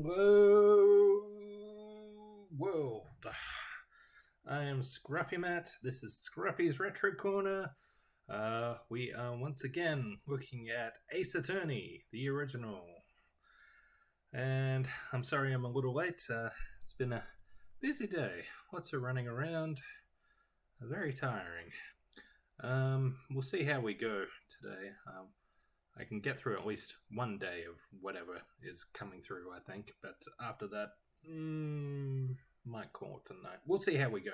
Hello, world. I am Scruffy Matt. This is Scruffy's Retro Corner. We are once again looking at Ace Attorney, the original. And I'm sorry I'm a little late. It's been a busy day. Lots of running around. Very tiring. We'll see how we go today. I can get through at least one day of whatever is coming through, I think. But after that, might call it for the night. We'll see how we go.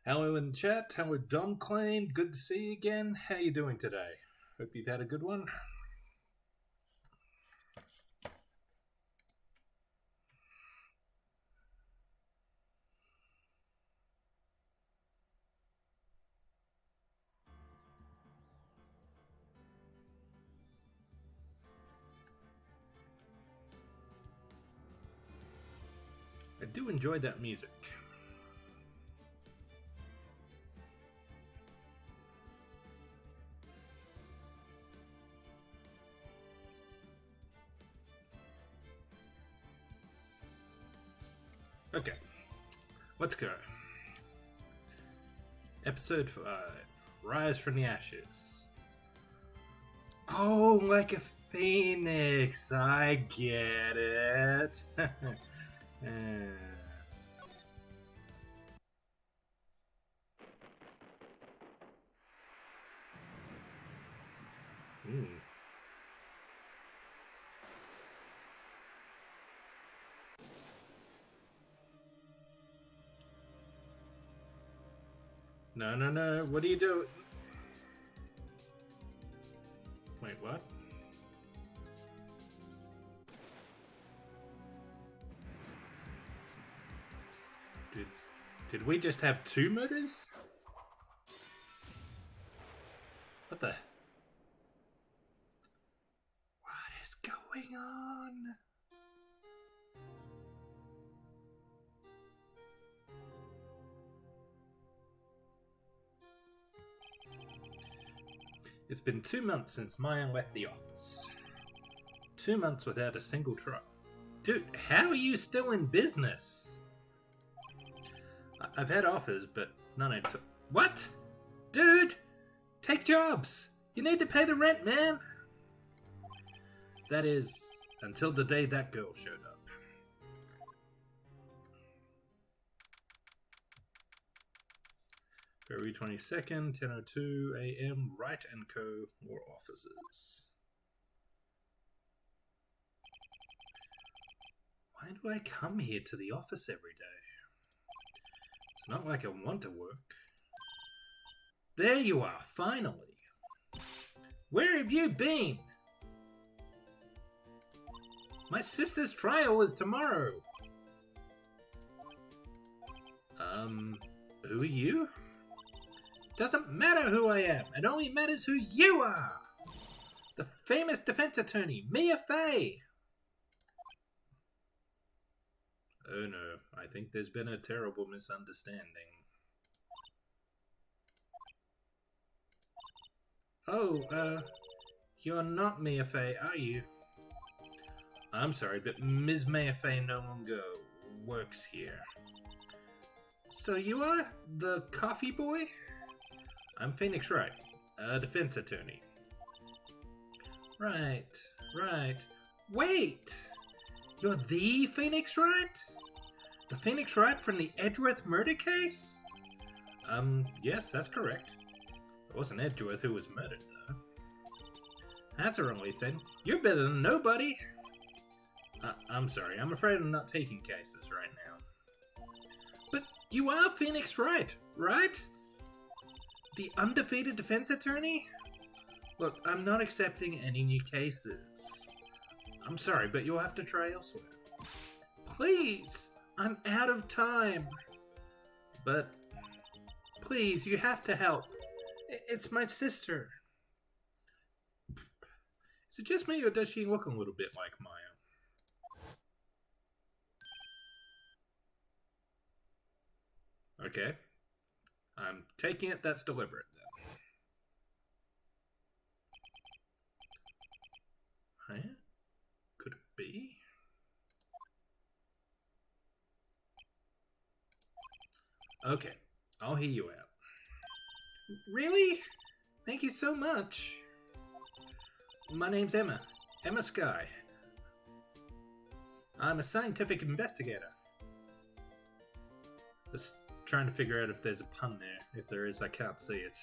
Hello in the chat. Hello, Don Klein. Good to see you again. How you doing today? Hope you've had a good one. I do enjoy that music. Okay, let's go. Episode 5, Rise from the Ashes. Oh, like a phoenix, I get it. No, what are you doing? Wait, what? Did we just have 2 murders? What the? What is going on? It's been 2 months since Maya left the office. 2 months without a single trial. Dude, how are you still in business? I've had offers, but none I took. What? Dude! Take jobs! You need to pay the rent, man! That is, until the day that girl showed up. February 22nd, 10:02 a.m., Wright & Co. War offices. Why do I come here to the office every day? It's not like I want to work. There you are, finally. Where have you been? My sister's trial is tomorrow. Who are you? Doesn't matter who I am. It only matters who you are. The famous defense attorney, Mia Fey. Oh no, I think there's been a terrible misunderstanding. Oh, you're not Mia Fey, are you? I'm sorry, but Ms. Mia Fey no longer works here. So you are the coffee boy? I'm Phoenix Wright, a defense attorney. Right. Wait! You're the Phoenix Wright? The Phoenix Wright from the Edgeworth murder case? Yes, that's correct. It wasn't Edgeworth who was murdered, though. That's our only thing. You're better than nobody! I'm sorry, I'm afraid I'm not taking cases right now. But you are Phoenix Wright, right? The undefeated defense attorney? Look, I'm not accepting any new cases. I'm sorry, but you'll have to try elsewhere. Please! I'm out of time! But, please, you have to help. It's my sister. Is it just me, or does she look a little bit like Maya? Okay. I'm taking it that's deliberate, then. Huh? Could it be? Okay, I'll hear you out. Really? Thank you so much. My name's Emma. Emma Sky. I'm a scientific investigator. Just trying to figure out if there's a pun there. If there is, I can't see it.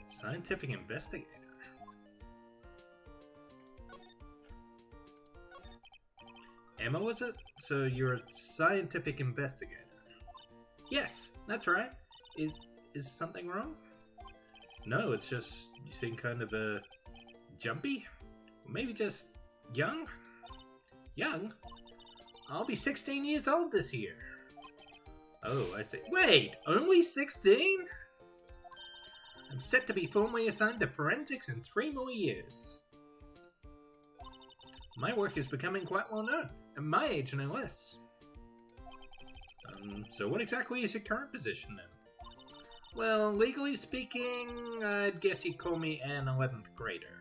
Scientific investigator. Emma, was it? So you're a scientific investigator. Yes, that's right. Is something wrong? No, it's just you seem kind of jumpy. Or maybe just young? Young? I'll be 16 years old this year. Oh, I see. Wait, only 16? I'm set to be formally assigned to forensics in 3 more years. My work is becoming quite well known, at my age no less. So what exactly is your current position then? Well, legally speaking, I'd guess you'd call me an 11th grader.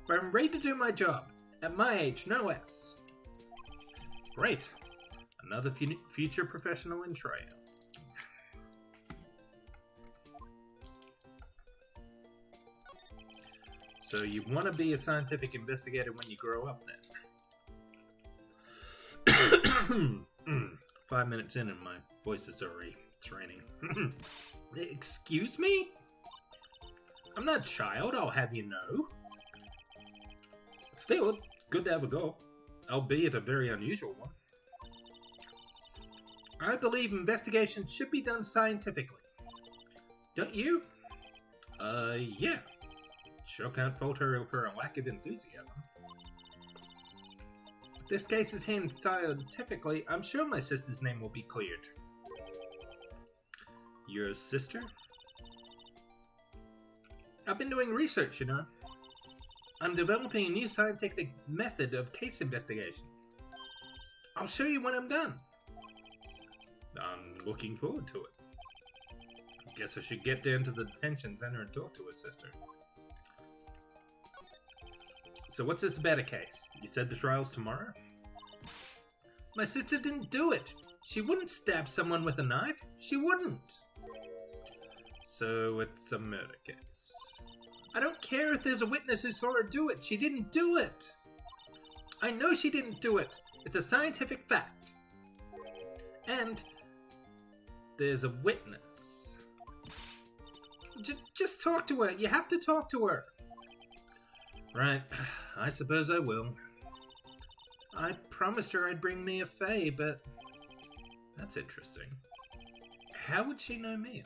But I'm ready to do my job, at my age no less. Great. Another future professional in trial. So you want to be a scientific investigator when you grow up then? 5 minutes in and my voice is already training. Excuse me? I'm not a child, I'll have you know. Still, it's good to have a go, albeit a very unusual one. I believe investigations should be done scientifically. Don't you? Yeah. Sure can't fault her for a lack of enthusiasm. If this case is handled scientifically, I'm sure my sister's name will be cleared. Your sister? I've been doing research, you know. I'm developing a new scientific method of case investigation. I'll show you when I'm done. I'm looking forward to it. Guess I should get down to the detention center and talk to her sister. So what's this about a case? You said the trial's tomorrow? My sister didn't do it. She wouldn't stab someone with a knife. She wouldn't. So it's a murder case. I don't care if there's a witness who saw her do it. She didn't do it. I know she didn't do it. It's a scientific fact. And there's a witness. Just talk to her. You have to talk to her. Right. I suppose I will. I promised her I'd bring Mia Fey, but that's interesting. How would she know Mia?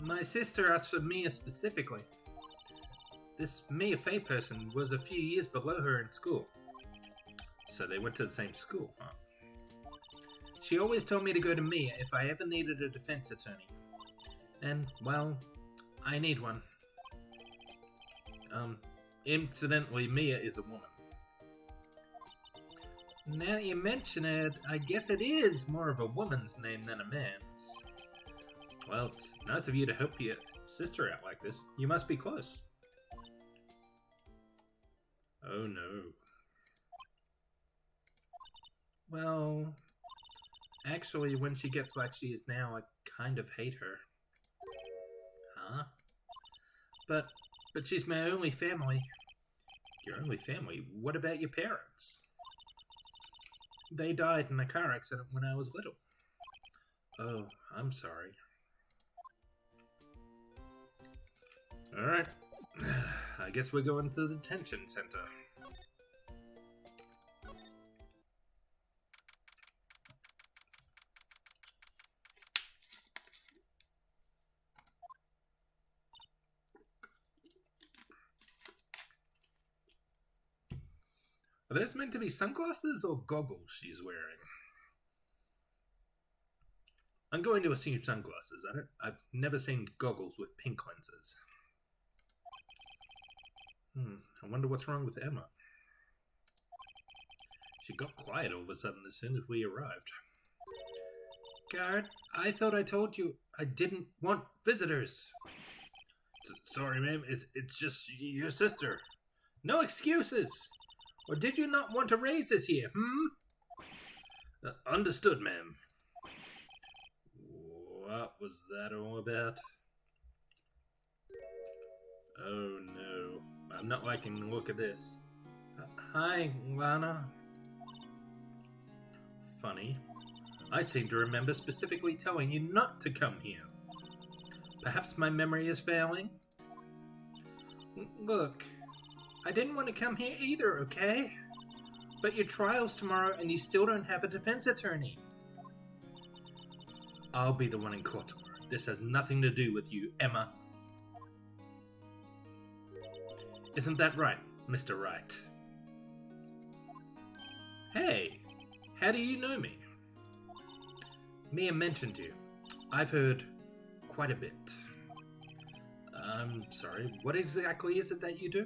My sister asked for Mia specifically. This Mia Fey person was a few years below her in school. So they went to the same school, huh? She always told me to go to Mia if I ever needed a defense attorney. And, well, I need one. Incidentally, Mia is a woman. Now that you mention it, I guess it is more of a woman's name than a man's. Well, it's nice of you to help your sister out like this. You must be close. Oh no. Well, actually, when she gets like she is now, I kind of hate her. Huh? But she's my only family. Your only family? What about your parents? They died in a car accident when I was little. Oh, I'm sorry. Alright. I guess we're going to the detention center. Are those meant to be sunglasses or goggles she's wearing? I'm going to assume sunglasses. I've never seen goggles with pink lenses. I wonder what's wrong with Emma. She got quiet all of a sudden as soon as we arrived. Guard, I thought I told you I didn't want visitors. Sorry, ma'am. It's just your sister. No excuses. Or did you not want to raise this here, Understood, ma'am. What was that all about? Oh no, I'm not liking the look of this. Hi, Lana. Funny. I seem to remember specifically telling you not to come here. Perhaps my memory is failing? Look, I didn't want to come here either, okay? But your trial's tomorrow and you still don't have a defense attorney. I'll be the one in court tomorrow. This has nothing to do with you, Emma. Isn't that right, Mr. Wright? Hey, how do you know me? Mia mentioned you. I've heard quite a bit. I'm sorry, what exactly is it that you do?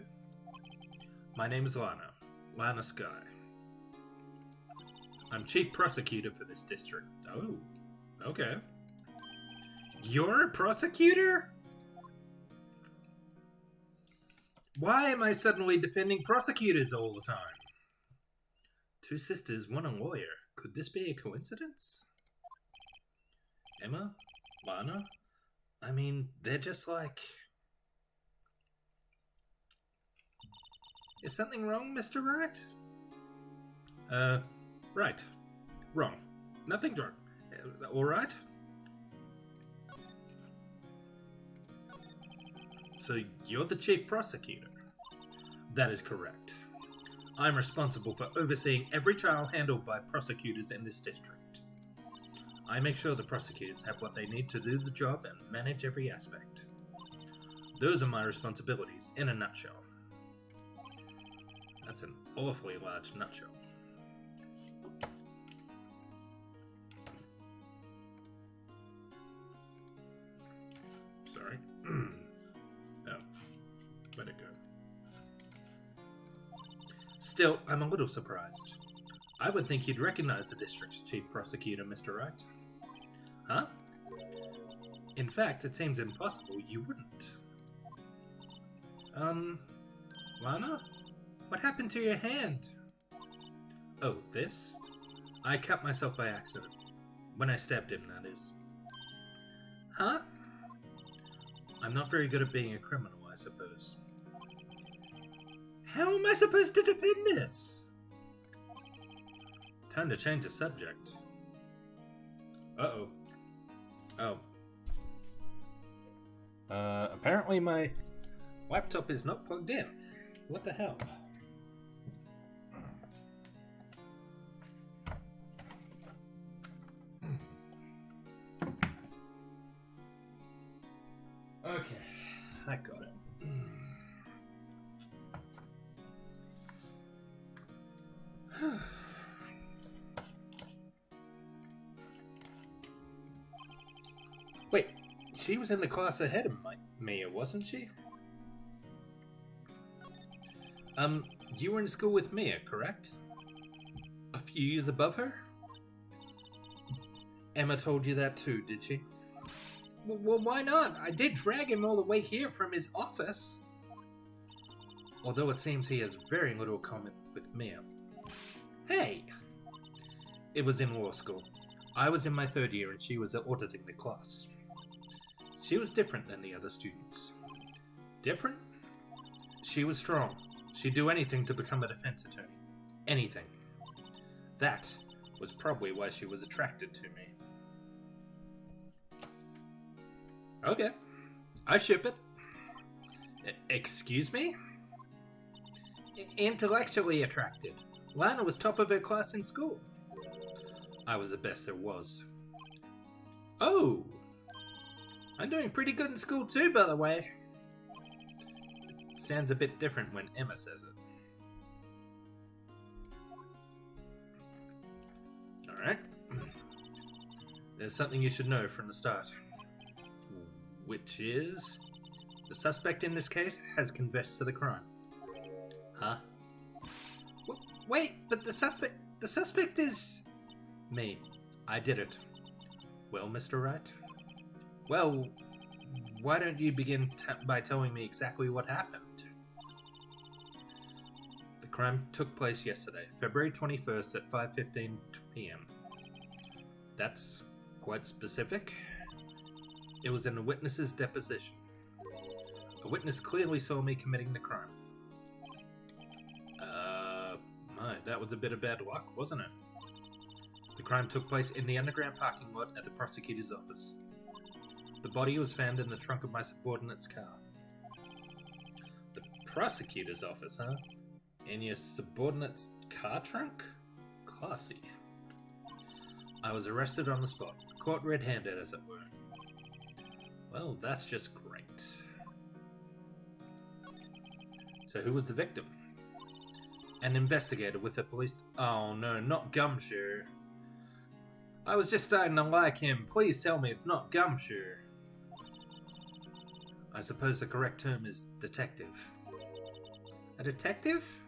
My name is Lana. Lana Sky. I'm chief prosecutor for this district. Oh, okay. You're a prosecutor? Why am I suddenly defending prosecutors all the time? Two sisters, one a lawyer. Could this be a coincidence? Emma? Lana? I mean, they're just like... Is something wrong, Mr. Wright? Right. Wrong. Nothing wrong. Alright? So you're the chief prosecutor? That is correct. I'm responsible for overseeing every trial handled by prosecutors in this district. I make sure the prosecutors have what they need to do the job and manage every aspect. Those are my responsibilities in a nutshell. That's an awfully large nutshell. Sorry. Oh, where'd it go? Still, I'm a little surprised. I would think you'd recognize the district's chief prosecutor, Mr. Wright. Huh? In fact, it seems impossible you wouldn't. Lana? What happened to your hand? Oh, this? I cut myself by accident. When I stabbed him, that is. Huh? I'm not very good at being a criminal, I suppose. How am I supposed to defend this? Time to change the subject. Uh-oh. Oh. Apparently my laptop is not plugged in. What the hell? Okay, I got it. Wait, she was in the class ahead of Mia, wasn't she? You were in school with Mia, correct? A few years above her? Emma told you that too, did she? Well, why not? I did drag him all the way here from his office. Although it seems he has very little common with Mia. Hey! It was in law school. I was in my third year and she was auditing the class. She was different than the other students. Different? She was strong. She'd do anything to become a defense attorney. Anything. That was probably why she was attracted to me. Okay. I ship it. Excuse me? Intellectually attracted. Lana was top of her class in school. I was the best there was. Oh! I'm doing pretty good in school too, by the way. It sounds a bit different when Emma says it. Alright. There's something you should know from the start. Which is... the suspect in this case has confessed to the crime. Huh? Wait, but the suspect is... me. I did it. Well, Mr. Wright? Well, why don't you begin by telling me exactly what happened? The crime took place yesterday, February 21st at 5:15 p.m. That's quite specific. It was in a witness's deposition. A witness clearly saw me committing the crime. That was a bit of bad luck, wasn't it? The crime took place in the underground parking lot at the prosecutor's office. The body was found in the trunk of my subordinate's car. The prosecutor's office, huh? In your subordinate's car trunk? Classy. I was arrested on the spot, caught red-handed, as it were. Well, that's just great. So who was the victim? An investigator with the police... Oh no, not Gumshoe. I was just starting to like him. Please tell me it's not Gumshoe. I suppose the correct term is detective. A detective?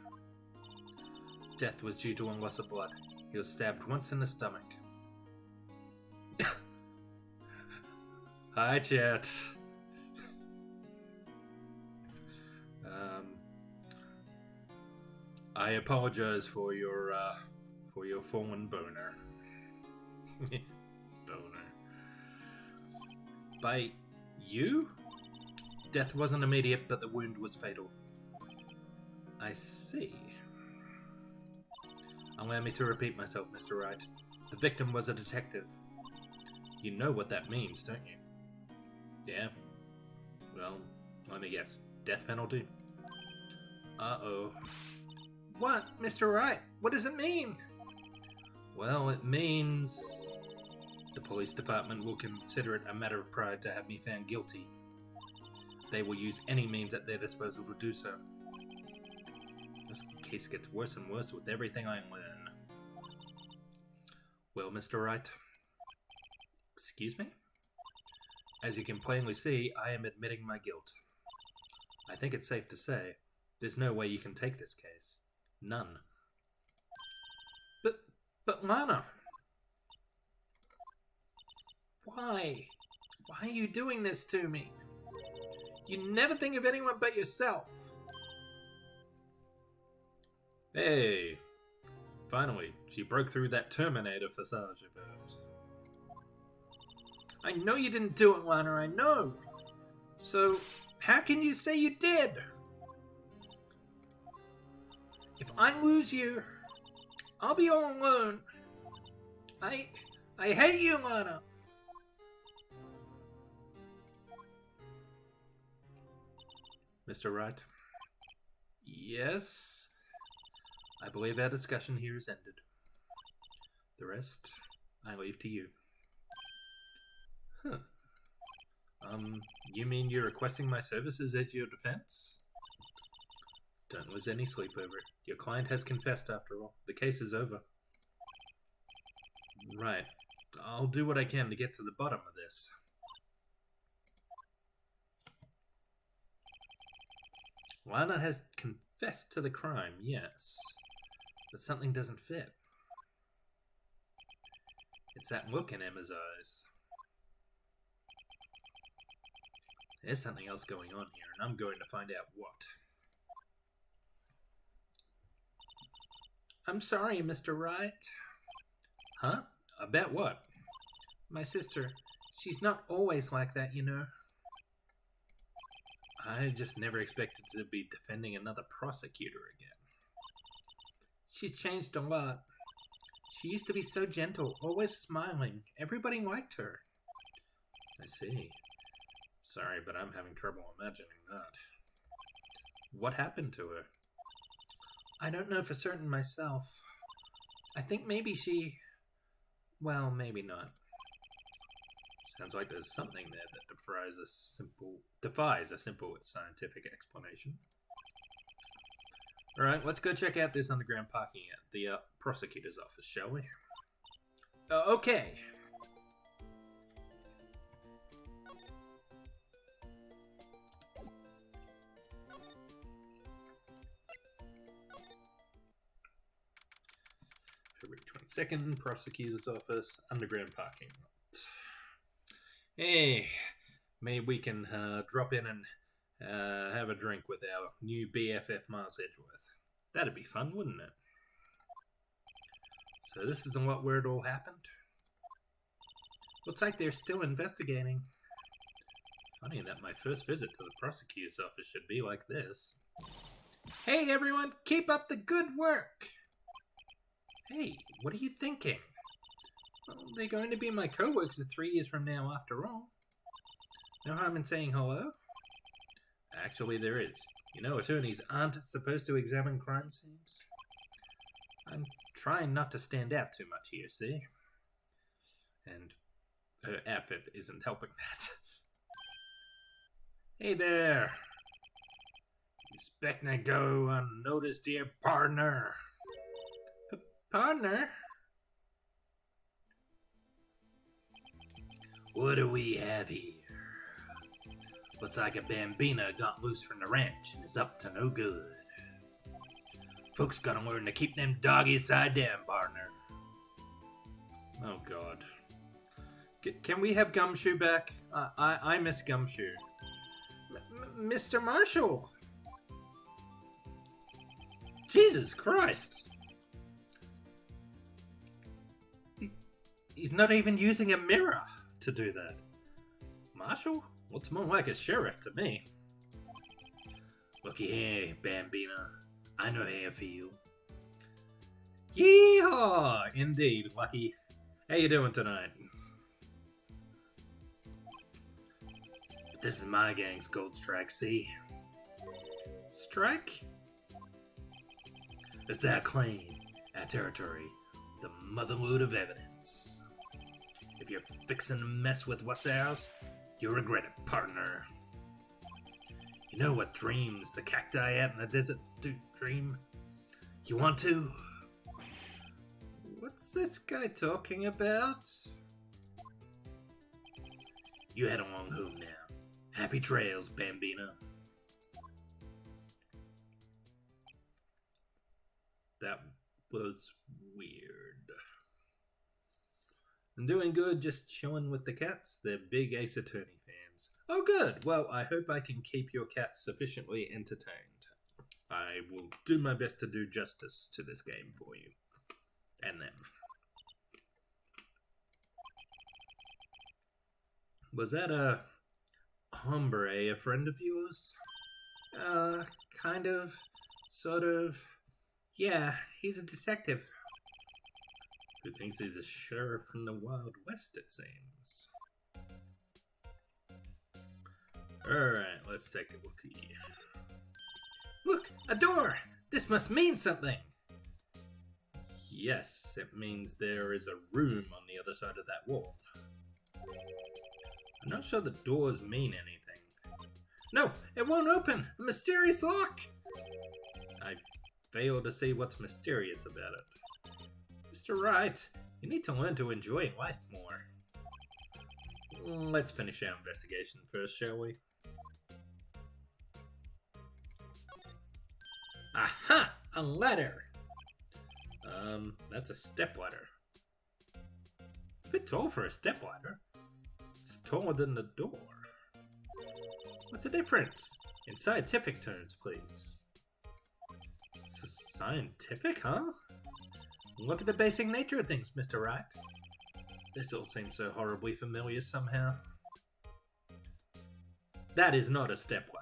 Death was due to a loss of blood. He was stabbed once in the stomach. Hi, chat. I apologize for your fallen boner. Boner. By you? Death wasn't immediate, but the wound was fatal. I see. Allow me to repeat myself, Mr. Wright. The victim was a detective. You know what that means, don't you? Yeah? Well, let me guess. Death penalty? Uh-oh. What, Mr. Wright? What does it mean? Well, it means... the police department will consider it a matter of pride to have me found guilty. They will use any means at their disposal to do so. This case gets worse and worse with everything I learn. Well, Mr. Wright. Excuse me? As you can plainly see, I am admitting my guilt. I think it's safe to say, there's no way you can take this case. None. But Lana! Why? Why are you doing this to me? You never think of anyone but yourself. Hey! Finally, she broke through that Terminator facade of hers. I know you didn't do it, Lana, I know! So, how can you say you did? If I lose you, I'll be all alone. I hate you, Lana! Mr. Wright? Yes? I believe our discussion here is ended. The rest, I leave to you. Huh. You mean you're requesting my services as your defense? Don't lose any sleep over it. Your client has confessed after all. The case is over. Right. I'll do what I can to get to the bottom of this. Lana has confessed to the crime, yes. But something doesn't fit. It's that look in Emma's eyes. There's something else going on here, and I'm going to find out what. I'm sorry, Mr. Wright. Huh? About what? My sister. She's not always like that, you know. I just never expected to be defending another prosecutor again. She's changed a lot. She used to be so gentle, always smiling. Everybody liked her. I see. Sorry, but I'm having trouble imagining that. What happened to her? I don't know for certain myself. I think maybe she... well, maybe not. Sounds like there's something there that defies a simple scientific explanation. Alright, let's go check out this underground parking at the prosecutor's office, shall we? Okay. February 22nd, prosecutor's office, underground parking lot. Hey, maybe we can drop in and have a drink with our new BFF Miles Edgeworth. That'd be fun, wouldn't it? So this is the lot where it all happened? Looks like they're still investigating. Funny that my first visit to the prosecutor's office should be like this. Hey everyone, keep up the good work! Hey, what are you thinking? Well, they're going to be my co-workers 3 years from now after all. No harm in saying hello? Actually, there is. You know, attorneys aren't supposed to examine crime scenes. I'm trying not to stand out too much here, see? And her outfit isn't helping that. Hey there! Expecting to go unnoticed here, partner? Partner? What do we have here? Looks like a bambina got loose from the ranch and is up to no good. Folks gotta learn to keep them doggies side down, partner. Oh god. Can we have Gumshoe back? I miss Gumshoe. Mr. Marshall! Jesus Christ! He's not even using a mirror to do that. Marshall? Looks more like a sheriff to me. Looky here, Bambina. I know how you feel. Yeehaw! Indeed, Lucky. How you doing tonight? This is my gang's gold strike, see? Strike? It's our claim, our territory, the motherload of evidence. If you're fixing to mess with what's ours, you'll regret it, partner. You know what dreams the cacti out in the desert do dream? You want to? What's this guy talking about? You head along home now. Happy trails, Bambina. That was weird. I'm doing good, just chilling with the cats. They're big Ace Attorney fans. Oh good, well I hope I can keep your cats sufficiently entertained. I will do my best to do justice to this game for you. And them. Was that a hombre, a friend of yours? Kind of, sort of. Yeah, he's a detective. Who thinks he's a sheriff from the Wild West, it seems. Alright, let's take a look here. Look, a door! This must mean something! Yes, it means there is a room on the other side of that wall. I'm not sure the doors mean anything. No, it won't open! A mysterious lock! I fail to see what's mysterious about it. Mr. Wright, you need to learn to enjoy life more. Let's finish our investigation first, shall we? Aha! A ladder! That's a stepladder. It's a bit tall for a stepladder. It's taller than the door. What's the difference? In scientific terms, please. Scientific, huh? Look at the basic nature of things, Mr. Wright. This all seems so horribly familiar somehow. That is not a stepladder.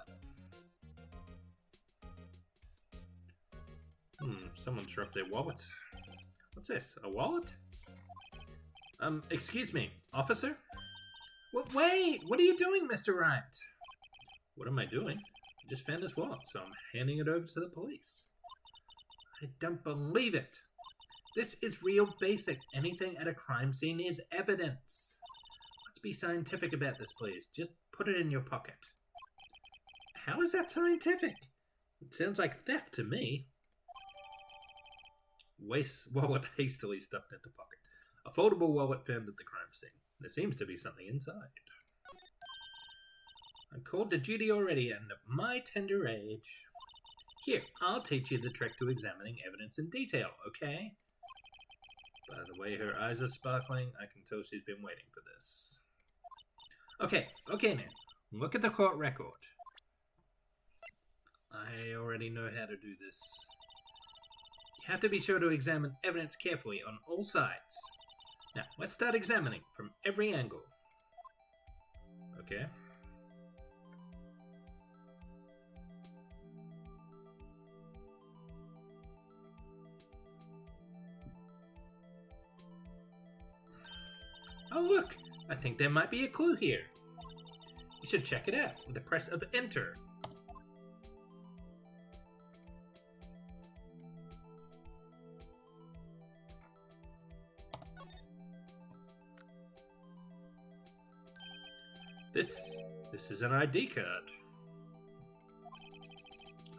Someone dropped their wallet. What's this? A wallet? Excuse me, officer? Wait! What are you doing, Mr. Wright? What am I doing? I just found his wallet, so I'm handing it over to the police. I don't believe it! This is real basic. Anything at a crime scene is evidence. Let's be scientific about this, please. Just put it in your pocket. How is that scientific? It sounds like theft to me. Wallet hastily stuffed into pocket. A foldable wallet found at the crime scene. There seems to be something inside. I'm called to duty already, and at my tender age. Here, I'll teach you the trick to examining evidence in detail, okay? By the way her eyes are sparkling, I can tell she's been waiting for this. Okay now. Look at the court record. I already know how to do this. You have to be sure to examine evidence carefully on all sides. Now, let's start examining from every angle. Okay. Oh look! I think there might be a clue here. You should check it out with the press of Enter. This is an ID card.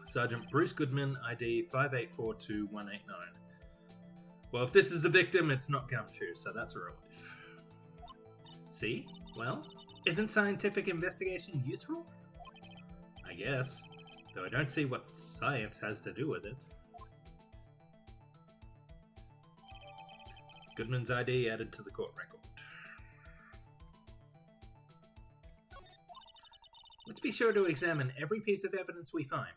Sergeant Bruce Goodman, ID 5842189. Well, if this is the victim, it's not Gumshoe, so that's a relief. See? Well, isn't scientific investigation useful? I guess, though I don't see what science has to do with it. Goodman's ID added to the court record. Let's be sure to examine every piece of evidence we find.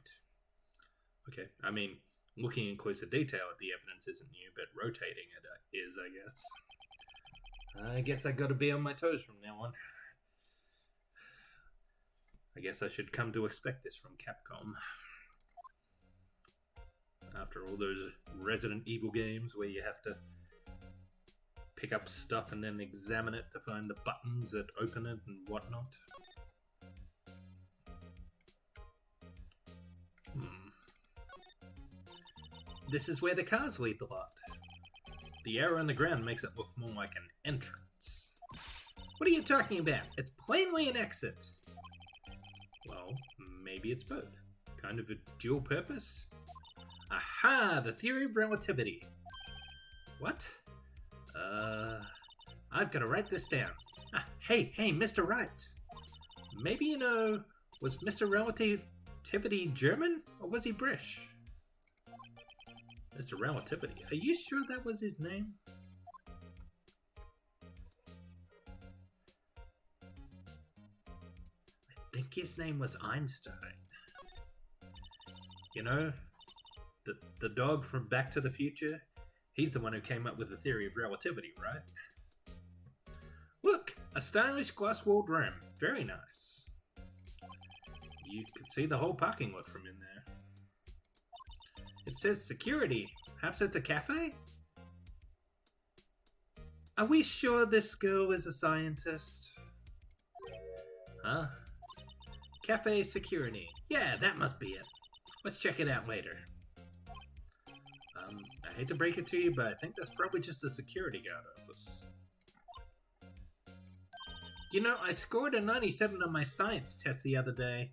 Okay, I mean, looking in closer detail at the evidence isn't new, but rotating it is, I guess. I guess I gotta be on my toes from now on. I guess I should come to expect this from Capcom. After all those Resident Evil games where you have to pick up stuff and then examine it to find the buttons that open it and whatnot. This is where the cars lead the lot. The arrow on the ground makes it look more like an entrance. What are you talking about? It's plainly an exit. Well, maybe it's both. Kind of a dual purpose? Aha! The theory of relativity. What? I've got to write this down. Hey, Mr. Wright. Maybe you know, was Mr. Relativity German, or was he British? Mr. Relativity. Are you sure that was his name? I think his name was Einstein. You know, the dog from Back to the Future? He's the one who came up with the theory of relativity, right? Look! A stylish glass-walled room. Very nice. You can see the whole parking lot from in there. It says security. Perhaps it's a cafe? Are we sure this girl is a scientist? Huh? Cafe security. Yeah, that must be it. Let's check it out later. I hate to break it to you, but I think that's probably just a security guard office. You know, I scored a 97 on my science test the other day.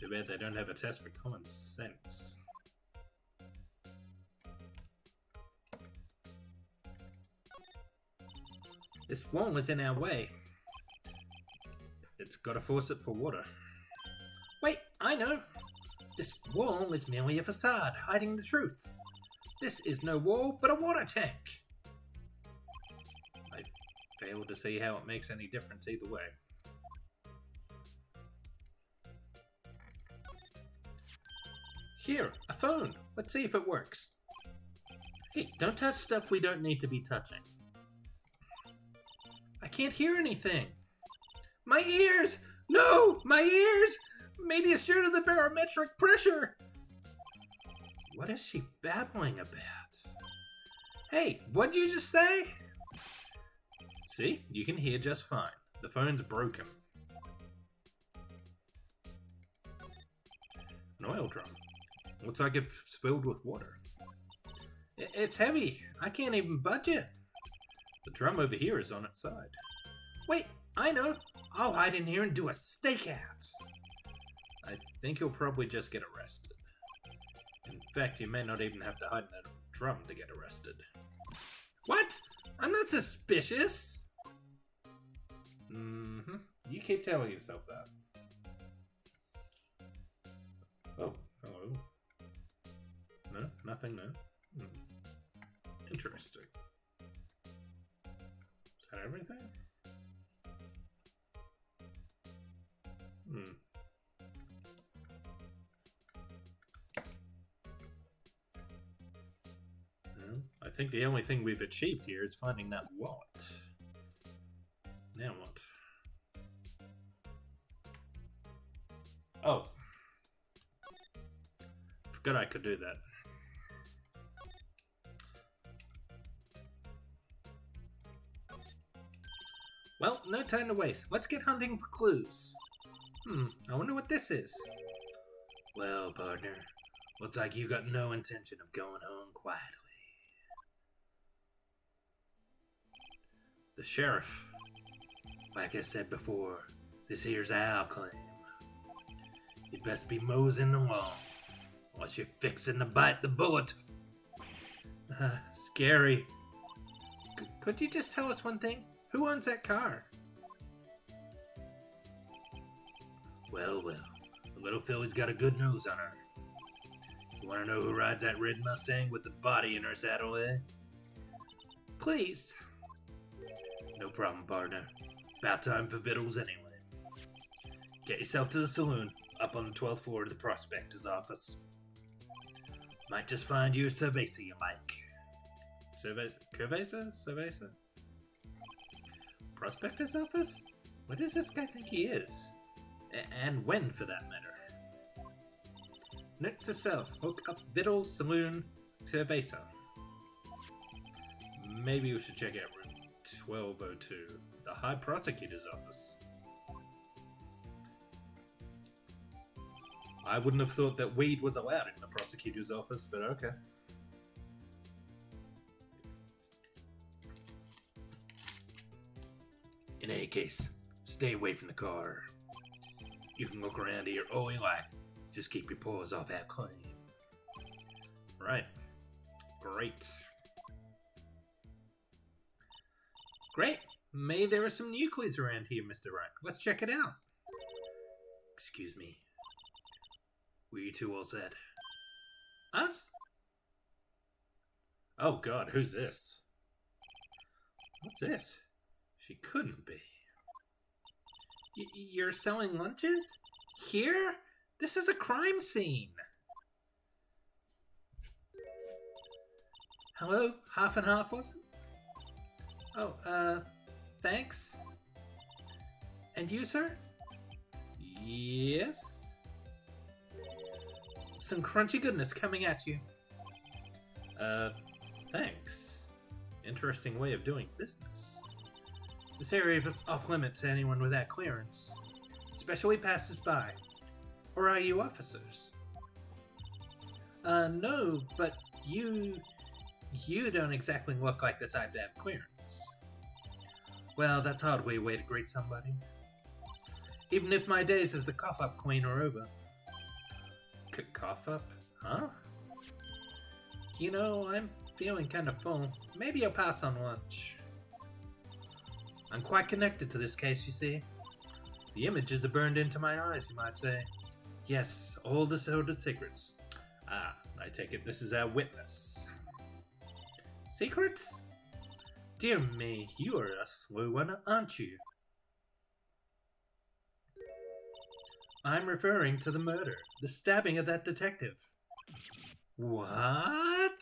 Too bad they don't have a test for common sense. This wall is in our way. It's got a faucet for water. Wait, I know! This wall is merely a facade, hiding the truth. This is no wall, but a water tank! I fail to see how it makes any difference either way. Here, a phone. Let's see if it works. Hey, don't touch stuff we don't need to be touching. I can't hear anything. My ears! No! My ears! Maybe it's due to the barometric pressure! What is she babbling about? Hey, what'd you just say? See? You can hear just fine. The phone's broken. An oil drum. Looks like it's filled with water. It's heavy. I can't even budge it. The drum over here is on its side. Wait, I know. I'll hide in here and do a stakeout. I think you'll probably just get arrested. In fact, you may not even have to hide in that drum to get arrested. What? I'm not suspicious. You keep telling yourself that. Oh, hello. No, nothing, no. Interesting. Is that everything? No, I think the only thing we've achieved here is finding that wallet. Now what? Oh. Forgot I could do that. Well, no time to waste. Let's get hunting for clues. I wonder what this is. Well, partner, looks like you got no intention of going home quietly. The sheriff. Like I said before, this here's our claim. You'd best be moseying along, unless you're fixing to bite the bullet. Scary. Could you just tell us one thing? Who owns that car? Well, the little filly's got a good nose on her. You want to know who rides that red Mustang with the body in her saddle, eh? Please. No problem, partner. About time for victuals anyway. Get yourself to the saloon, up on the 12th floor of the prospector's office. Might just find you a cerveza you like. Cerveza? Prospector's office? What does this guy think he is? And when, for that matter? Note to self, hook up victuals, saloon, cerveza. Maybe we should check out room 1202, the High Prosecutor's office. I wouldn't have thought that weed was allowed in the prosecutor's office, but okay. In any case, stay away from the car. You can look around here all you like. Just keep your paws off our claim. Right. Great. Great. Maybe there are some new clues around here, Mr. Wright. Let's check it out. Excuse me. Were you two all set? Us? Oh god, who's this? What's this? She couldn't be. You're selling lunches? Here? This is a crime scene. Hello? Half and half, was it? Oh, thanks. And you, sir? Yes? Some crunchy goodness coming at you. Thanks. Interesting way of doing business. This area is off limits to anyone without clearance, especially passers-by. Or are you officers? No, but you don't exactly look like the type to have clearance. Well, that's hardly a way to greet somebody. Even if my days as the cough-up queen are over. Cough-up? Huh? You know, I'm feeling kind of full. Maybe I'll pass on lunch. I'm quite connected to this case, you see. The images are burned into my eyes, you might say. Yes, all the sordid secrets. Ah, I take it this is our witness. Secrets? Dear me, you are a slow one, aren't you? I'm referring to the murder, the stabbing of that detective. What?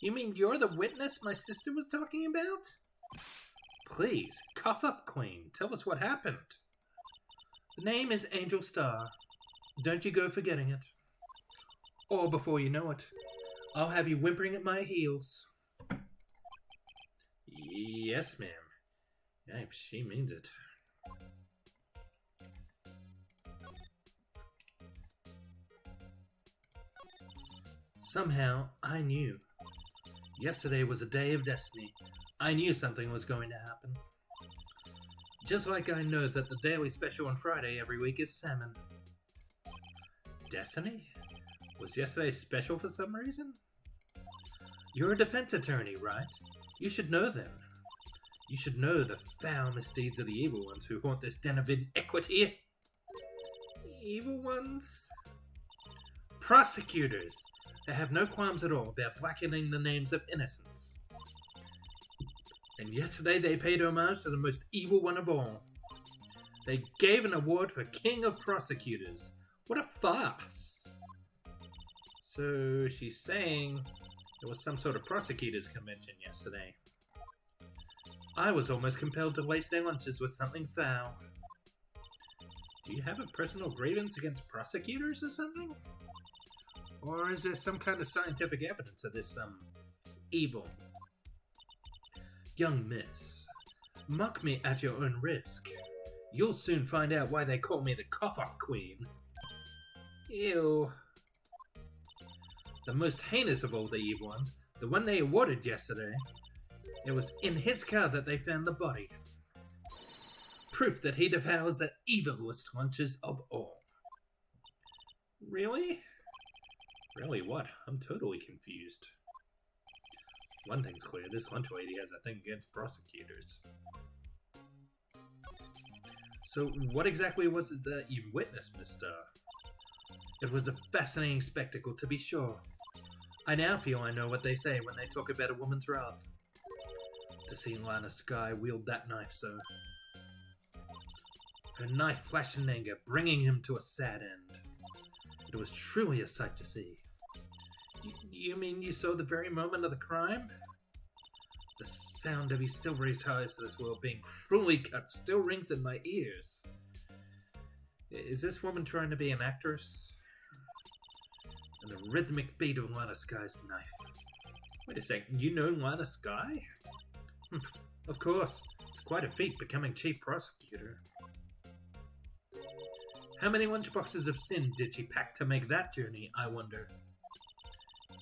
You mean you're the witness my sister was talking about? Please, cough up, Queen. Tell us what happened. The name is Angel Star. Don't you go forgetting it. Or before you know it, I'll have you whimpering at my heels. Yes, ma'am. Yeah, she means it. Somehow, I knew. Yesterday was a day of destiny. I knew something was going to happen. Just like I know that the daily special on Friday every week is salmon. Destiny? Was yesterday special for some reason? You're a defense attorney, right? You should know them. You should know the foul misdeeds of the evil ones who haunt this den of inequity. Evil ones? Prosecutors! They have no qualms at all about blackening the names of innocents. And yesterday they paid homage to the most evil one of all. They gave an award for King of Prosecutors, What a farce! So she's saying there was some sort of prosecutor's convention yesterday. I was almost compelled to waste their lunches with something foul. Do you have a personal grievance against prosecutors or something? Or is there some kind of scientific evidence of this, evil? Young miss, mock me at your own risk. You'll soon find out why they call me the Cough-Up Queen. Ew. The most heinous of all the evil ones, the one they awarded yesterday, it was in his car that they found the body. Proof that he devours the evilest lunches of all. Really? Really what? I'm totally confused. One thing's clear, this lunch lady has a thing against prosecutors. So what exactly was it that you witnessed, Miss Star? It was a fascinating spectacle, to be sure. I now feel I know what they say when they talk about a woman's wrath. To see Lana Skye wield that knife so. Her knife flashed in anger, bringing him to a sad end. It was truly a sight to see. You mean you saw the very moment of the crime? The sound of his silvery ties to this world being cruelly cut still rings in my ears. Is this woman trying to be an actress? And the rhythmic beat of Lana Skye's knife. Wait a second, you know Lana Skye? Of course, it's quite a feat becoming chief prosecutor. How many lunchboxes of sin did she pack to make that journey, I wonder?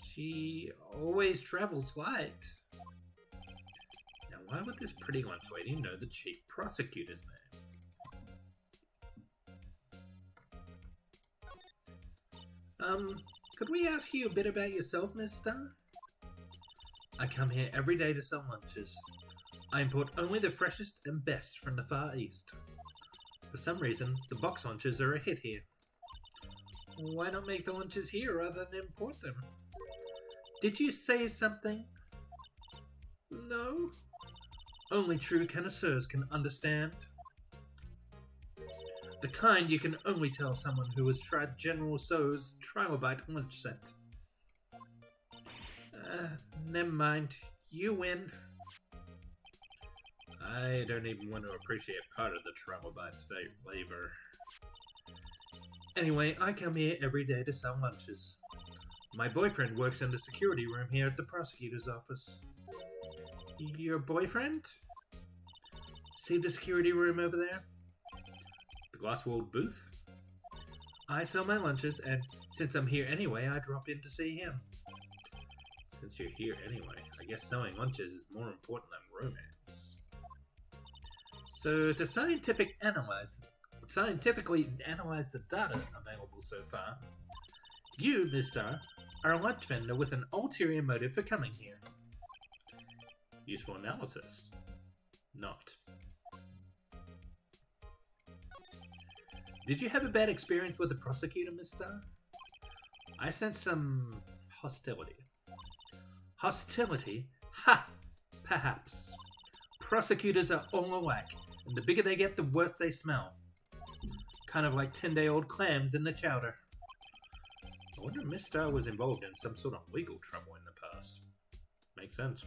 She always travels light. Now why would this pretty lunch lady know the chief prosecutor's name? Could we ask you a bit about yourself, Miss Star? I come here every day to sell lunches. I import only the freshest and best from the Far East. For some reason, the box lunches are a hit here. Why not make the lunches here rather than import them? Did you say something? No? Only true connoisseurs can understand. The kind you can only tell someone who has tried General Tso's Trilobite lunch set. Never mind. You win. I don't even want to appreciate part of the Trilobite's flavor. Anyway, I come here every day to sell lunches. My boyfriend works in the security room here at the prosecutor's office. Your boyfriend? See the security room over there? The glass-walled booth? I sell my lunches, and since I'm here anyway, I drop in to see him. Since you're here anyway, I guess selling lunches is more important than romance. So, to scientifically analyze the data available so far, you, Miss Star, are a lunch vendor with an ulterior motive for coming here. Useful analysis. Not. Did you have a bad experience with the prosecutor, Miss Star? I sense some hostility. Hostility? Ha! Perhaps. Prosecutors are all alike, and the bigger they get, the worse they smell. Kind of like 10-day-old clams in the chowder. I wonder if Miss Star was involved in some sort of legal trouble in the past. Makes sense.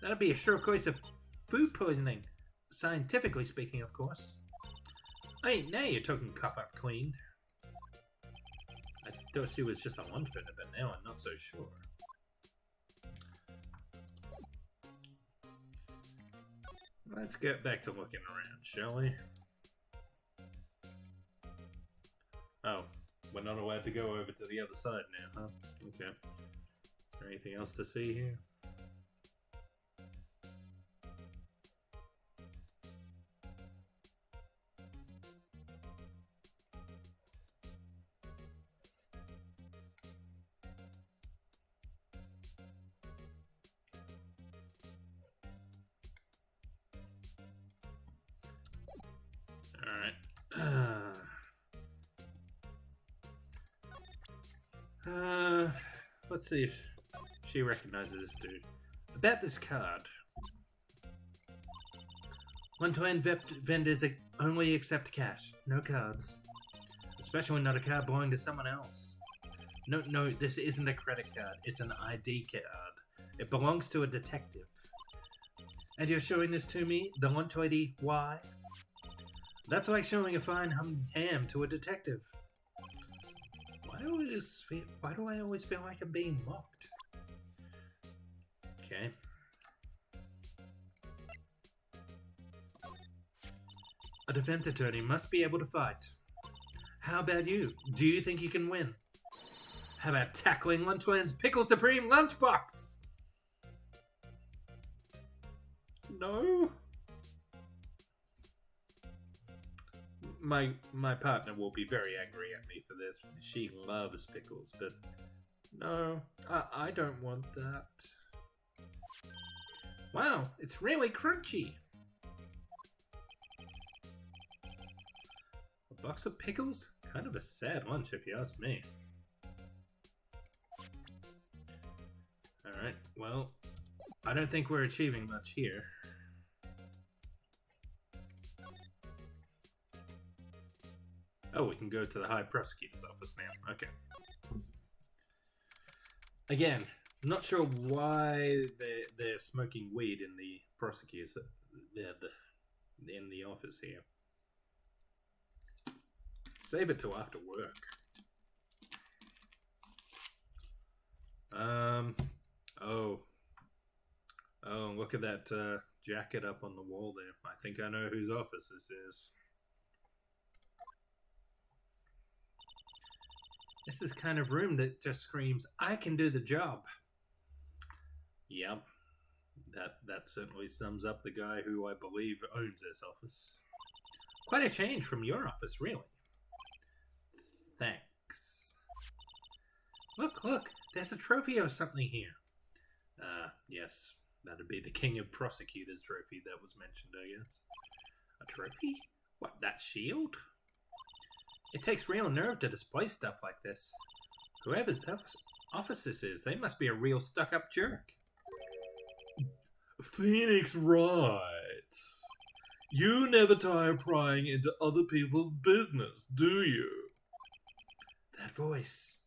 That'd be a sure case of food poisoning. Scientifically speaking, of course. Hey, now you're talking Cough-Up Queen. I thought she was just a lunch vendor, but now I'm not so sure. Let's get back to looking around, shall we? Oh, we're not allowed to go over to the other side now, huh? Okay. Is there anything else to see here? Let's see if she recognizes this dude. About this card. One-time vendors only accept cash, no cards. Especially not a card belonging to someone else. No, this isn't a credit card. It's an ID card. It belongs to a detective. And you're showing this to me? The lunch lady? Why? That's like showing a fine ham to a detective. Why do I always feel like I'm being mocked? Okay. A defense attorney must be able to fight. How about you? Do you think you can win? How about tackling Lunchland's Pickle Supreme Lunchbox? No. My partner will be very angry at me for this. She loves pickles, but no, I don't want that. Wow, it's really crunchy. A box of pickles? Kind of a sad lunch if you ask me. Alright, well, I don't think we're achieving much here. Oh, we can go to the High Prosecutor's office now. Okay. Again, not sure why they're smoking weed in the prosecutor's in the office here. Save it till after work. Oh, look at that jacket up on the wall there. I think I know whose office this is. This is kind of room that just screams, I can do the job. Yep. That certainly sums up the guy who I believe owns this office. Quite a change from your office, really. Thanks. Look, there's a trophy or something here. Yes, that'd be the King of Prosecutors trophy that was mentioned, I guess. A trophy? What, that shield? It takes real nerve to display stuff like this. Whoever's office this is, they must be a real stuck-up jerk. Phoenix Wright. You never tire prying into other people's business, do you? That voice.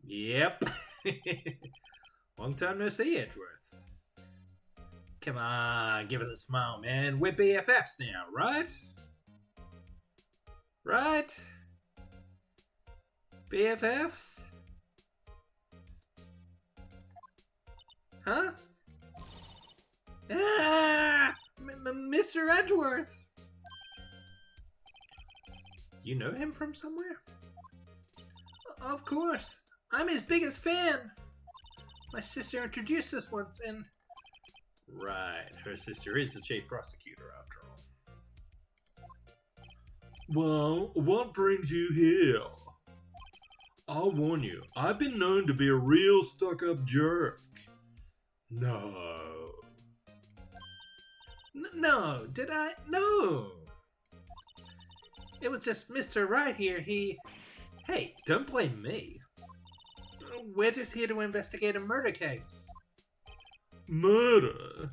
Yep. Long time no see, Edgeworth. Come on, give us a smile, man. We're BFFs now, right? Right? BFFs? Huh? Ah! Mr. Edgeworth! You know him from somewhere? Of course! I'm his biggest fan! My sister introduced us once and... Right, her sister is the chief prosecutor after all. Well, what brings you here? I'll warn you, I've been known to be a real stuck-up jerk. No. No, did I? No! It was just Mr. Wright here, Hey, don't blame me. We're just here to investigate a murder case. Murder?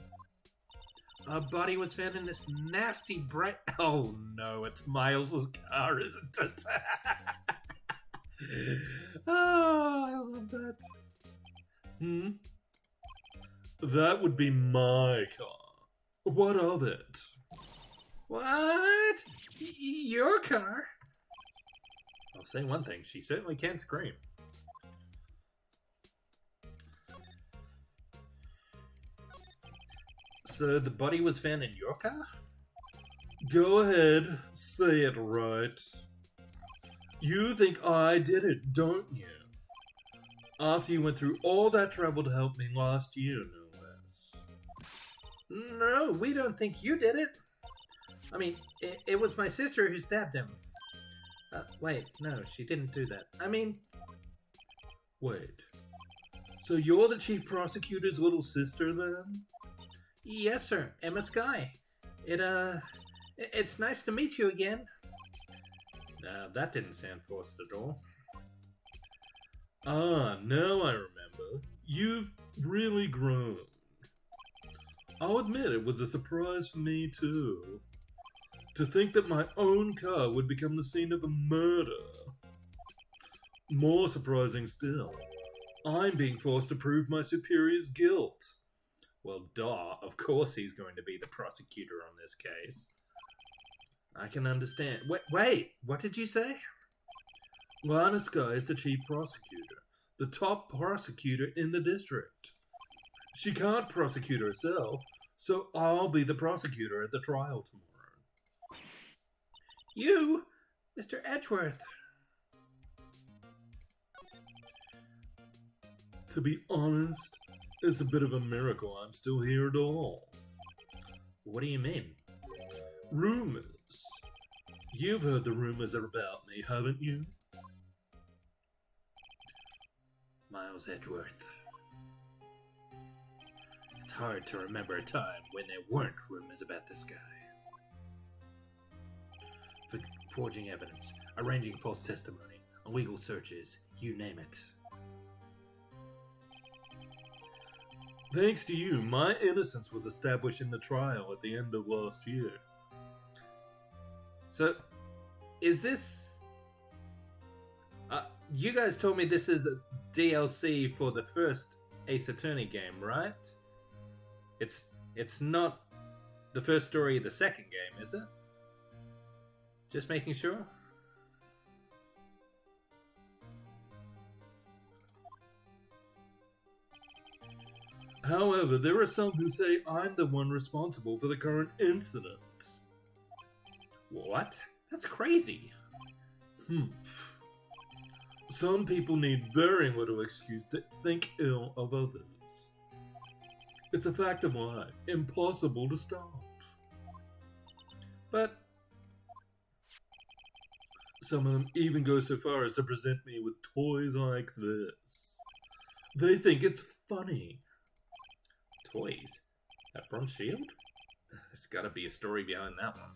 A body was found in this nasty bright... Oh no, it's Miles's car, isn't it? Oh, I love that. That would be my car. What of it? What? Your car? I'll say one thing, she certainly can scream. So the body was found in your car? Go ahead, say it right. You think I did it, don't you? After you went through all that trouble to help me last year, no less. No, we don't think you did it. I mean, it was my sister who stabbed him. Wait, no, she didn't do that. I mean... Wait. So you're the chief prosecutor's little sister, then? Yes, sir. Emma Skye. It's nice to meet you again. That didn't sound forced at all. Ah, now I remember. You've really grown. I'll admit it was a surprise for me, too. To think that my own car would become the scene of a murder. More surprising still, I'm being forced to prove my superior's guilt. Well, duh, of course he's going to be the prosecutor on this case. I can understand. Wait, what did you say? Lanaska is the chief prosecutor, the top prosecutor in the district. She can't prosecute herself, so I'll be the prosecutor at the trial tomorrow. You, Mr. Edgeworth. To be honest, it's a bit of a miracle I'm still here at all. What do you mean? Rumors. You've heard the rumors about me, haven't you? Miles Edgeworth. It's hard to remember a time when there weren't rumors about this guy. For forging evidence, arranging false testimony, illegal searches, you name it. Thanks to you, my innocence was established in the trial at the end of last year. So, is this... you guys told me this is a DLC for the first Ace Attorney game, right? It's not the first story of the second game, is it? Just making sure? However, there are some who say I'm the one responsible for the current incident. What? That's crazy. Some people need very little excuse to think ill of others. It's a fact of life, impossible to stop. But some of them even go so far as to present me with toys like this. They think it's funny. Toys? That bronze shield? There's gotta be a story behind that one.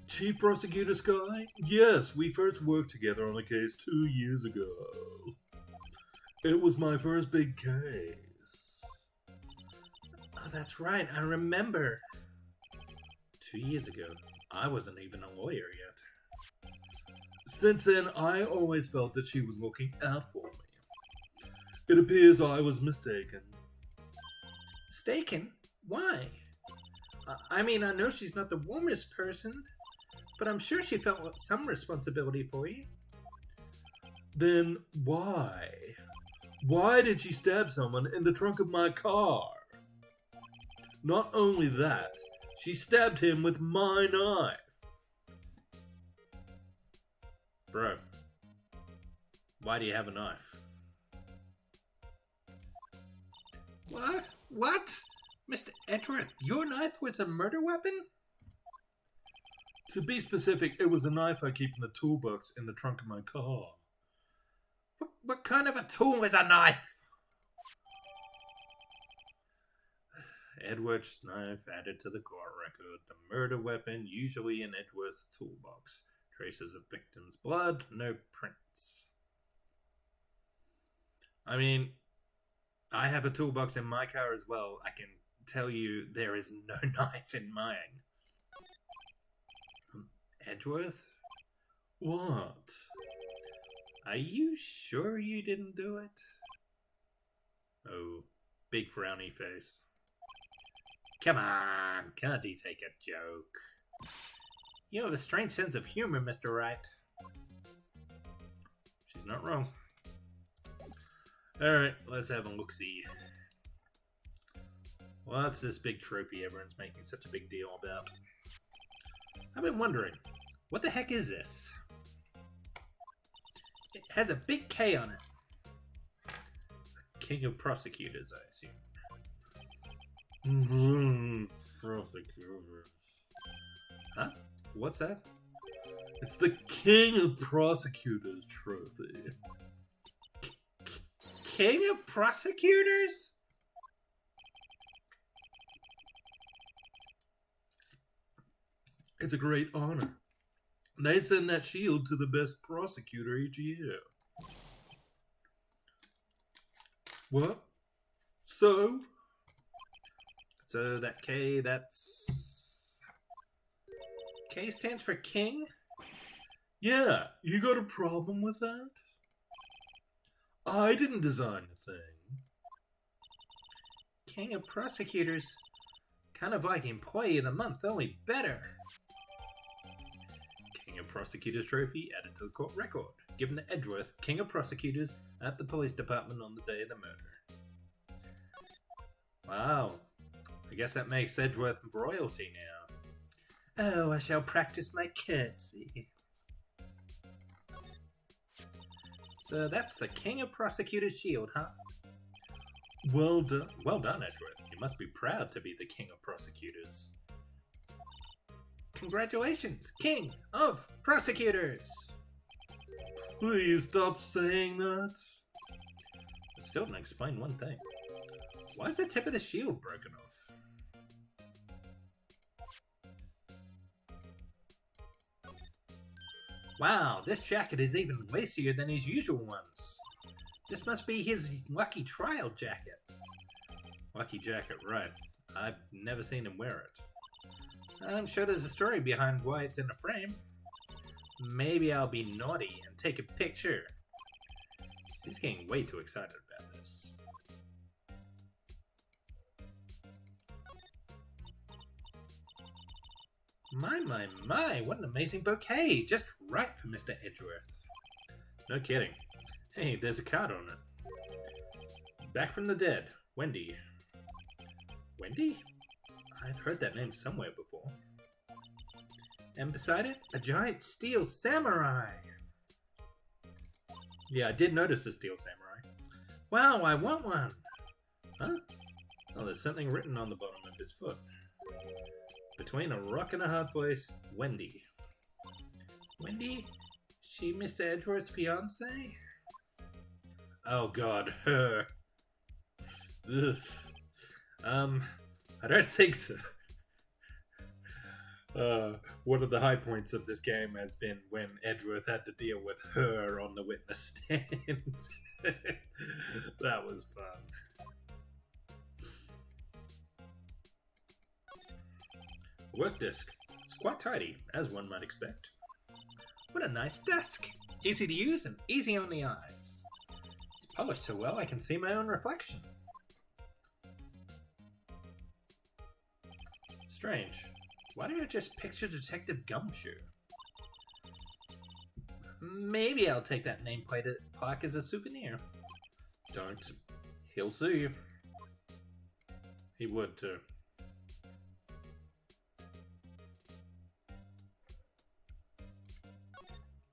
Chief Prosecutor Sky? Yes, we first worked together on a case 2 years ago. It was my first big case. Oh, that's right, I remember. 2 years ago, I wasn't even a lawyer yet. Since then, I always felt that she was looking out for me. It appears I was mistaken. Mistaken? Why? I mean, I know she's not the warmest person, but I'm sure she felt some responsibility for you. Then why? Why did she stab someone in the trunk of my car? Not only that, she stabbed him with my knife. Bro, why do you have a knife? What? Mr. Edgeworth, your knife was a murder weapon? To be specific, it was a knife I keep in the toolbox in the trunk of my car. What kind of a tool is a knife? Edgeworth's knife added to the court record. The murder weapon, usually in Edgeworth's toolbox. Traces of victim's blood, no prints. I mean, I have a toolbox in my car as well. I can tell you there is no knife in mine. Edgeworth? What? Are you sure you didn't do it? Oh, big frowny face. Come on, can't he take a joke? You have a strange sense of humor, Mr. Wright. She's not wrong. Alright, let's have a look-see. What's this big trophy everyone's making such a big deal about? I've been wondering, what the heck is this? It has a big K on it. King of Prosecutors, I assume. Prosecutors. Huh? What's that? It's the King of Prosecutors trophy. King of Prosecutors? It's a great honor. They send that shield to the best prosecutor each year. What? So? So that K, that's... K stands for king? Yeah, you got a problem with that? I didn't design the thing. King of prosecutors. Kind of like employee of the month, only better. King of prosecutors trophy added to the court record. Given to Edgeworth, king of prosecutors, at the police department on the day of the murder. Wow. I guess that makes Edgeworth royalty now. Oh, I shall practice my curtsy. So that's the king of prosecutors shield, huh? Well done. Well done, Edgeworth. You must be proud to be the king of prosecutors. Congratulations, king of prosecutors! Please stop saying that. I still don't explain one thing. Why is the tip of the shield broken off? Wow, this jacket is even lacier than his usual ones. This must be his lucky trial jacket. Lucky jacket, right. I've never seen him wear it. I'm sure there's a story behind why it's in a frame. Maybe I'll be naughty and take a picture. He's getting way too excited about this. My, what an amazing bouquet! Just right for Mr. Edgeworth. No kidding. Hey, there's a card on it. Back from the dead, Wendy. Wendy? I've heard that name somewhere before. And beside it, a giant steel samurai! Yeah, I did notice the steel samurai. Wow, I want one! Huh? Oh, there's something written on the bottom of his foot. Between a rock and a hard place, Wendy. Wendy? She Mr. Edgeworth's fiancée? Oh god, her. Ugh. I don't think so. One of the high points of this game has been when Edgeworth had to deal with her on the witness stand. That was fun. Work desk. It's quite tidy, as one might expect. What a nice desk! Easy to use and easy on the eyes. It's polished so well I can see my own reflection. Strange. Why did I just picture Detective Gumshoe? Maybe I'll take that nameplate plaque as a souvenir. Don't. He'll sue you. He would too.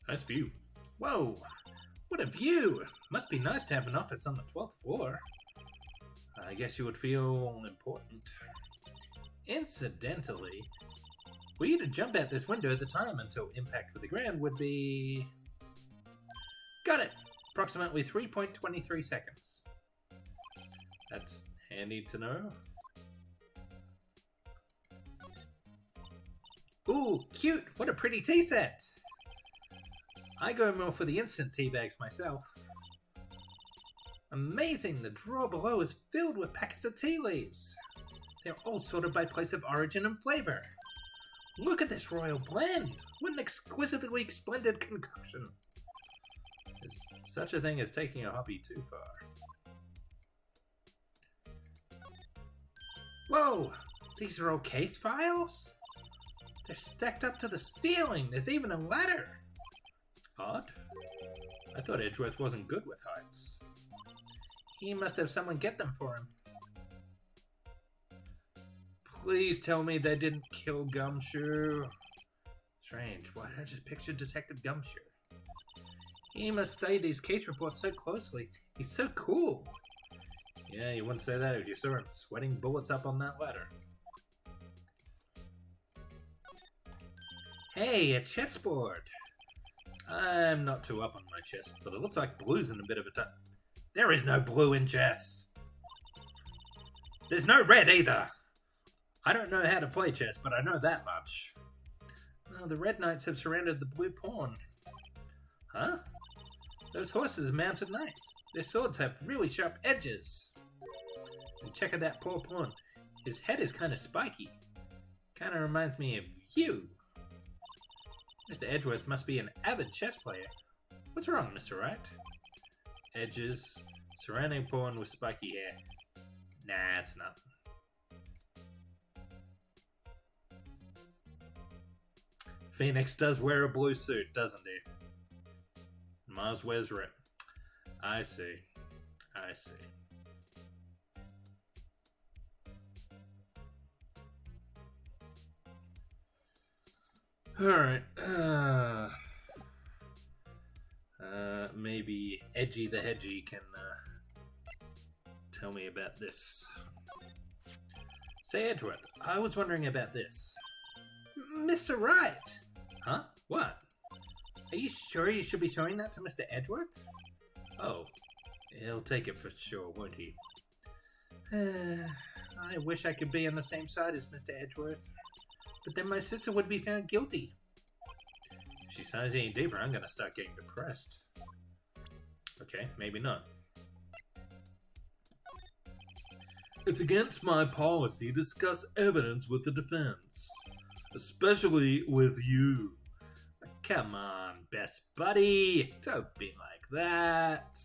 Nice view. Whoa! What a view! Must be nice to have an office on the 12th floor. I guess you would feel important. Incidentally, for you to jump out this window at the time until impact for the ground would be... Got it! Approximately 3.23 seconds. That's handy to know. Ooh, cute! What a pretty tea set! I go more for the instant tea bags myself. Amazing! The drawer below is filled with packets of tea leaves. They're all sorted by place of origin and flavor. Look at this royal blend! What an exquisitely splendid concoction! There's such a thing as taking a hobby too far. Whoa! These are all case files? They're stacked up to the ceiling! There's even a ladder! Odd. I thought Edgeworth wasn't good with heights. He must have someone get them for him. Please tell me they didn't kill Gumshoe. Strange, why did I just picture Detective Gumshoe? He must study these case reports so closely. He's so cool. Yeah, you wouldn't say that if you saw him sweating bullets up on that ladder. Hey, a chessboard. I'm not too up on my chess, but it looks like blue's in a bit of a touch. There is no blue in chess. There's no red either. I don't know how to play chess, but I know that much. Oh, the red knights have surrounded the blue pawn. Huh? Those horses are mounted knights. Their swords have really sharp edges. And check out that poor pawn. His head is kind of spiky. Kind of reminds me of you. Mr. Edgeworth must be an avid chess player. What's wrong, Mr. Wright? Edges, surrounding pawn with spiky hair. Nah, it's not. Phoenix does wear a blue suit, doesn't he? Mars wears red. I see. I see. Alright. Maybe Edgy the Hedgy can tell me about this. Say, Edgeworth, I was wondering about this. Mr. Wright! Huh? What? Are you sure you should be showing that to Mr. Edgeworth? Oh, he'll take it for sure, won't he? I wish I could be on the same side as Mr. Edgeworth, but then my sister would be found guilty. If she signs any deeper, I'm gonna start getting depressed. Okay, maybe not. It's against my policy to discuss evidence with the defense, especially with you. Come on, best buddy. Don't be like that.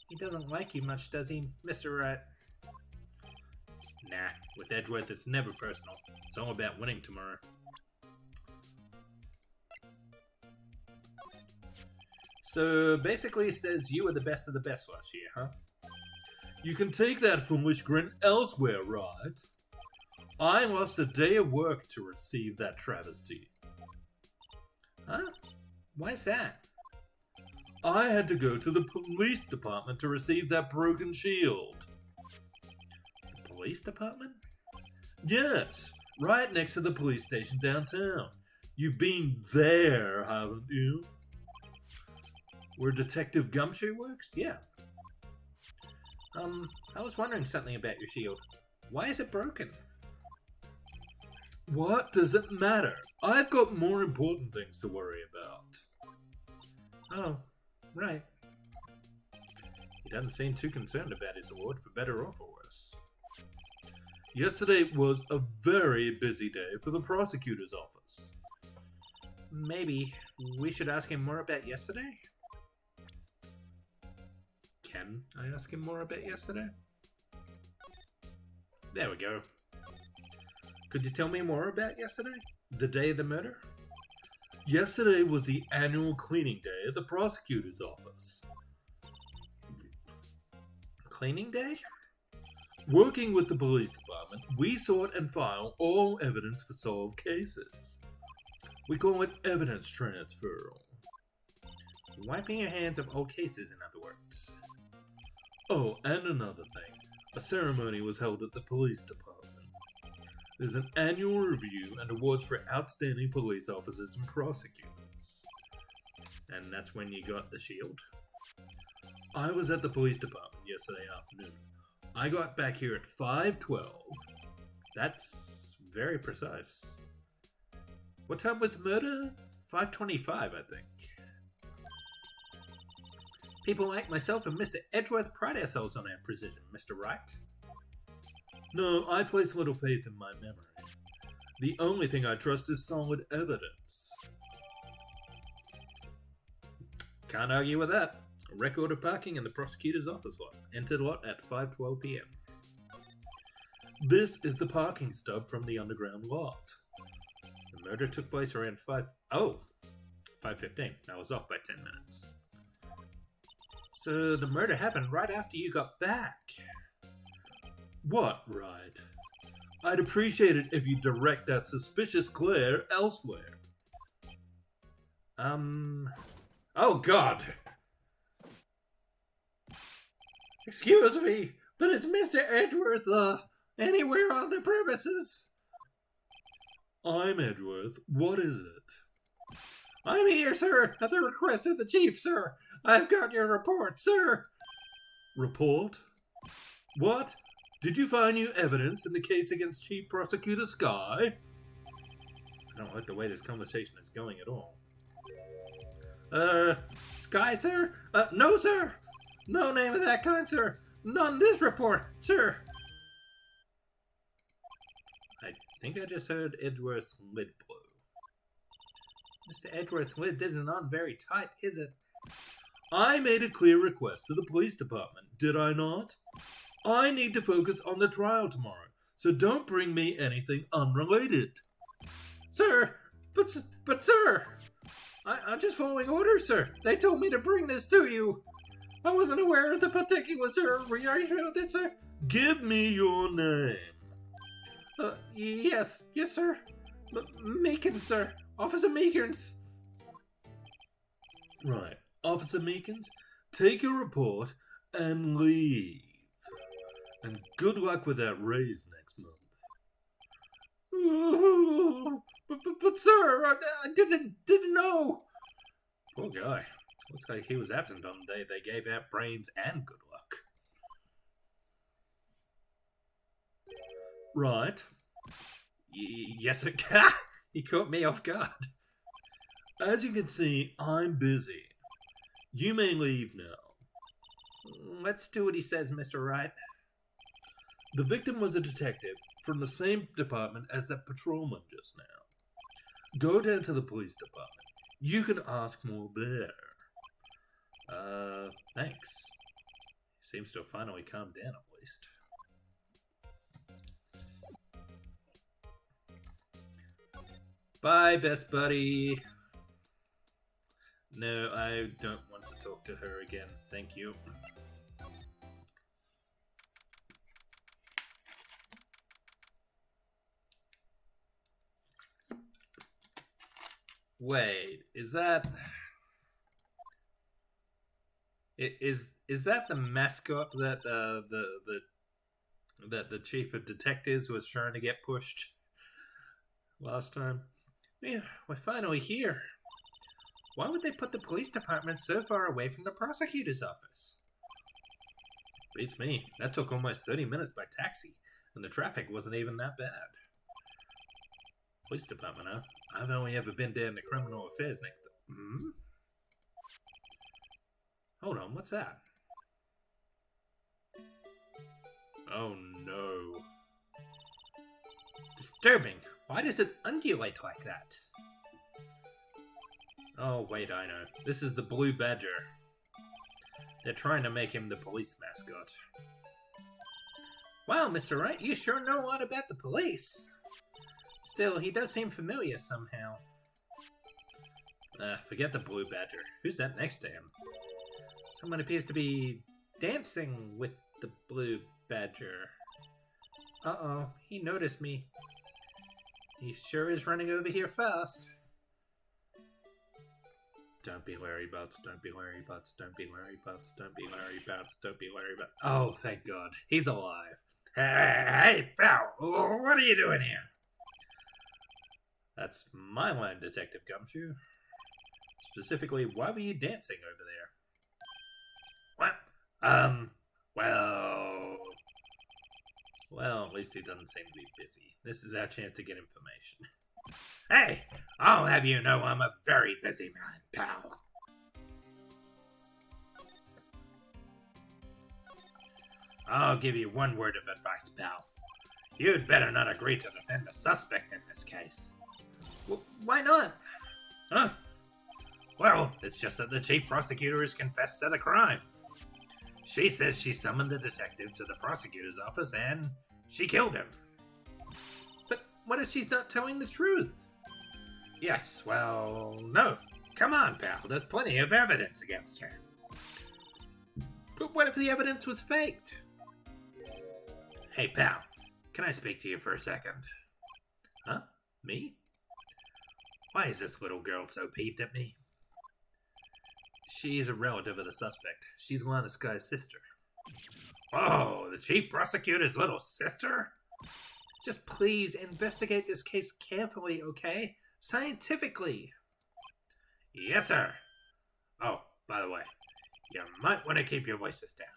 He doesn't like you much, does he, Mr. Wright? Nah, with Edgeworth it's never personal. It's all about winning tomorrow. So basically it says you were the best of the best last year, huh? You can take that foolish grin elsewhere, right? I lost a day of work to receive that travesty. Huh? Why's that? I had to go to the police department to receive that broken shield. The police department? Yes, right next to the police station downtown. You've been there, haven't you? Where Detective Gumshoe works? Yeah. I was wondering something about your shield. Why is it broken? What does it matter? I've got more important things to worry about. Oh, right. He doesn't seem too concerned about his award, for better or for worse. Yesterday was a very busy day for the prosecutor's office. Maybe we should ask him more about yesterday? Can I ask him more about yesterday? There we go. Could you tell me more about yesterday? The day of the murder? Yesterday was the annual cleaning day at the prosecutor's office. Cleaning day? Working with the police department, we sort and file all evidence for solved cases. We call it evidence transfer. Wiping your hands of old cases, in other words. Oh, and another thing. A ceremony was held at the police department. There's an annual review and awards for outstanding police officers and prosecutors. And that's when you got the shield? I was at the police department yesterday afternoon. I got back here at 5:12. That's very precise. What time was murder? 5:25, I think. People like myself and Mr. Edgeworth pride ourselves on our precision, Mr. Wright. No, I place little faith in my memory. The only thing I trust is solid evidence. Can't argue with that. A record of parking in the prosecutor's office lot. Entered lot at 5:12 p.m. This is the parking stub from the underground lot. The murder took place around 5:15. I was off by 10 minutes. So the murder happened right after you got back. What, right? I'd appreciate it if you direct that suspicious glare elsewhere. Oh God! Excuse me, but is Mr. Edgeworth, anywhere on the premises? I'm Edgeworth. What is it? I'm here, sir, at the request of the chief, sir. I've got your report, sir. Report? What? Did you find new evidence in the case against Chief Prosecutor Sky? I don't like the way this conversation is going at all. Sky, sir? No, sir. No name of that kind, sir. None in this report, sir. think I just heard Edgeworth's lid blow. Mr. Edgeworth's lid isn't on very tight, is it? I made a clear request to the police department, did I not? I need to focus on the trial tomorrow, so don't bring me anything unrelated. Sir, but sir, I'm just following orders, sir. They told me to bring this to you. I wasn't aware of the particulars or rearrangement of it, sir. Give me your name. Yes, sir. Meekins, sir. Officer Meekins. Right. Officer Meekins, take your report and leave. And good luck with that raise next month. But sir, I didn't know. Poor guy. Looks like he was absent on the day they gave out brains and good luck. Right. Yes, sir. He caught me off guard. As you can see, I'm busy. You may leave now. Let's do what he says, Mr. Wright. The victim was a detective from the same department as that patrolman just now. Go down to the police department. You can ask more there. Thanks. He seems to have finally calmed down at least. Bye, best buddy. No, I don't want to talk to her again. Thank you. Wait, is that... Is that the mascot that the chief of detectives was trying to get pushed last time? Yeah, we're finally here. Why would they put the police department so far away from the prosecutor's office? Beats me. That took almost 30 minutes by taxi, and the traffic wasn't even that bad. Police department, huh? I've only ever been down to criminal affairs next to... Hmm? Hold on, what's that? Oh no. Disturbing. Why does it undulate like that? Oh, wait, I know. This is the Blue Badger. They're trying to make him the police mascot. Wow, Mr. Wright, you sure know a lot about the police. Still, he does seem familiar somehow. Forget the Blue Badger. Who's that next to him? Someone appears to be dancing with the Blue Badger. Uh-oh, he noticed me. He sure is running over here fast. Don't be Larry Butts, don't be Larry Butts, don't be Larry Butts, don't be Larry Butts, don't be Larry Butts. Oh, thank God. He's alive. Hey, pal, what are you doing here? That's my line, Detective Gumshoe. Specifically, why were you dancing over there? What? Well, at least he doesn't seem to be busy. This is our chance to get information. Hey, I'll have you know I'm a very busy man, pal. I'll give you one word of advice, pal. You'd better not agree to defend the suspect in this case. Why not? Huh? Well, it's just that the chief prosecutor has confessed to the crime. She says she summoned the detective to the prosecutor's office and she killed him. But what if she's not telling the truth? Yes, well, no. Come on, pal. There's plenty of evidence against her. But what if the evidence was faked? Hey, pal. Can I speak to you for a second? Huh? Me? Why is this little girl so peeved at me? She's a relative of the suspect. She's Lana Sky's sister. Oh, the chief prosecutor's little sister? Just please investigate this case carefully, okay? Scientifically. Yes, sir. Oh, by the way, you might want to keep your voices down.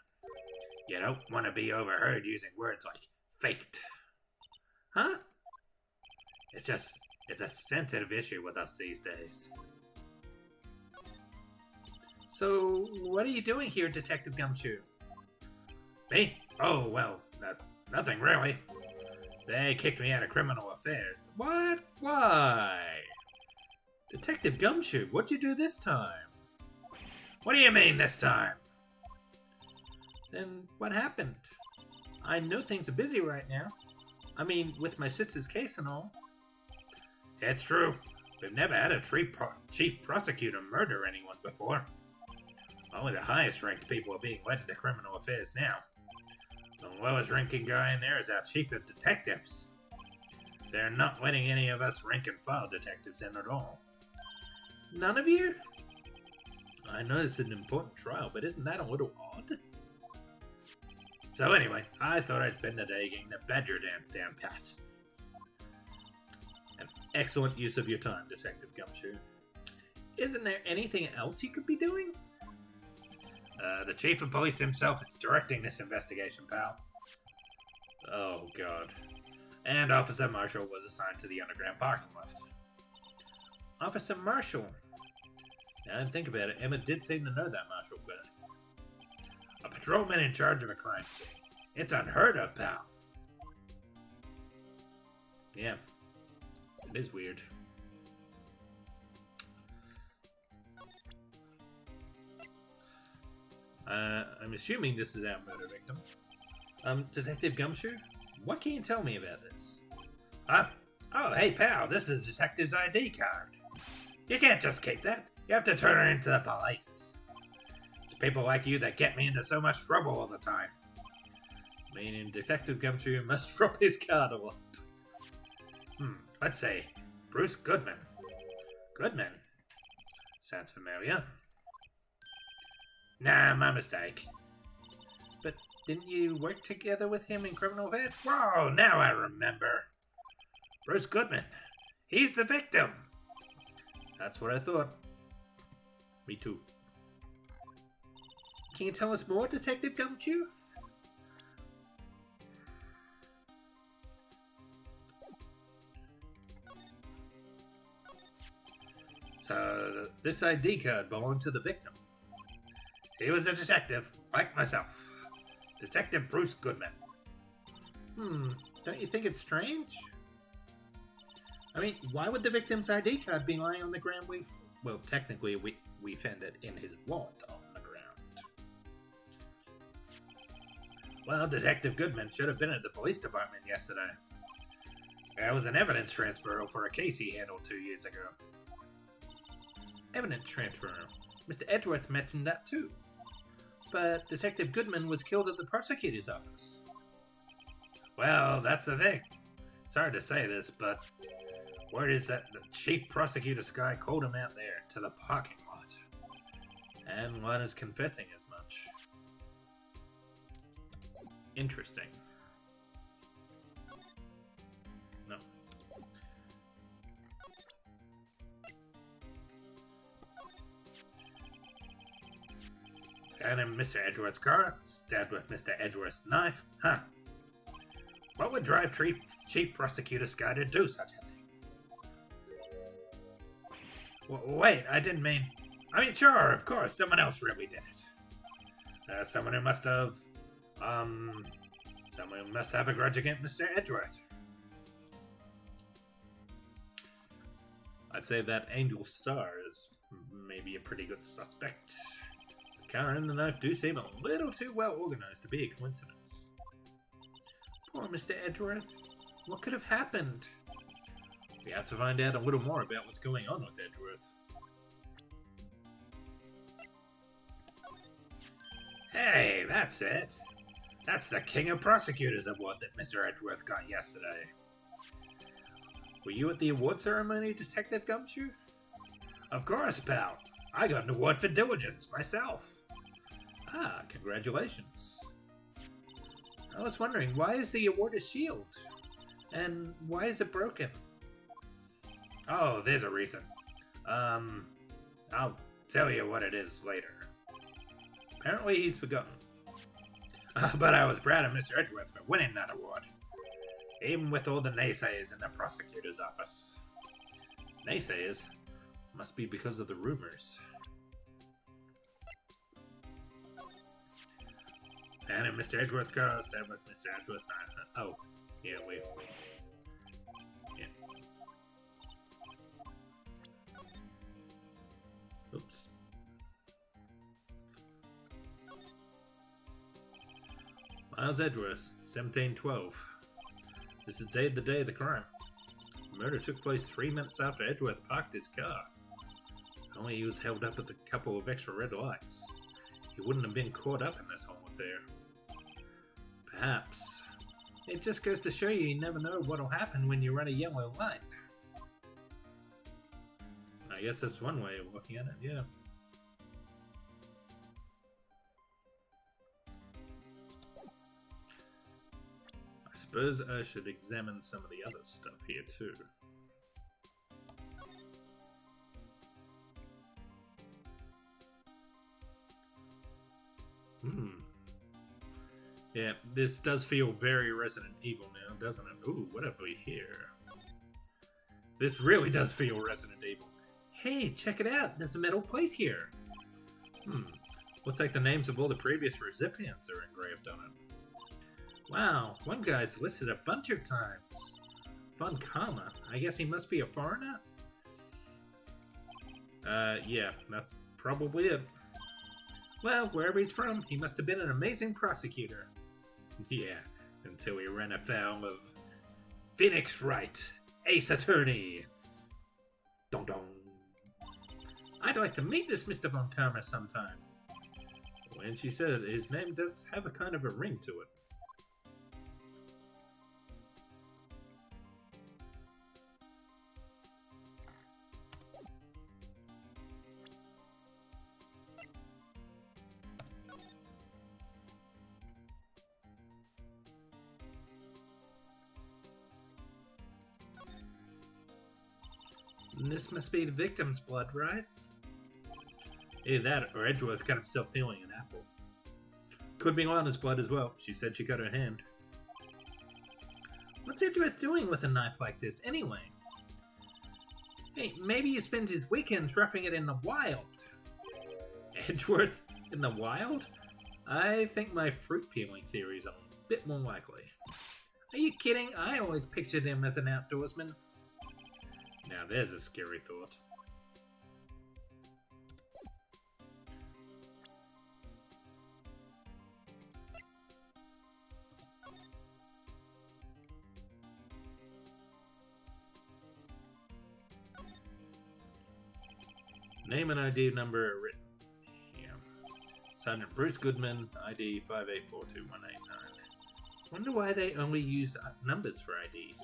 You don't want to be overheard using words like faked. Huh? It's a sensitive issue with us these days. So, what are you doing here, Detective Gumshoe? Me? Oh, well, nothing really. They kicked me out of criminal affairs. What? Why? Detective Gumshoe, what'd you do this time? What do you mean this time? Then what happened? I know things are busy right now. I mean, with my sister's case and all. It's true. We've never had a chief prosecutor murder anyone before. Only the highest ranked people are being led into criminal affairs now. The lowest ranking guy in there is our chief of detectives. They're not letting any of us rank and file detectives in at all. None of you? I know it's an important trial, but isn't that a little odd? So anyway, I thought I'd spend the day getting the badger dance down pat. An excellent use of your time, Detective Gumshoe. Isn't there anything else you could be doing? The chief of police himself is directing this investigation, pal. Oh, God. And Officer Marshall was assigned to the underground parking lot. Officer Marshall? Now I think about it, Emma did seem to know that Marshall better. A patrolman in charge of a crime scene. It's unheard of, pal. Yeah. It is weird. I'm assuming this is our murder victim. Detective Gumshoe? What can you tell me about this? Oh, hey pal, this is a detective's ID card. You can't just keep that. You have to turn it into the police. It's people like you that get me into so much trouble all the time. Meaning Detective Gumshoe must drop his card a lot. Let's say, Bruce Goodman. Goodman? Sounds familiar. Nah, my mistake. But didn't you work together with him in criminal affairs? Whoa, now I remember. Bruce Goodman. He's the victim. That's what I thought. Me too. Can you tell us more, Detective Gumshoe? So, this ID card belonged to the victim. He was a detective, like myself. Detective Bruce Goodman. Don't you think it's strange? I mean, why would the victim's ID card be lying on the ground? Well, technically, we found it in his wallet on the ground. Well, Detective Goodman should have been at the police department yesterday. There was an evidence transfer for a case he handled 2 years ago. Evidence transfer? Mr. Edgeworth mentioned that too. But Detective Goodman was killed at the prosecutor's office. Well, that's the thing. It's hard to say this, but word is that the chief prosecutor Sky called him out there to the parking lot. And one is confessing as much. Interesting. No. And in Mr. Edgeworth's car, stabbed with Mr. Edgeworth's knife. Huh. What would drive Chief Prosecutor Sky to do such a thing? Wait, I didn't mean... I mean, sure, of course, someone else really did it. Someone who must have... someone who must have a grudge against Mr. Edgeworth. I'd say that Angel Star is maybe a pretty good suspect. The car and the knife do seem a little too well organized to be a coincidence. Poor Mr. Edgeworth. What could have happened? We have to find out a little more about what's going on with Edgeworth. Hey, that's it. That's the King of Prosecutors award that Mr. Edgeworth got yesterday. Were you at the award ceremony, Detective Gumshoe? Of course, pal. I got an award for diligence, myself. Ah, congratulations. I was wondering, why is the award a shield? And why is it broken? Oh, there's a reason. I'll tell you what it is later. Apparently he's forgotten. But I was proud of Mr. Edgeworth for winning that award. Even with all the naysayers in the prosecutor's office. Naysayers? Must be because of the rumors. And if Mr. Edgeworth goes, then with Mr. Edgeworth. Oh, yeah, wait. Yeah. Oops. Miles Edgeworth, 1712. This is the day of the crime. The murder took place 3 minutes after Edgeworth parked his car. If only he was held up with a couple of extra red lights, he wouldn't have been caught up in this whole affair. Perhaps. It just goes to show you never know what'll happen when you run a yellow light. I guess that's one way of looking at it, yeah. I suppose I should examine some of the other stuff here too. Yeah, this does feel very Resident Evil now, doesn't it? Ooh, what have we here? This really does feel Resident Evil. Hey, check it out! There's a metal plate here! Looks like the names of all the previous recipients are engraved on it. Wow, one guy's listed a bunch of times. Von Karma. I guess he must be a foreigner? Yeah, that's probably it. Well, wherever he's from, he must have been an amazing prosecutor. Yeah, until he ran afoul of Phoenix Wright, Ace Attorney. Dong dong. I'd like to meet this Mr. Von Karma sometime. When she said his name does have a kind of a ring to it. This must be the victim's blood, right? Either that, or Edgeworth got himself peeling an apple. Could be Lana's blood as well. She said she cut her hand. What's Edgeworth doing with a knife like this, anyway? Hey, maybe he spends his weekends roughing it in the wild. Edgeworth in the wild? I think my fruit peeling theory is a bit more likely. Are you kidding? I always pictured him as an outdoorsman. Now there's a scary thought. Name and ID number are written. Yeah. Sergeant Bruce Goodman, ID 5842189. Wonder why they only use numbers for IDs.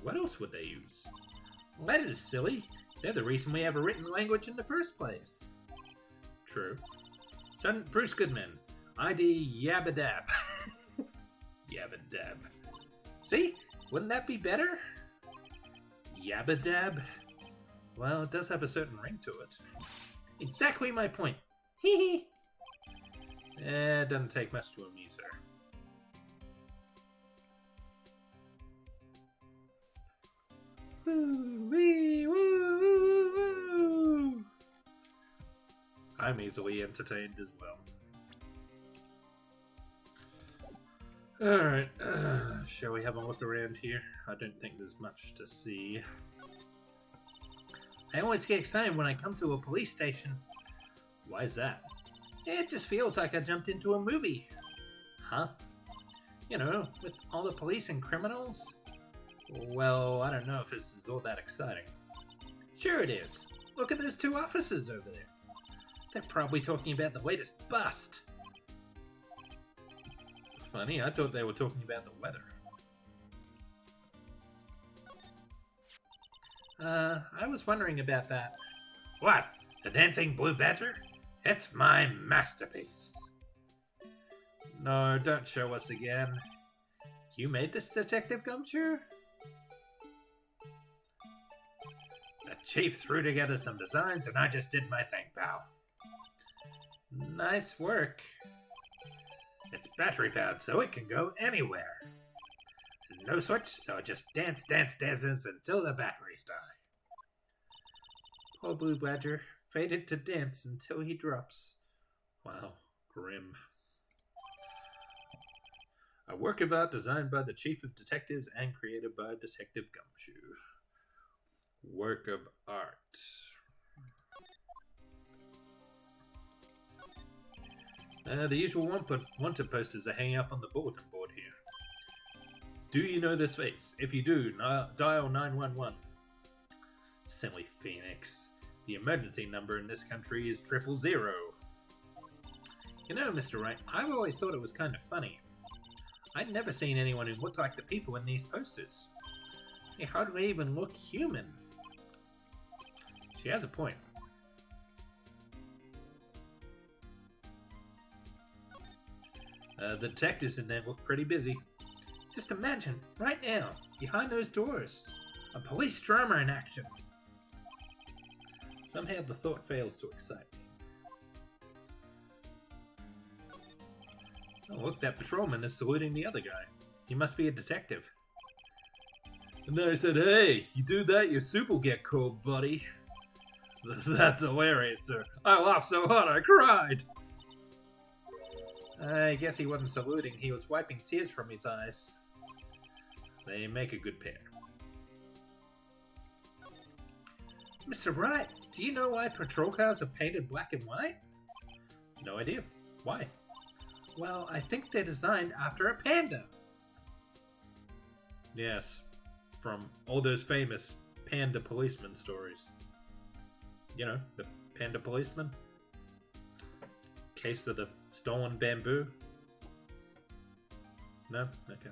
What else would they use? Well, that is silly. They're the reason we have a written language in the first place. True. Sergeant Bruce Goodman, ID Yabadab. Yabadab. See? Wouldn't that be better? Yabadab? Well, it does have a certain ring to it. Exactly my point. Hee hee. It doesn't take much to amuse her. Woo, wee, woo, woo, woo. I'm easily entertained as well. Alright, shall we have a look around here? I don't think there's much to see. I always get excited when I come to a police station. Why is that? It just feels like I jumped into a movie. Huh? You know, with all the police and criminals? Well, I don't know if this is all that exciting. Sure it is. Look at those two officers over there. They're probably talking about the latest bust. Funny, I thought they were talking about the weather. I was wondering about that. What? The Dancing Blue Badger? It's my masterpiece. No, don't show us again. You made this, Detective Gumshoe? The chief threw together some designs and I just did my thing, pal. Nice work. It's battery powered, so it can go anywhere. There's no switch, so it just dances until the batteries die. Poor Blue Badger, fated to dance until he drops. Wow, grim. A work of art designed by the Chief of Detectives and created by Detective Gumshoe. Work of art. The usual wanted posters are hanging up on the bulletin board here. Do you know this face? If you do, dial 911. Silly Phoenix. The emergency number in this country is 000. You know, Mr. Wright, I've always thought it was kind of funny. I'd never seen anyone who looked like the people in these posters. They hardly even look human. She has a point. The detectives in there look pretty busy. Just imagine, right now, behind those doors, a police drama in action. Somehow the thought fails to excite me. Oh, look, that patrolman is saluting the other guy. He must be a detective. And then I said, hey, you do that, your soup will get cold, buddy. That's hilarious, sir. I laughed so hard I cried. I guess he wasn't saluting, he was wiping tears from his eyes. They make a good pair. Mr. Wright, do you know why patrol cars are painted black and white? No idea. Why? Well, I think they're designed after a panda. Yes, from all those famous panda policeman stories. You know, the panda policeman. Case of the stolen bamboo. No? Okay.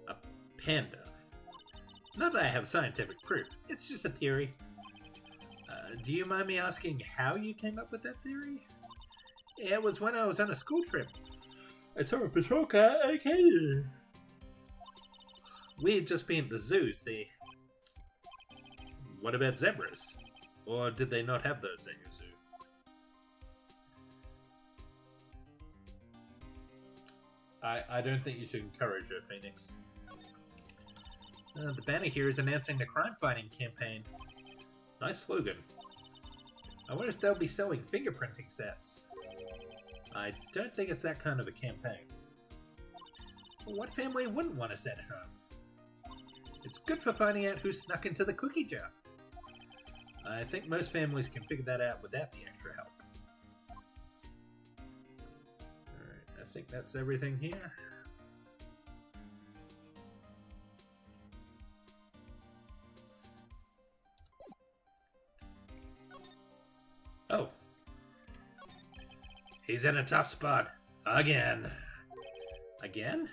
A panda. Not that I have scientific proof. It's just a theory. Do you mind me asking how you came up with that theory? It was when I was on a school trip. I saw a patrol car at a canyon. We had just been at the zoo, see. What about zebras? Or did they not have those at your zoo? I don't think you should encourage her, Phoenix. The banner here is announcing the crime-fighting campaign. Nice slogan. I wonder if they'll be selling fingerprinting sets. I don't think it's that kind of a campaign. Well, what family wouldn't want a set at home? It's good for finding out who snuck into the cookie jar. I think most families can figure that out without the extra help. Alright, I think that's everything here. Oh. He's in a tough spot. Again. Again?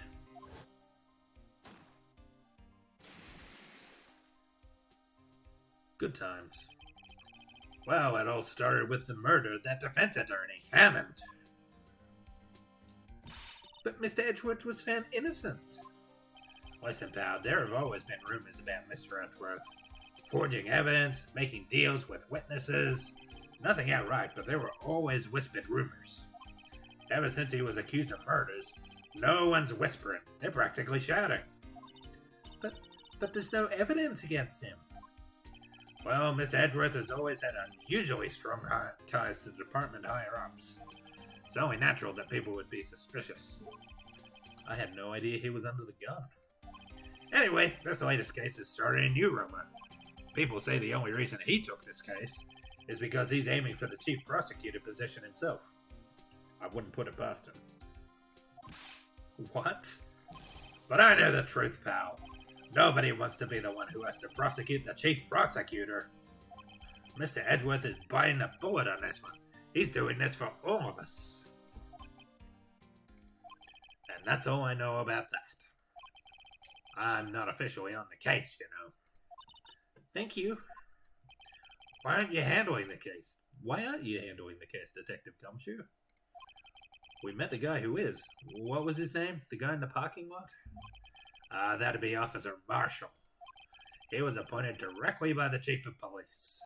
Good times. Well, it all started with the murder of that defense attorney, Hammond. But Mr. Edgeworth was found innocent. Listen, pal, there have always been rumors about Mr. Edgeworth. Forging evidence, making deals with witnesses. Nothing outright, but there were always whispered rumors. Ever since he was accused of murders, no one's whispering. They're practically shouting. But there's no evidence against him. Well, Mr. Edgeworth has always had unusually strong ties to the department higher-ups. It's only natural that people would be suspicious. I had no idea he was under the gun. Anyway, this latest case has started a new rumor. People say the only reason he took this case is because he's aiming for the chief prosecutor position himself. I wouldn't put it past him. What? But I know the truth, pal. Nobody wants to be the one who has to prosecute the chief prosecutor. Mr. Edgeworth is biting a bullet on this one. He's doing this for all of us. And that's all I know about that. I'm not officially on the case, you know. Thank you. Why aren't you handling the case? Why aren't you handling the case, Detective Gumshoe? We met the guy who is. What was his name? The guy in the parking lot? That'd be Officer Marshall. He was appointed directly by the Chief of Police.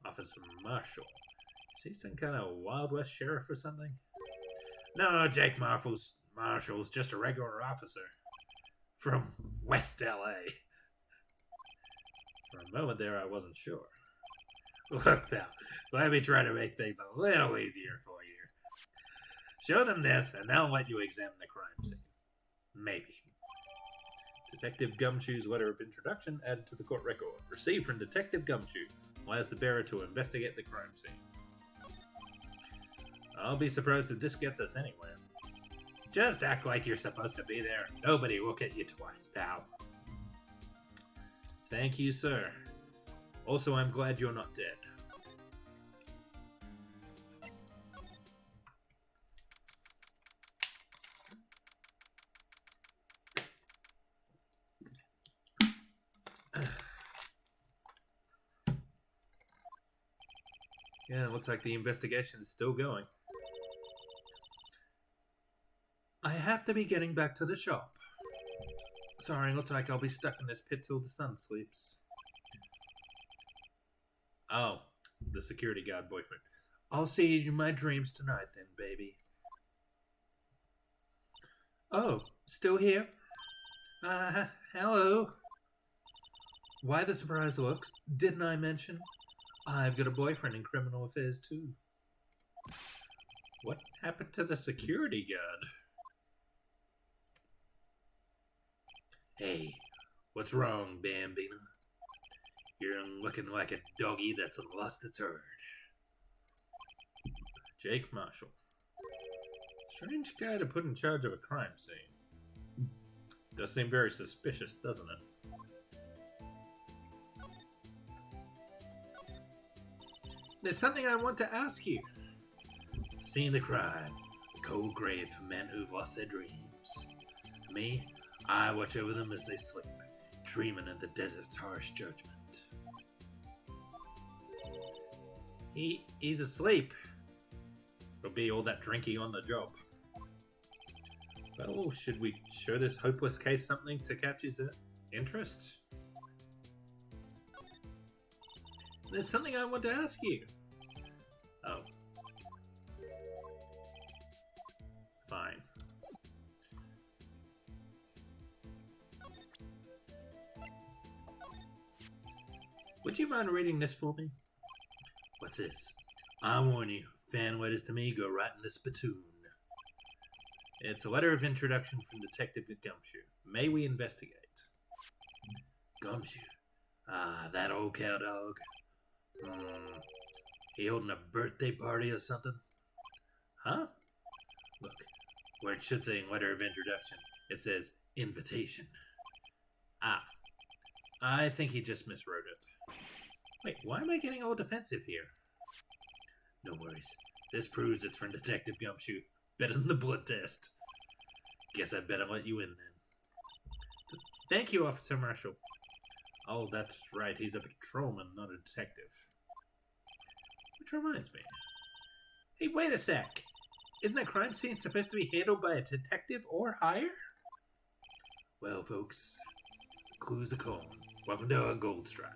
Officer Marshall. Is he some kind of Wild West sheriff or something? No, Jake Marshall's just a regular officer. From West LA. For a moment there, I wasn't sure. Look, pal, let me try to make things a little easier for you. Show them this, and they'll let you examine the crime scene. Maybe. Detective Gumshoe's letter of introduction added to the court record. Received from Detective Gumshoe. Allows the bearer to investigate the crime scene. I'll be surprised if this gets us anywhere. Just act like you're supposed to be there. Nobody will get you twice, pal. Thank you, sir. Also, I'm glad you're not dead. Yeah, it looks like the investigation is still going. I have to be getting back to the shop. Sorry, looks like I'll be stuck in this pit till the sun sleeps. Oh, the security guard boyfriend. I'll see you in my dreams tonight then, baby. Oh, still here? Hello. Why the surprised looks? Didn't I mention? I've got a boyfriend in criminal affairs too. What happened to the security guard? Hey, what's wrong, Bambino? You're looking like a doggy that's lost its herd. Jake Marshall. Strange guy to put in charge of a crime scene. Does seem very suspicious, doesn't it? There's something I want to ask you. Seen the crime. A cold grave for men who've lost their dreams. Me, I watch over them as they sleep, dreaming of the desert's harsh judgment. He's asleep. It'll be all that drinking on the job. Well, should we show this hopeless case something to catch his interest? There's something I want to ask you. Oh. Fine. Would you mind reading this for me? What's this? I warn you, fan letters to me go right in the spittoon. It's a letter of introduction from Detective Gumshoe. May we investigate? Gumshoe? Ah, that old cowdog. He holding a birthday party or something? Huh? Look, where it should say letter of introduction, it says invitation. Ah, I think he just miswrote it. Wait, why am I getting all defensive here? No worries. This proves it's from Detective Gumshoe. Better than the blood test. Guess I better let you in then. Thank you, Officer Marshall. Oh, that's right. He's a patrolman, not a detective. Which reminds me. Hey, wait a sec. Isn't a crime scene supposed to be handled by a detective or higher? Well, folks, clues are calling. Welcome to our gold strike.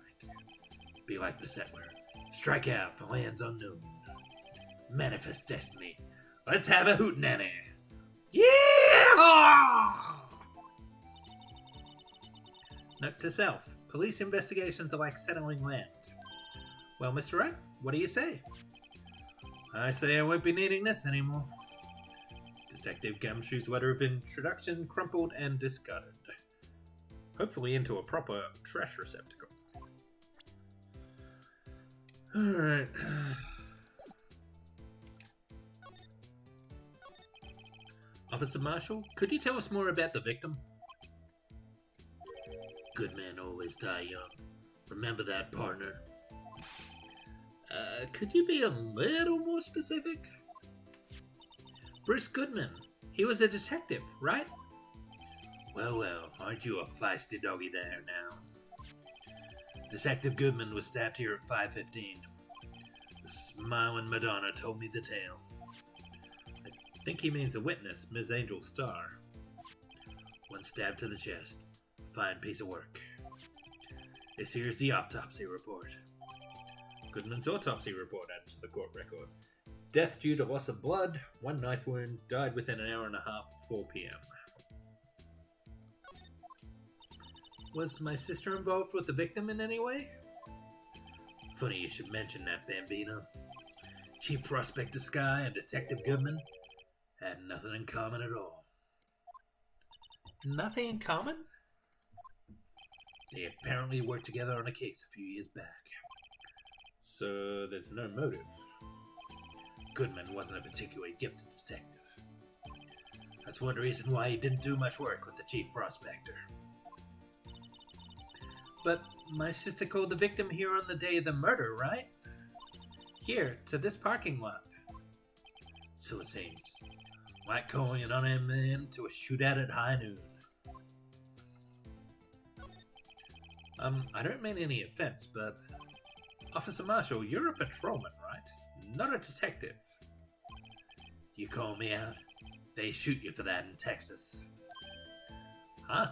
Be like the settler. Strike out for lands unknown. Manifest destiny. Let's have a hootenanny. Yeah! Note to self. Police investigations are like settling land. Well, Mr. Wright, what do you say? I say I won't be needing this anymore. Detective Gumshoe's letter of introduction crumpled and discarded. Hopefully into a proper trash receptacle. Alright. Officer Marshall, could you tell us more about the victim? Good men always die young. Remember that, partner. Could you be a little more specific? Bruce Goodman. He was a detective, right? Well, aren't you a feisty doggy there now? Detective Goodman was stabbed here at 5:15. The smiling Madonna told me the tale. I think he means a witness, Ms. Angel Starr. One stab to the chest. Fine piece of work. This here's the autopsy report. Goodman's autopsy report adds to the court record. Death due to loss of blood, one knife wound, died within an hour and a half, 4 p.m. Was my sister involved with the victim in any way? Funny you should mention that, Bambino. Chief Prospector Sky and Detective Goodman had nothing in common at all. Nothing in common? They apparently worked together on a case a few years back. So there's no motive. Goodman wasn't a particularly gifted detective. That's one reason why he didn't do much work with the chief prospector. But my sister called the victim here on the day of the murder, right? Here, to this parking lot. So it seems. Like calling it on him then to a shootout at high noon. I don't mean any offense, but Officer Marshall, you're a patrolman, right? Not a detective. You call me out, they shoot you for that in Texas. Huh?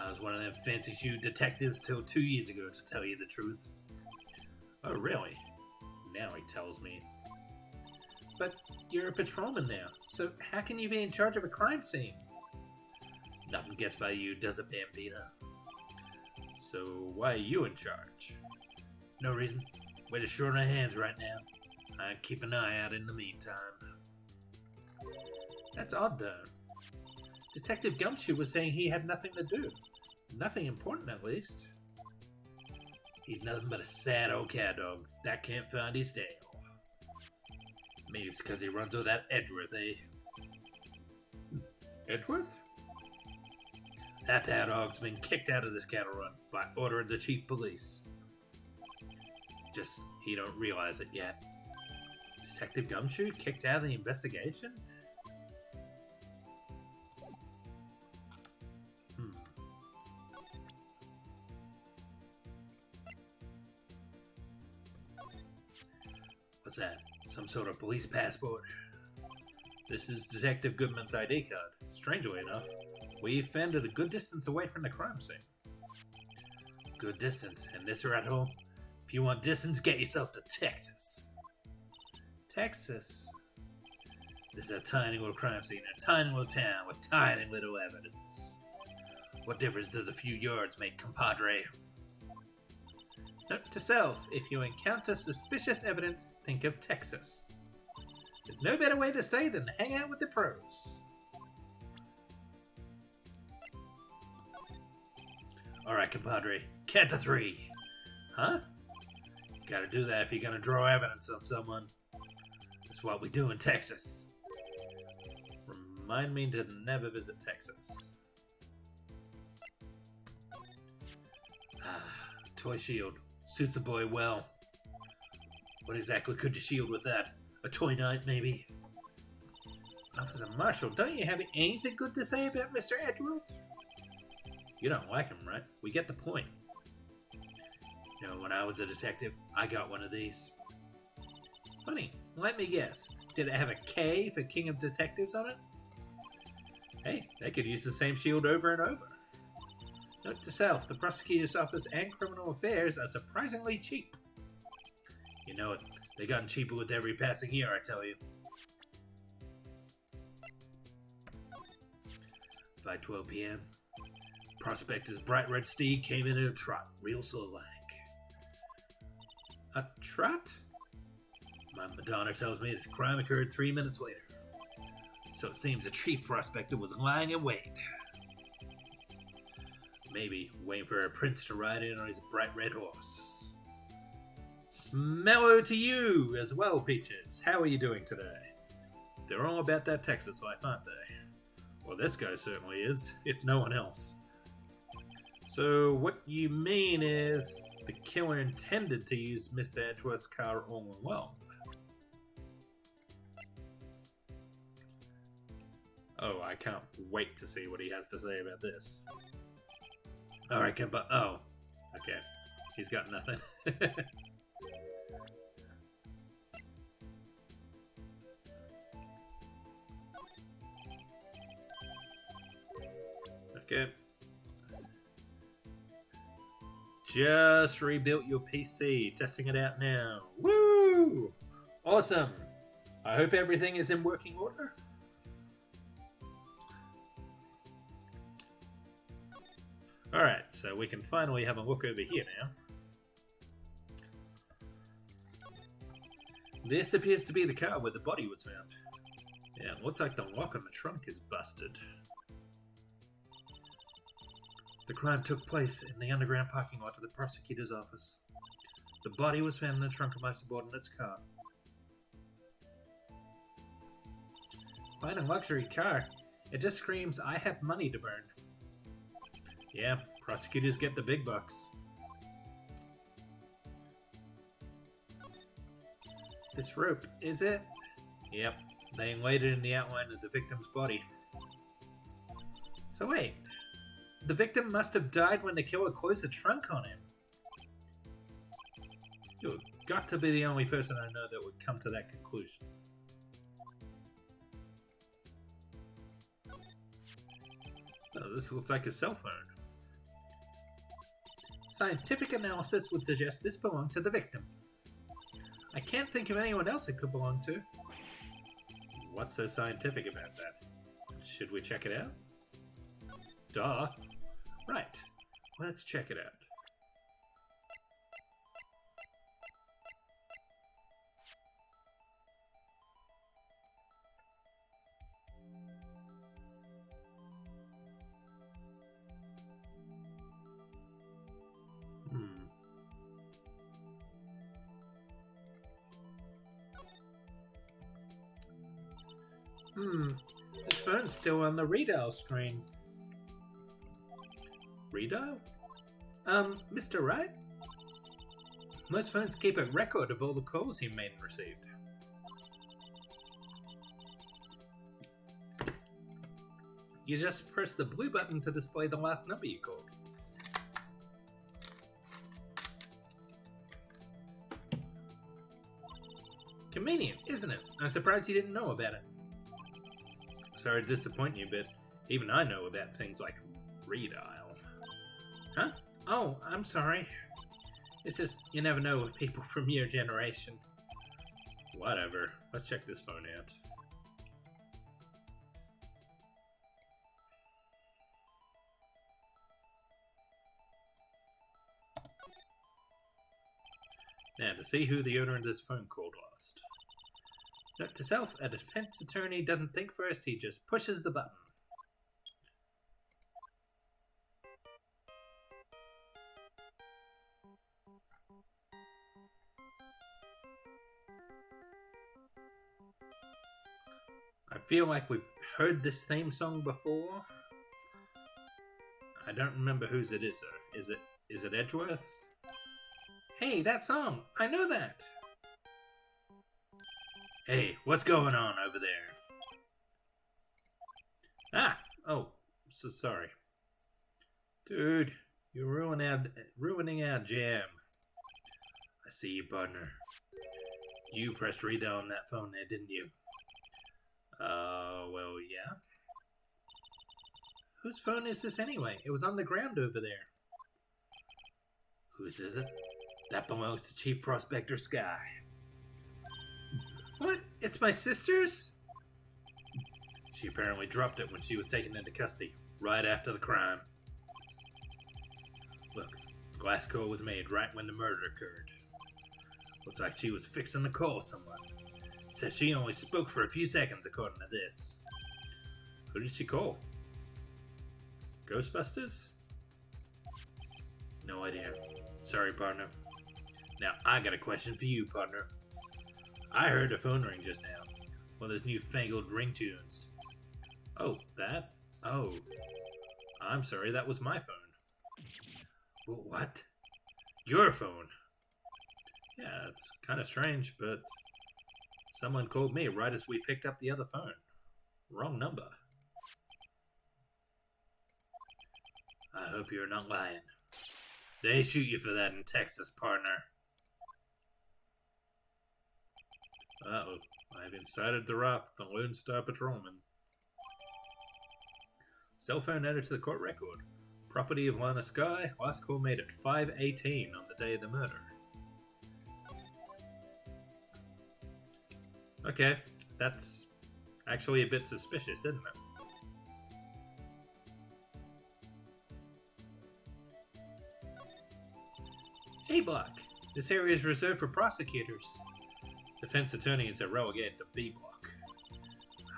I was one of them fancy shoe detectives till 2 years ago, to tell you the truth. Oh, really? Now he tells me. But you're a patrolman now, so how can you be in charge of a crime scene? Nothing gets by you, does it, Bambina? So why are you in charge? No reason. We're just short on our hands right now. I keep an eye out in the meantime. That's odd, though. Detective Gumshoe was saying he had nothing to do. Nothing important, at least. He's nothing but a sad old cat dog that can't find his tail. Maybe it's because he runs with that Edgeworth, eh? Edgeworth? That dog's been kicked out of this cattle run by order of the chief police. Just, he don't realize it yet. Detective Gumshoe kicked out of the investigation? What's that? Some sort of police passport? This is Detective Goodman's ID card. Strangely enough, we found it a good distance away from the crime scene. Good distance, and this rat hole? If you want distance, get yourself to Texas. Texas? This is a tiny little crime scene, a tiny little town with tiny little evidence. What difference does a few yards make, compadre? Note to self, if you encounter suspicious evidence, think of Texas. There's no better way to stay than to hang out with the pros. Alright, compadre, count to 3. Huh? Gotta do that if you're gonna draw evidence on someone. That's what we do in Texas. Remind me to never visit Texas. Toy shield. Suits a boy well. What exactly could you shield with that? A toy knife, maybe? Officer Marshall, don't you have anything good to say about Mr. Edgeworth? You don't like him, right? We get the point. You know, when I was a detective, I got one of these. Funny, let me guess. Did it have a K for King of Detectives on it? Hey, they could use the same shield over and over. Note to self, the prosecutor's office and criminal affairs are surprisingly cheap. You know it, they've gotten cheaper with every passing year, I tell you. 5:12 p.m. Prospector's bright red steed came in at a trot, real slow-like. A trot? My Madonna tells me the crime occurred 3 minutes later. So it seems the chief prospector was lying in wait. Maybe waiting for a prince to ride in on his bright red horse. Smello to you as well, Peaches. How are you doing today? They're all about that Texas life, aren't they? Well, this guy certainly is, if no one else. So what you mean is the killer intended to use Miss Edgeworth's car all along. Oh, I can't wait to see what he has to say about this. Alright, but oh. Okay. He's got nothing. Okay. Just rebuilt your PC. Testing it out now. Woo! Awesome. I hope everything is in working order. Alright, so we can finally have a look over here now. This appears to be the car where the body was found. Yeah, it looks like the lock on the trunk is busted. The crime took place in the underground parking lot of the prosecutor's office. The body was found in the trunk of my subordinate's car. Find a luxury car. It just screams, I have money to burn. Yeah, prosecutors get the big bucks. This rope, is it? Yep, they laid it in the outline of the victim's body. So wait, the victim must have died when the killer closed the trunk on him. You've got to be the only person I know that would come to that conclusion. Oh, this looks like a cell phone. Scientific analysis would suggest this belonged to the victim. I can't think of anyone else it could belong to. What's so scientific about that? Should we check it out? Duh. Right. Let's check it out. This phone's still on the redial screen. Redial? Mr. Wright? Most phones keep a record of all the calls you made and received. You just press the blue button to display the last number you called. Convenient, isn't it? I'm surprised you didn't know about it. Sorry to disappoint you, but even I know about things like redial. Huh? Oh, I'm sorry. It's just, you never know with people from your generation. Whatever. Let's check this phone out. Now, to see who the owner of this phone called last. Note to self, a defense attorney doesn't think first, he just pushes the button. I feel like we've heard this theme song before. I don't remember whose it is though. Is it Edgeworth's? Hey, that song! I know that! Hey, what's going on over there? Ah! Oh, so sorry. Dude, you're ruining our jam. I see you, partner. You pressed redial on that phone there, didn't you? Well, yeah. Whose phone is this anyway? It was on the ground over there. Whose is it? That belongs to Chief Prospector Sky. What? It's my sister's? She apparently dropped it when she was taken into custody, right after the crime. Look, the last call was made right when the murder occurred. Looks like she was fixing to call someone. Says she only spoke for a few seconds according to this. Who did she call? Ghostbusters? No idea. Sorry, partner. Now, I got a question for you, partner. I heard a phone ring just now. One of those newfangled ringtones. Oh, that? Oh. I'm sorry, that was my phone. Well, what? Your phone? Yeah, it's kind of strange, but someone called me right as we picked up the other phone. Wrong number. I hope you're not lying. They shoot you for that in Texas, partner. Uh-oh. I've incited the wrath of the Lone Star Patrolman. Cell phone added to the court record. Property of Lana Sky. Last call made at 5:18 on the day of the murder. Okay, that's actually a bit suspicious, isn't it? A block. This area is reserved for prosecutors. Defense attorneys are relegated to B block.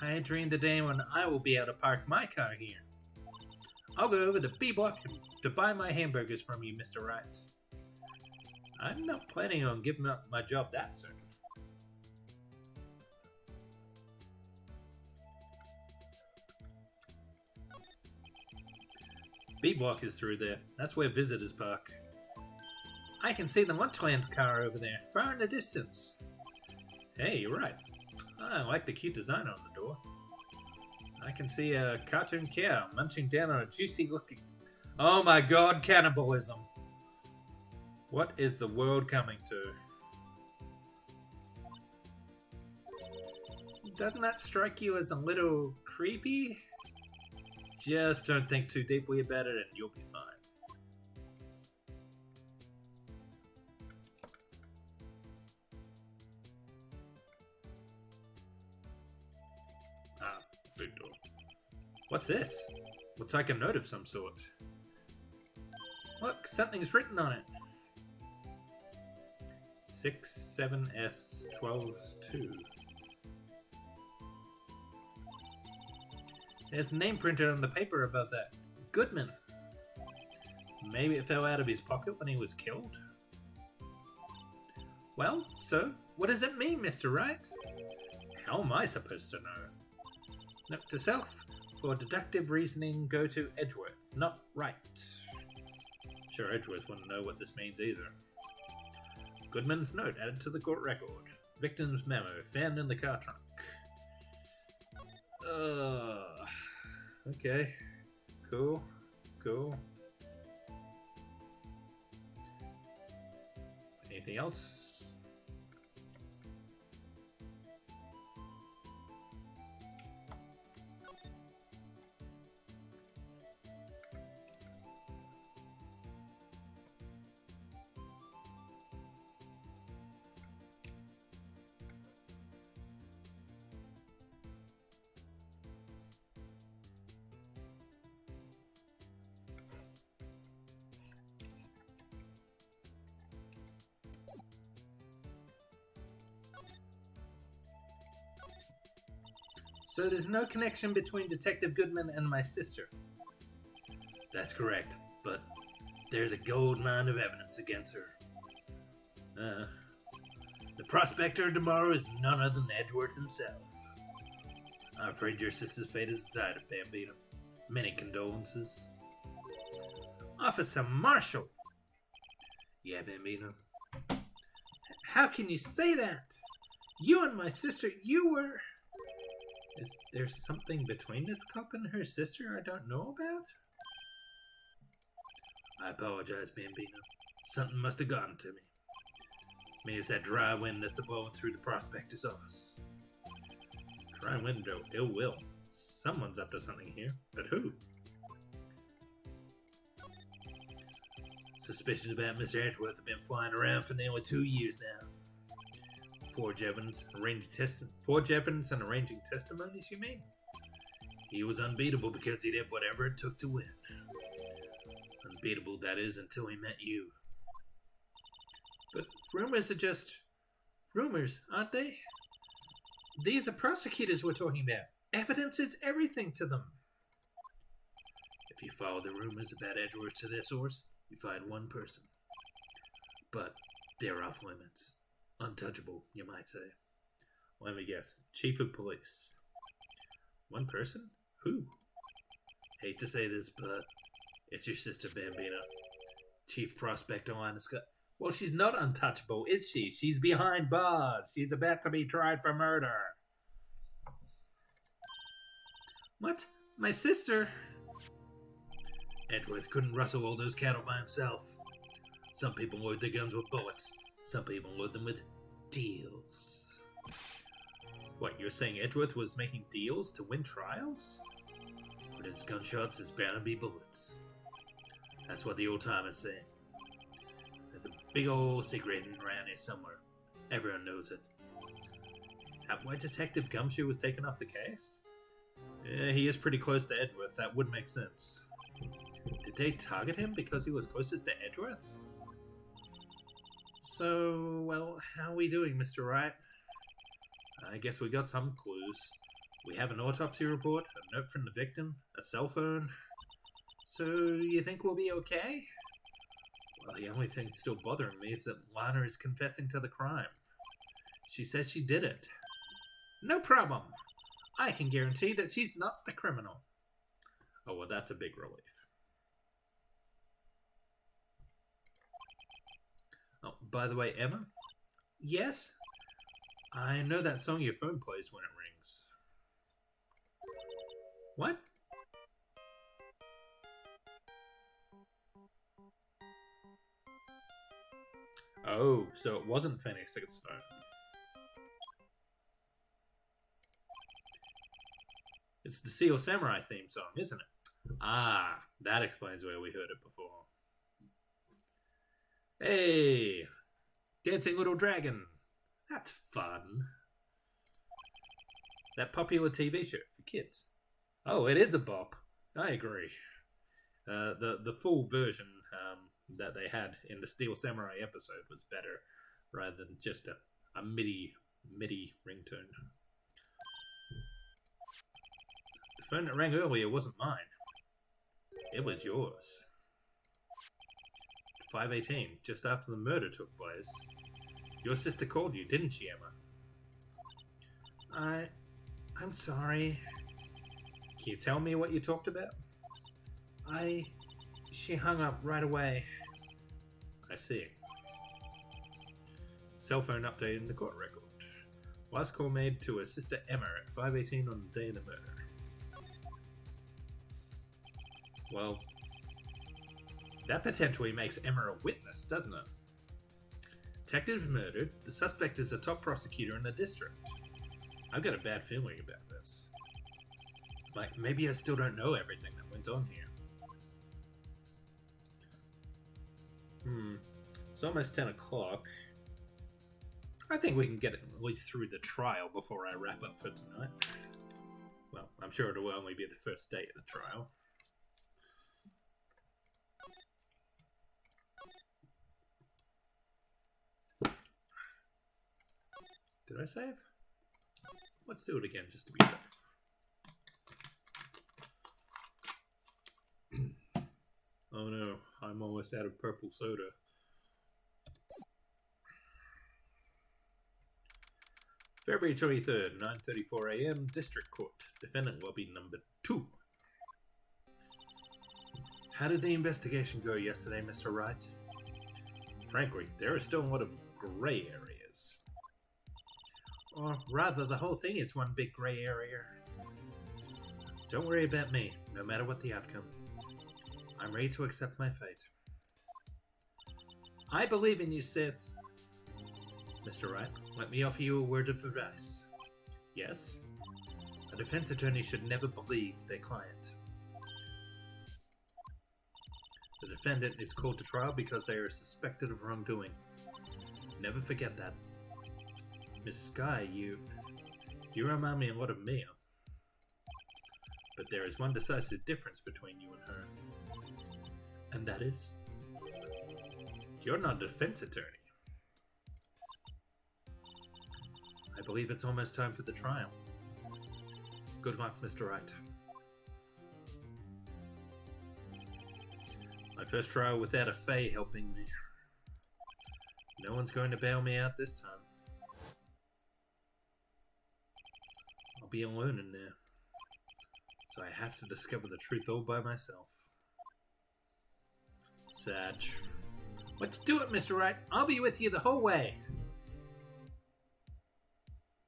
I dreamed the day when I will be able to park my car here. I'll go over to B-Block to buy my hamburgers from you, Mr. Wright. I'm not planning on giving up my job that soon. B-Block is through there. That's where visitors park. I can see the Lunchland car over there, far in the distance. Hey, you're right. I like the cute design on the door. I can see a cartoon cow munching down on a juicy looking... Oh my god, cannibalism. What is the world coming to? Doesn't that strike you as a little creepy? Just don't think too deeply about it and you'll be fine. Ah, big door. What's this? Looks like a note of some sort. Look, something's written on it. 67S122. There's a name printed on the paper above that. Goodman. Maybe it fell out of his pocket when he was killed? Well, so, what does it mean, Mr. Wright? How am I supposed to know? Note to self, for deductive reasoning, go to Edgeworth, not Wright. Sure, Edgeworth wouldn't know what this means either. Goodman's note added to the court record. Victim's memo found in the car trunk. Okay. Cool. Anything else? So there's no connection between Detective Goodman and my sister? That's correct, but there's a gold mine of evidence against her. The prospector tomorrow is none other than Edgeworth himself. I'm afraid your sister's fate is decided, Bambino. Many condolences. Officer Marshall! Yeah, Bambino. How can you say that? You and my sister, you were... Is there something between this cop and her sister I don't know about? I apologize, Bambino. Something must have gotten to me. Maybe it's that dry wind that's blowing through the prospector's office. Dry wind or ill will. Someone's up to something here, but who? Suspicions about Mr. Edgeworth have been flying around for nearly 2 years now. Forged evidence and arranging testimonies, you mean? He was unbeatable because he did whatever it took to win. Unbeatable, that is, until he met you. But rumors are just rumors, aren't they? These are prosecutors we're talking about. Evidence is everything to them. If you follow the rumors about Edgeworth to their source, you find one person. But they're off limits. Untouchable, you might say. Let me guess. Chief of Police. One person? Who? Hate to say this, but it's your sister, Bambino. Chief Prospector on the sky. Well, she's not untouchable, is she? She's behind bars. She's about to be tried for murder. What? My sister? Edgeworth couldn't rustle all those cattle by himself. Some people load their guns with bullets. Some people load them with deals. What, you're saying Edgeworth was making deals to win trials? But his gunshots is bound to be bullets. That's what the old timers say. There's a big old secret hidden around here somewhere. Everyone knows it. Is that why Detective Gumshoe was taken off the case? Yeah, he is pretty close to Edgeworth. That would make sense. Did they target him because he was closest to Edgeworth? So, well, how are we doing, Mr. Wright? I guess we got some clues. We have an autopsy report, a note from the victim, a cell phone. So, you think we'll be okay? Well, the only thing still bothering me is that Lana is confessing to the crime. She says she did it. No problem. I can guarantee that she's not the criminal. Oh, well, that's a big relief. Oh, by the way, Emma? Yes? I know that song your phone plays when it rings. What? Oh, so it wasn't Phoenix's phone. It's the Seal Samurai theme song, isn't it? Ah, that explains where we heard it before. Hey! Dancing Little Dragon. That's fun. That popular TV show for kids. Oh, it is a bop. I agree. The full version that they had in the Steel Samurai episode was better, rather than just a MIDI ringtone. The phone that rang earlier wasn't mine. It was yours. 5:18, just after the murder took place. Your sister called you, didn't she, Emma? I'm sorry. Can you tell me what you talked about? She hung up right away. I see. Cell phone update in the court record. Last call made to her sister Emma at 5:18 on the day of the murder. Well, that potentially makes Emma a witness, doesn't it? Detective murdered. The suspect is the top prosecutor in the district. I've got a bad feeling about this. Like, maybe I still don't know everything that went on here. It's almost 10 o'clock. I think we can get at least through the trial before I wrap up for tonight. Well, I'm sure it'll only be the first day of the trial. Did I save? Let's do it again just to be safe. Oh no, I'm almost out of purple soda. February 23rd, 9:34 a.m., District Court. Defendant lobby number 2. How did the investigation go yesterday, Mr. Wright? Frankly, there is still a lot of gray areas. Or rather, the whole thing is one big gray area. Don't worry about me, no matter what the outcome. I'm ready to accept my fate. I believe in you, sis. Mr. Wright, let me offer you a word of advice. Yes? A defense attorney should never believe their client. The defendant is called to trial because they are suspected of wrongdoing. Never forget that. Miss Sky, you remind me a lot of Mia. But there is one decisive difference between you and her. And that is, you're not a defense attorney. I believe it's almost time for the trial. Good luck, Mr. Wright. My first trial without a Fae helping me. No one's going to bail me out this time. I'll be alone in there. So I have to discover the truth all by myself. Sag. Let's do it, Mr. Wright. I'll be with you the whole way.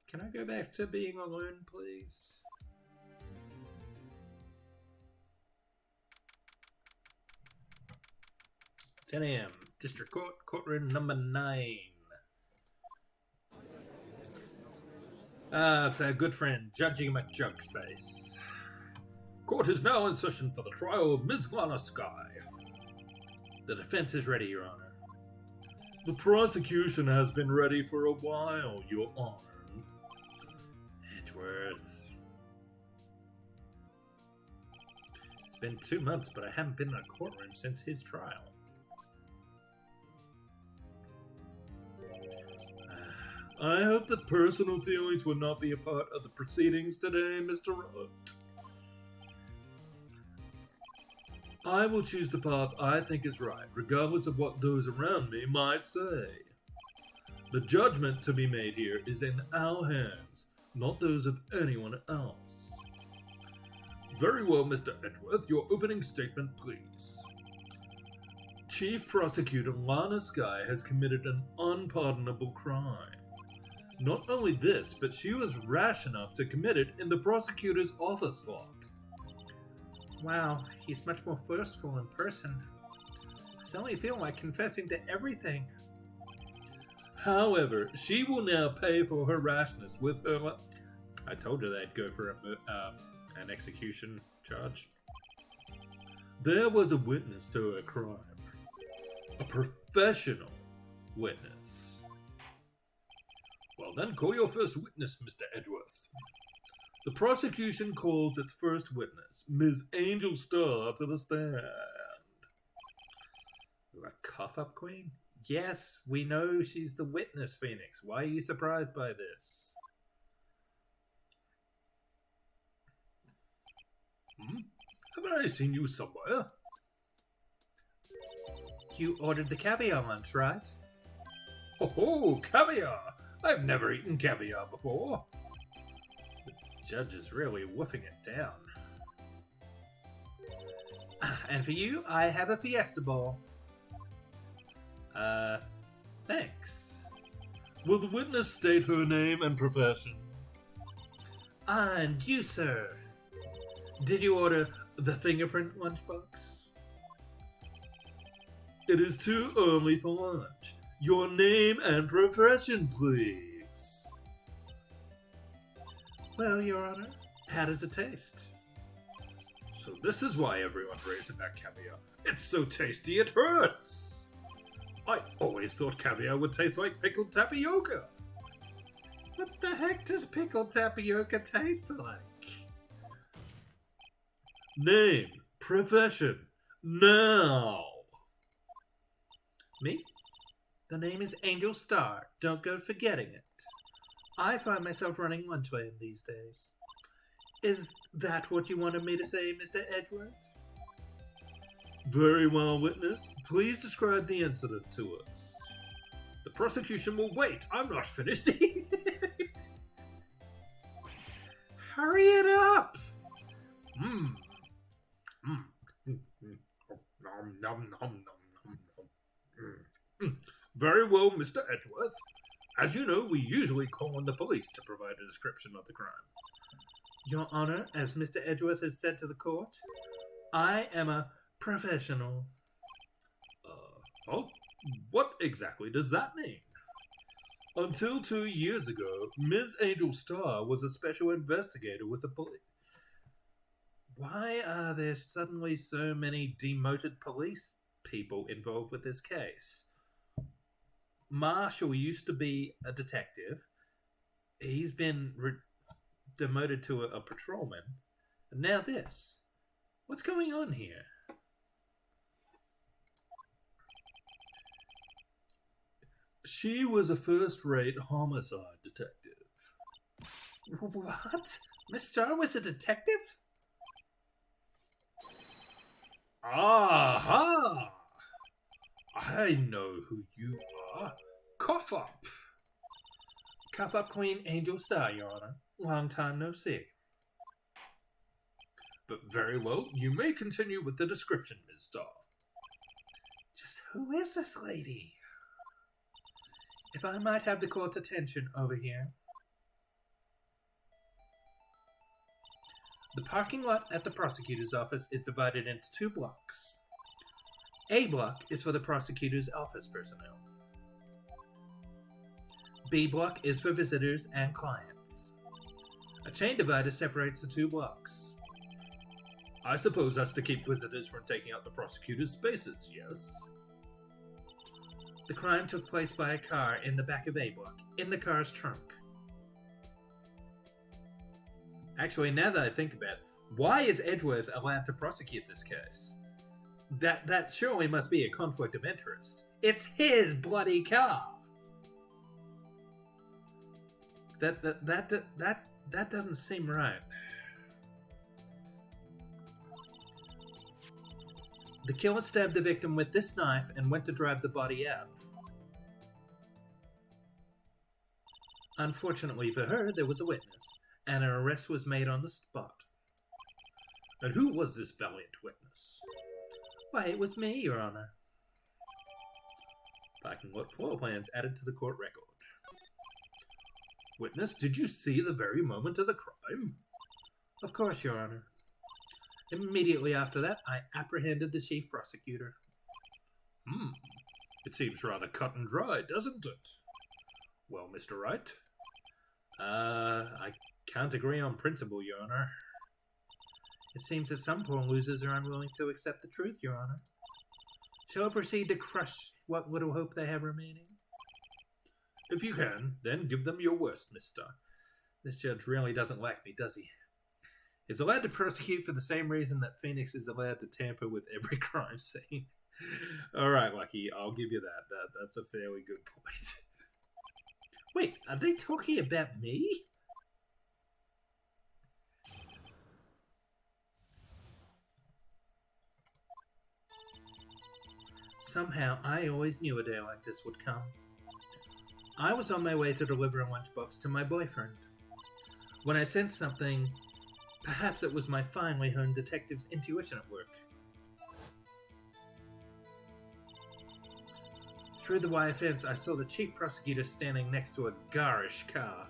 Can I go back to being alone, please? "10 a.m. District Court, courtroom number 9. It's our good friend, Judging McJugface. Court is now in session for the trial of Ms. Lana Sky. The defense is ready, Your Honor. The prosecution has been ready for a while, Your Honor. Edgeworth. It's been 2 months, but I haven't been in a courtroom since his trial. I hope that personal feelings will not be a part of the proceedings today, Mr. Wright. I will choose the path I think is right, regardless of what those around me might say. The judgment to be made here is in our hands, not those of anyone else. Very well, Mr. Edgeworth, your opening statement, please. Chief Prosecutor Lana Skye has committed an unpardonable crime. Not only this, but she was rash enough to commit it in the prosecutor's office slot. Wow, he's much more forceful in person. I suddenly feel like confessing to everything. However, she will now pay for her rashness with her... I told her they'd go for an execution charge. There was a witness to a crime. A professional witness. Well then, call your first witness, Mr. Edgeworth. The prosecution calls its first witness, Ms. Angel Starr, to the stand. A cuff-up queen? Yes, we know she's the witness, Phoenix. Why are you surprised by this? Haven't I seen you somewhere? You ordered the caviar lunch, right? Oh, caviar! I've never eaten caviar before. The judge is really woofing it down. And for you, I have a Fiesta Bowl. Thanks. Will the witness state her name and profession? And you, sir. Did you order the fingerprint lunchbox? It is too early for lunch. Your name and profession, please. Well, Your Honor, how does it taste? So this is why everyone raves about caviar. It's so tasty it hurts. I always thought caviar would taste like pickled tapioca. What the heck does pickled tapioca taste like? Name, profession, now. Me? The name is Angel Starr. Don't go forgetting it. I find myself running lunch lane these days. Is that what you wanted me to say, Mr. Edgeworth? Very well, witness. Please describe the incident to us. The prosecution will wait. I'm not finished. Hurry it up! Very well, Mr. Edgeworth. As you know, we usually call on the police to provide a description of the crime. Your Honor, as Mr. Edgeworth has said to the court, I am a professional. Oh? What exactly does that mean? Until 2 years ago, Ms. Angel Starr was a special investigator with the police. Why are there suddenly so many demoted police people involved with this case? Marshall used to be a detective. He's been demoted to a patrolman. And now this. What's going on here? She was a first-rate homicide detective. What? Miss Starr was a detective? Aha! I know who you are. Cough up. Cuff up Queen Angel Starr, Your Honor. Long time no see. But very well, you may continue with the description, Ms. Starr. Just who is this lady? If I might have the court's attention over here. The parking lot at the prosecutor's office is divided into 2 blocks. A block is for the prosecutor's office personnel. B block is for visitors and clients. A chain divider separates the 2 blocks. I suppose that's to keep visitors from taking up the prosecutor's spaces, yes? The crime took place by a car in the back of A block, in the car's trunk. Actually, now that I think about it, why is Edgeworth allowed to prosecute this case? That surely must be a conflict of interest. It's his bloody car. That doesn't seem right. The killer stabbed the victim with this knife and went to drive the body out. Unfortunately for her, there was a witness, and an arrest was made on the spot. And who was this valiant witness? Why, it was me, Your Honor. Parking lot floor plans added to the court record. Witness, did you see the very moment of the crime? Of course, Your Honor. Immediately after that, I apprehended the chief prosecutor. It seems rather cut and dry, doesn't it? Well, Mr. Wright? I can't agree on principle, Your Honor. It seems that some poor losers are unwilling to accept the truth, Your Honor. Shall I proceed to crush what little hope they have remaining? If you can, then give them your worst, mister. This judge really doesn't like me, does he? He's allowed to prosecute for the same reason that Phoenix is allowed to tamper with every crime scene. Alright, Lucky, I'll give you that. That's a fairly good point. Wait, are they talking about me? Somehow, I always knew a day like this would come. I was on my way to deliver a lunchbox to my boyfriend, when I sensed something. Perhaps it was my finely honed detective's intuition at work. Through the wire fence, I saw the chief prosecutor standing next to a garish car.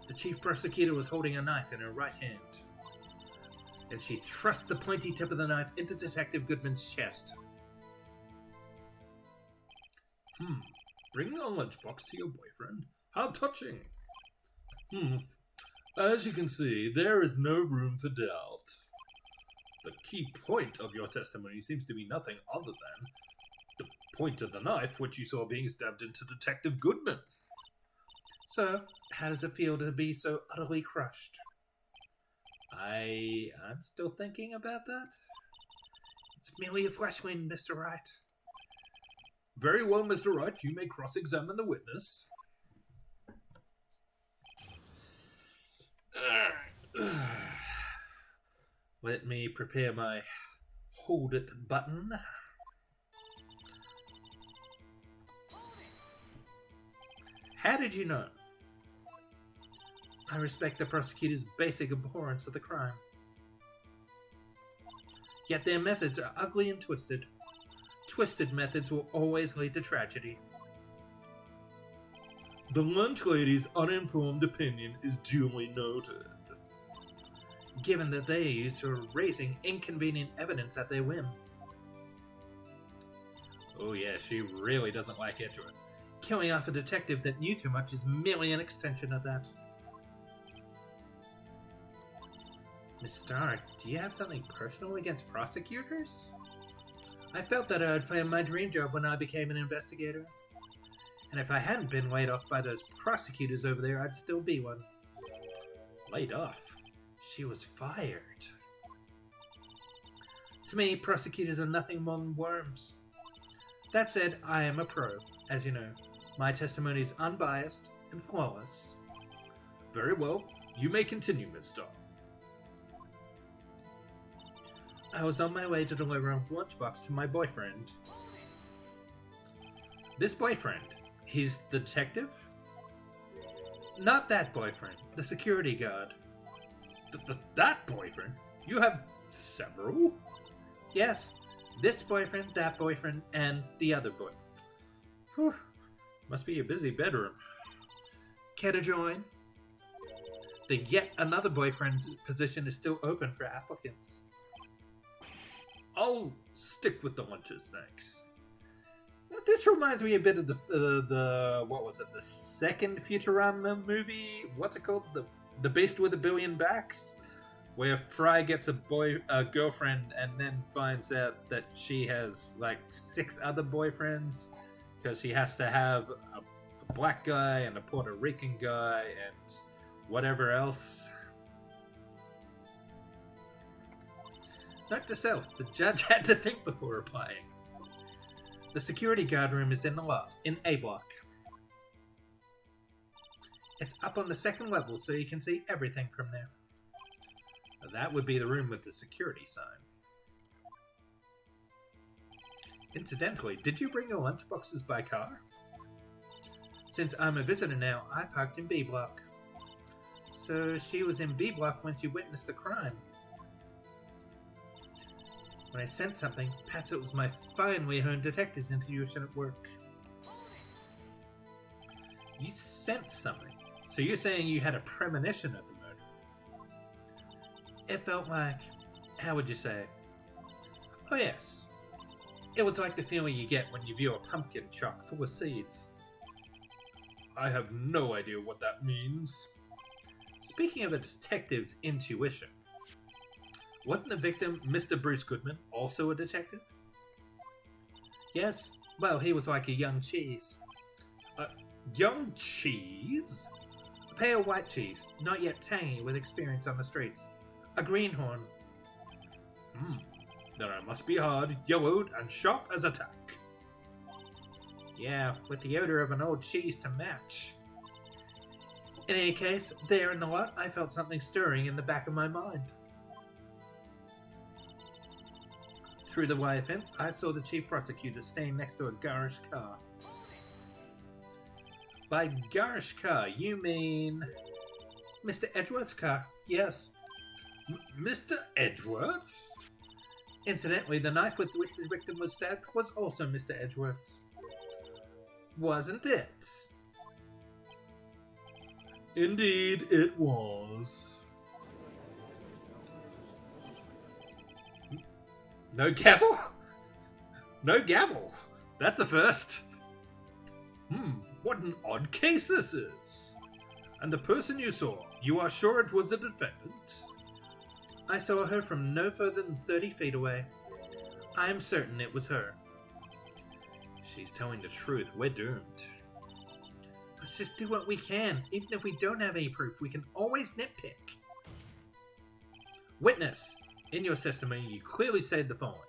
The chief prosecutor was holding a knife in her right hand, and she thrust the pointy tip of the knife into Detective Goodman's chest. Bring a lunchbox to your boyfriend? How touching! As you can see, there is no room for doubt. The key point of your testimony seems to be nothing other than the point of the knife which you saw being stabbed into Detective Goodman. So, how does it feel to be so utterly crushed? I'm still thinking about that. It's merely a flesh wound, Mr. Wright. Very well, Mr. Wright, you may cross-examine the witness. Let me prepare my hold it button. How did you know? I respect the prosecutor's basic abhorrence of the crime. Yet their methods are ugly and twisted. Twisted methods will always lead to tragedy. The lunch lady's uninformed opinion is duly noted. Given that they are used to raising inconvenient evidence at their whim. Oh yeah, she really doesn't like Edgeworth. Killing off a detective that knew too much is merely an extension of that. Miss Starr, do you have something personal against prosecutors? I felt that I would find my dream job when I became an investigator. And if I hadn't been laid off by those prosecutors over there, I'd still be one. Laid off? She was fired. To me, prosecutors are nothing more than worms. That said, I am a pro, as you know. My testimony is unbiased and flawless. Very well. You may continue, Miss Starr. I was on my way to deliver a lunchbox to my boyfriend. This boyfriend? He's the detective? Not that boyfriend. The security guard. That boyfriend? You have several? Yes. This boyfriend, that boyfriend, and the other boy. Whew. Must be a busy bedroom. Care to join? The yet another boyfriend's position is still open for applicants. I'll stick with the lunches, thanks. This reminds me a bit of the what was it? The second Futurama movie? What's it called? The Beast with a Billion Backs, where Fry gets a girlfriend and then finds out that she has like 6 other boyfriends because she has to have a black guy and a Puerto Rican guy and whatever else. Note to self, the judge had to think before replying. The security guard room is in the lot, in A block. It's up on the 2nd level, so you can see everything from there. That would be the room with the security sign. Incidentally, did you bring your lunchboxes by car? Since I'm a visitor now, I parked in B block. So she was in B block when she witnessed the crime. When I sent something, perhaps it was my finely honed detective's intuition at work. You sent something? So you're saying you had a premonition of the murder? It felt like... how would you say? Oh yes. It was like the feeling you get when you view a pumpkin chock full of seeds. I have no idea what that means. Speaking of a detective's intuition, wasn't the victim, Mr. Bruce Goodman, also a detective? Yes. Well, he was like a young cheese. Young cheese? A pale white cheese, not yet tangy with experience on the streets. A greenhorn. Then I must be hard, yellowed, and sharp as a tack. Yeah, with the odor of an old cheese to match. In any case, there in the lot, I felt something stirring in the back of my mind. Through the wire fence, I saw the chief prosecutor staying next to a garish car. By garish car, you mean... Mr. Edgeworth's car, yes. Mr. Edgeworth's? Incidentally, the knife with which the victim was stabbed was also Mr. Edgeworth's. Wasn't it? Indeed, it was. No gavel? No gavel. That's a first. What an odd case this is. And the person you saw, you are sure it was a defendant? I saw her from no further than 30 feet away. I am certain it was her. She's telling the truth. We're doomed. Let's just do what we can. Even if we don't have any proof, we can always nitpick. Witness. In your testimony, you clearly said the following.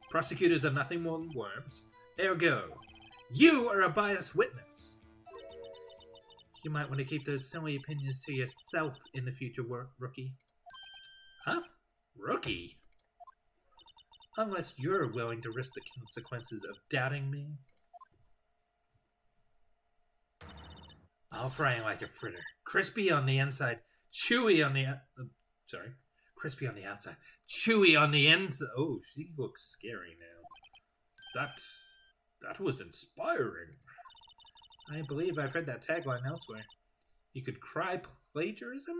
Prosecutors are nothing more than worms. Ergo, you are a biased witness. You might want to keep those silly opinions to yourself in the future, rookie. Huh? Rookie? Unless you're willing to risk the consequences of doubting me. I'll fry him like a fritter. Crispy on the inside, chewy on the... crispy on the outside, chewy on the inside. Oh, she looks scary now. That was inspiring. I believe I've heard that tagline elsewhere. You could cry plagiarism?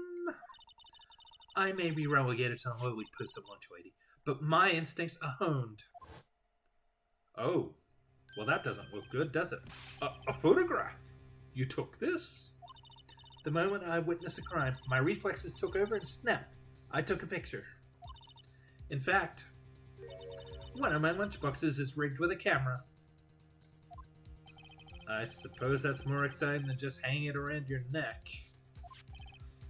I may be relegated to the lowly post of lunch lady, but my instincts are honed. Oh, well that doesn't look good, does it? A photograph? You took this? The moment I witnessed a crime, my reflexes took over and snap. I took a picture. In fact, one of my lunchboxes is rigged with a camera. I suppose that's more exciting than just hanging it around your neck.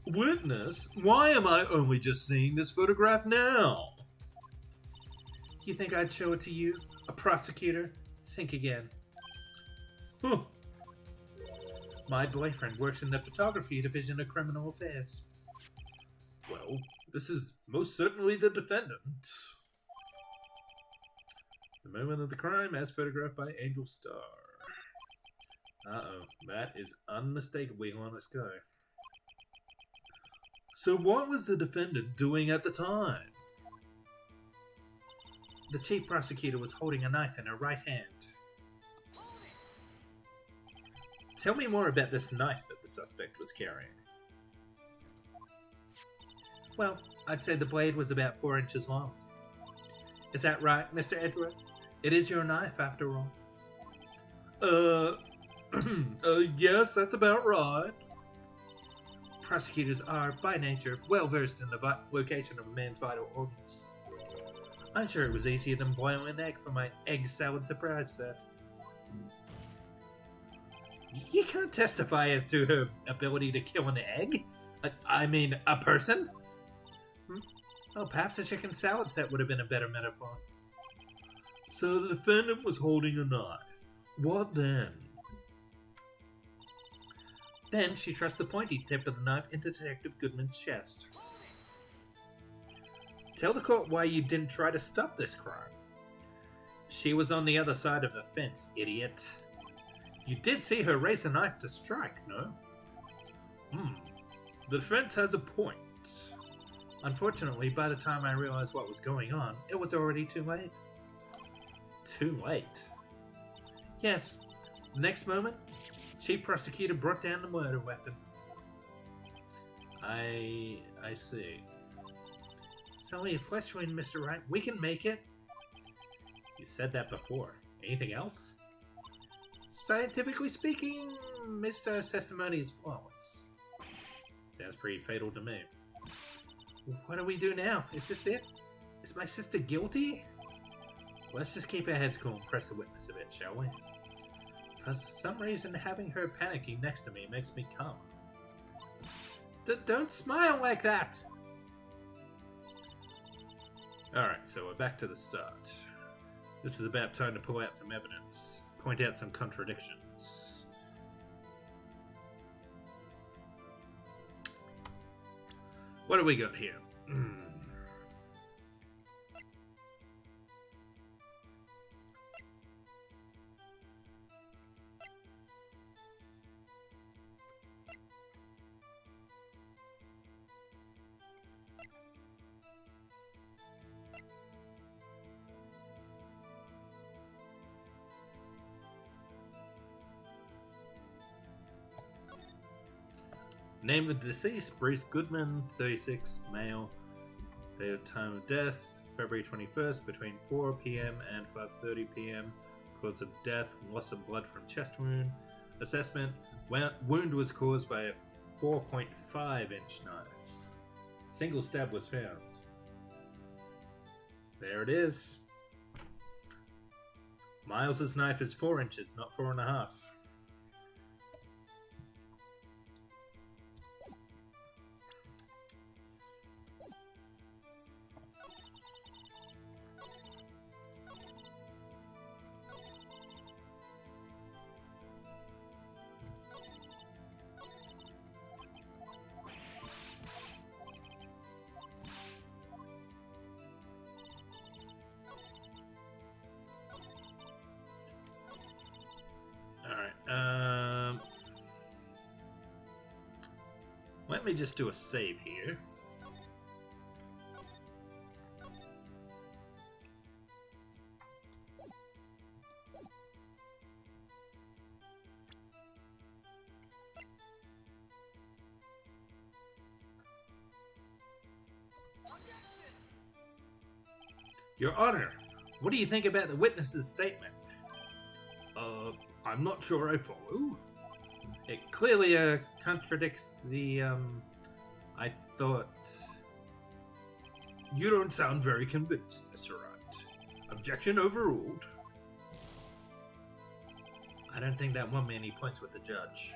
Witness, why am I only just seeing this photograph now? You think I'd show it to you, a prosecutor? Think again. Huh. My boyfriend works in the photography division of criminal affairs. Well, this is most certainly the defendant. The moment of the crime as photographed by Angel Star. Uh-oh, that is unmistakably Lana's guy. So what was the defendant doing at the time? The chief prosecutor was holding a knife in her right hand. Tell me more about this knife that the suspect was carrying. Well, I'd say the blade was about 4 inches long. Is that right, Mr. Edgeworth? It is your knife, after all. Yes, that's about right. Prosecutors are, by nature, well versed in the location of a man's vital organs. I'm sure it was easier than boiling an egg for my egg salad surprise set. You can't testify as to her ability to kill an egg? I mean, a person? Oh, perhaps a chicken salad set would have been a better metaphor. So the defendant was holding a knife. What then? Then she thrust the pointy tip of the knife into Detective Goodman's chest. Tell the court why you didn't try to stop this crime. She was on the other side of the fence, idiot. You did see her raise a knife to strike, no? The defense has a point. Unfortunately, by the time I realized what was going on, it was already too late. Too late? Yes. The next moment, Chief Prosecutor brought down the murder weapon. I see. It's only a flesh wound, Mr. Wright. We can make it. You said that before. Anything else? Scientifically speaking, Mr. testimony is flawless. Sounds pretty fatal to me. What do we do now? Is this it? Is my sister guilty? Let's just keep our heads cool and press the witness a bit, shall we? For some reason, having her panicking next to me makes me calm. Don't smile like that! Alright, so we're back to the start. This is about time to pull out some evidence, point out some contradictions. What do we got here? Name of the deceased, Bruce Goodman, 36, male. Date of time of death, February 21st, between 4 p.m. and 5:30 p.m. Cause of death, loss of blood from chest wound. Assessment, wound was caused by a 4.5-inch knife. Single stab was found. There it is. Miles's knife is 4 inches, not 4.5. Let me just do a save here. Your Honor, what do you think about the witness's statement? I'm not sure I follow. It clearly contradicts the, I thought... You don't sound very convinced, Mr. Wright. Objection overruled. I don't think that won me any points with the judge.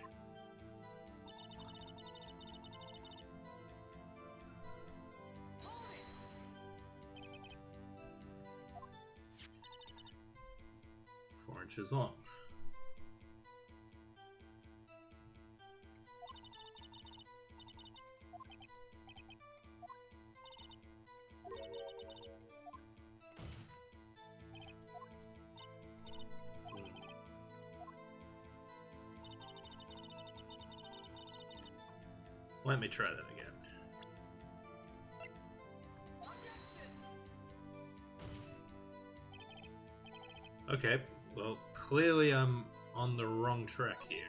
Four inches long. Let me try that again. Okay, well, clearly I'm on the wrong track here.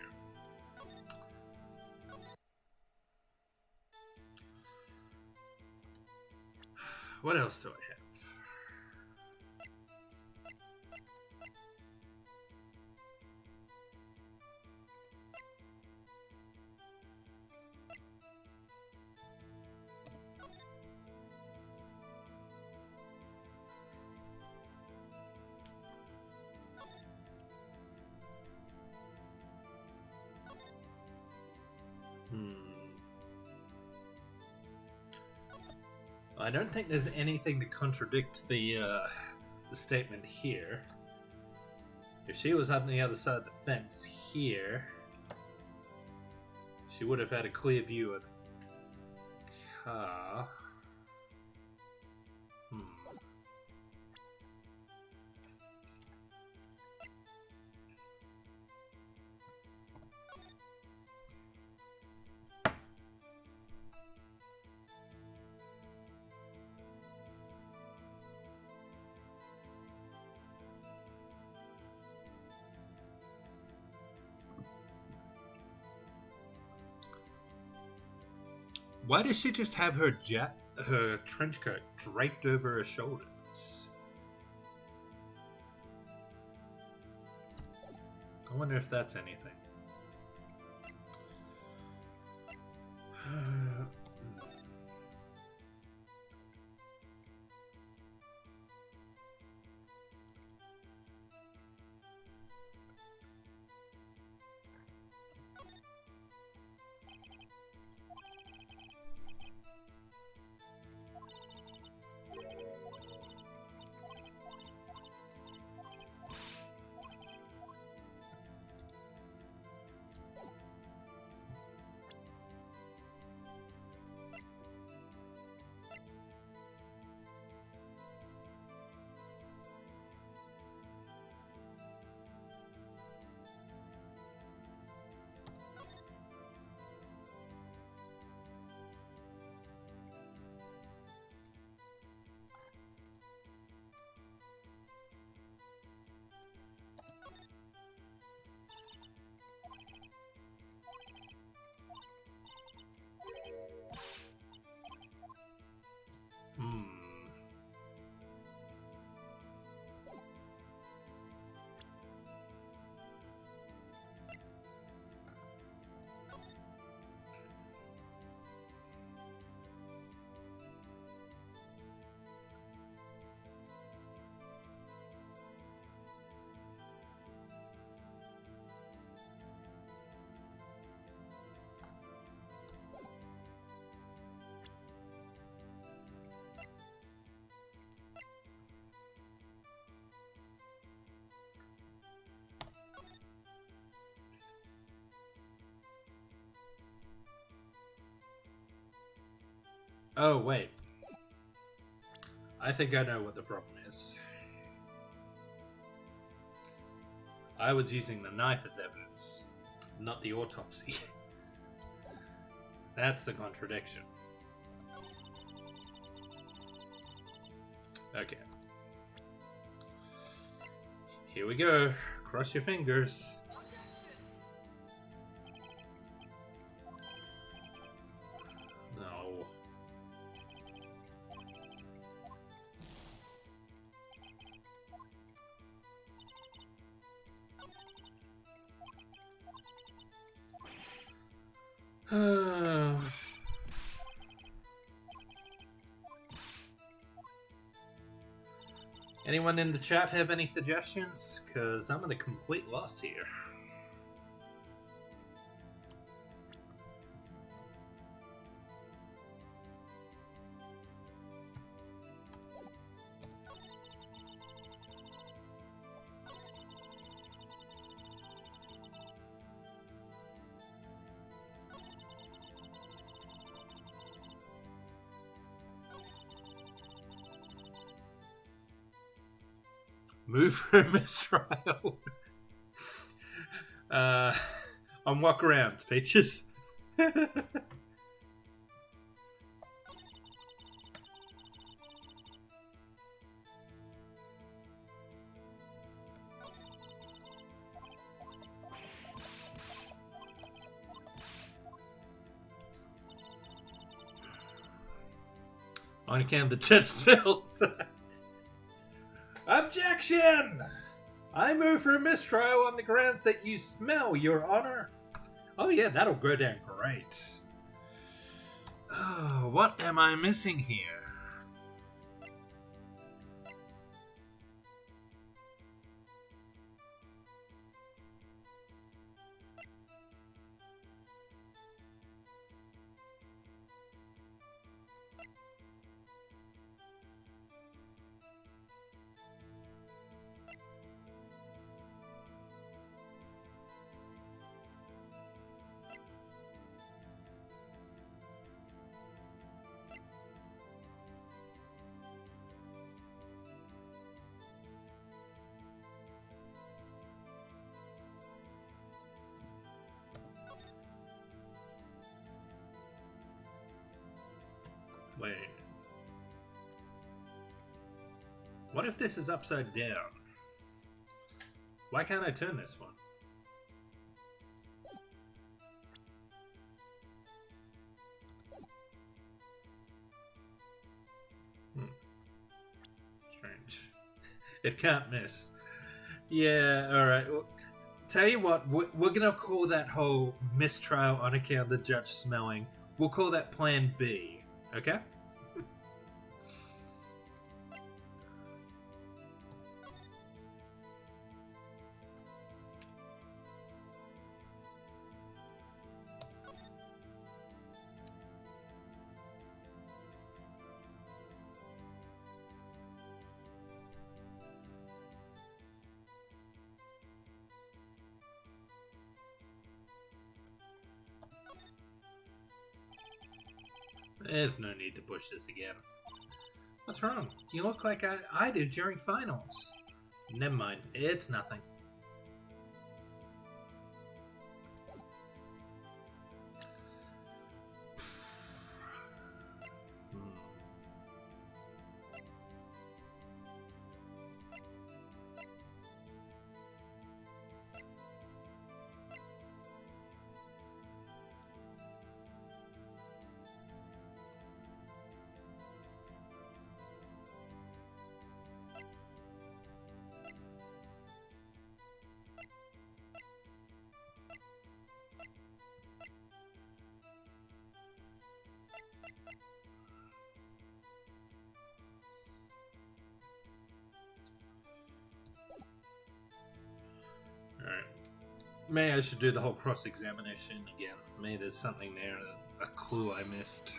What else do I have? I don't think there's anything to contradict the statement here. If she was on the other side of the fence here, she would have had a clear view of the car. Why does she just have her trench coat draped over her shoulders? I wonder if that's anything. Oh, wait. I think I know what the problem is. I was using the knife as evidence, not the autopsy. That's the contradiction. Okay. Here we go. Cross your fingers. No. Anyone in the chat have any suggestions? Because I'm at a complete loss here. Move for a mistrial. On walk around, Peaches. On account of the test fails. Objection! I move for a mistrial on the grounds that you smell, Your Honor. Oh yeah, that'll go down great. Oh, what am I missing here? Wait. What if this is upside down? Why can't I turn this one? It can't miss. Yeah, alright. Well, tell you what, we're gonna call that whole mistrial on account of the judge smelling. We'll call that Plan B. Okay? There's no need to push this again. What's wrong? You look like I did during finals. Never mind, it's nothing. Alright. Maybe I should do the whole cross-examination again. Maybe there's something there, a clue I missed.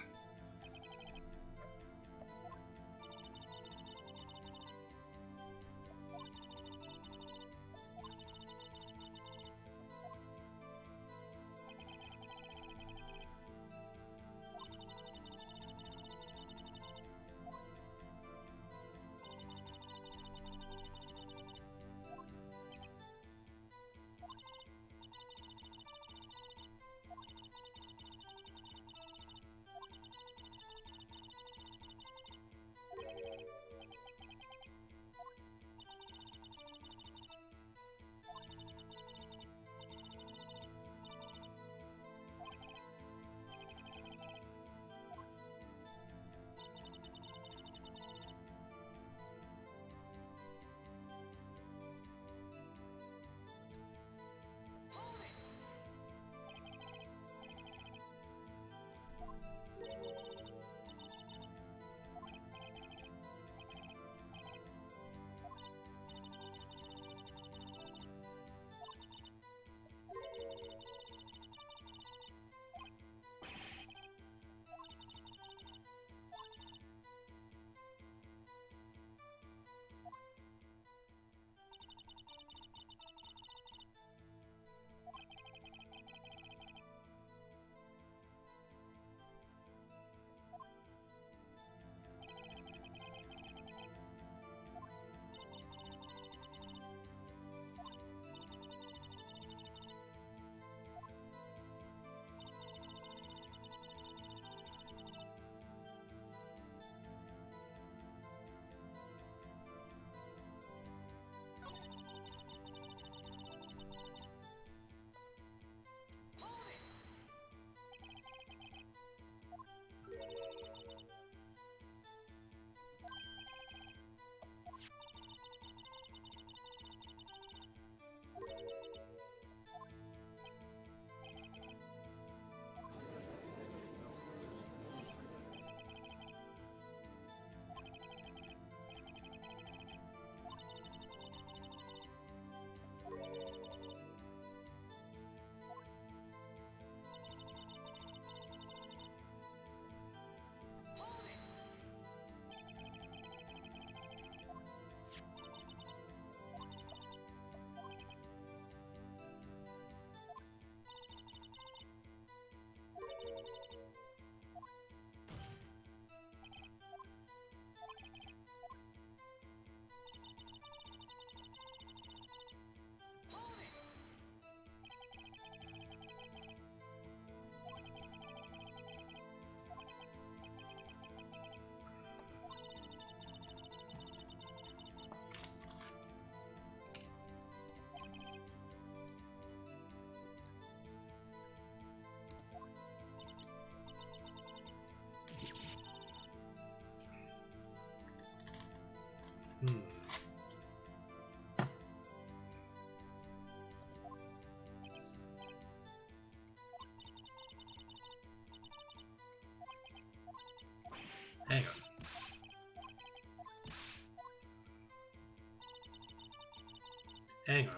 Hang on.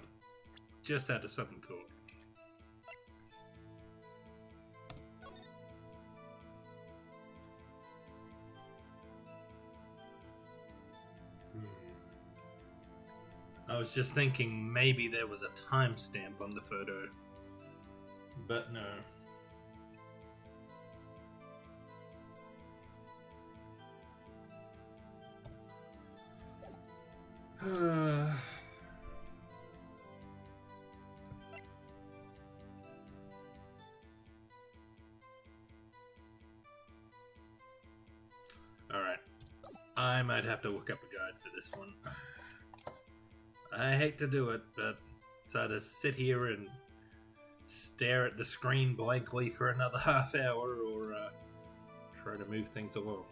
Just had a sudden thought. I was just thinking maybe there was a timestamp on the photo. But no. Alright. I might have to look up a guide for this one. I hate to do it, but it's either sit here and stare at the screen blankly for another half hour or try to move things along.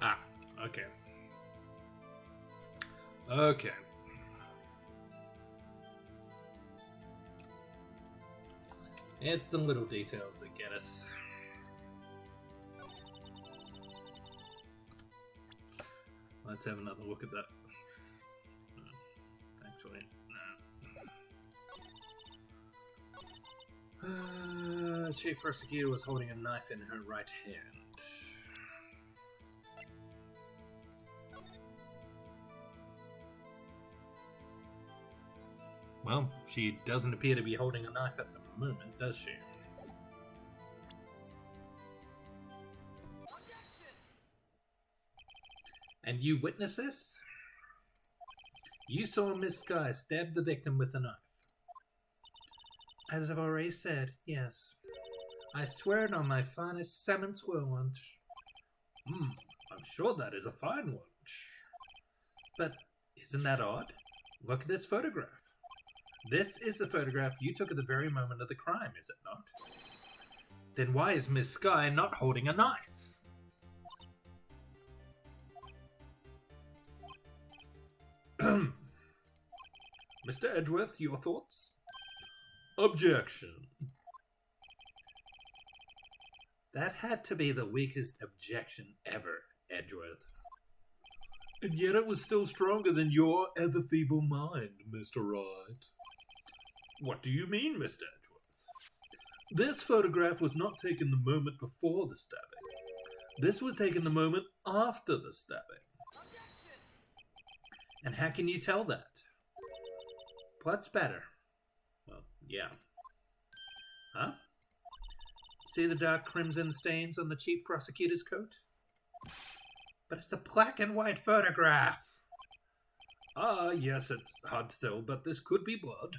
Ah, okay. Okay. It's the little details that get us. Let's have another look at that. Actually, no. Chief Prosecutor was holding a knife in her right hand. Well, she doesn't appear to be holding a knife at the moment, does she? And you witness this? You saw Miss Sky stab the victim with a knife. As I've already said, yes. I swear it on my finest salmon swirl lunch. I'm sure that is a fine lunch. But isn't that odd? Look at this photograph. This is the photograph you took at the very moment of the crime, is it not? Then why is Miss Sky not holding a knife? Mr. Edgeworth, your thoughts? Objection. That had to be the weakest objection ever, Edgeworth. And yet it was still stronger than your ever-feeble mind, Mr. Wright. What do you mean, Mr. Edgeworth? This photograph was not taken the moment before the stabbing. This was taken the moment after the stabbing. And how can you tell that? What's better? Well, yeah. Huh? See the dark crimson stains on the Chief Prosecutor's coat? But it's a black and white photograph! Ah, yes, it's hard to tell, but this could be blood.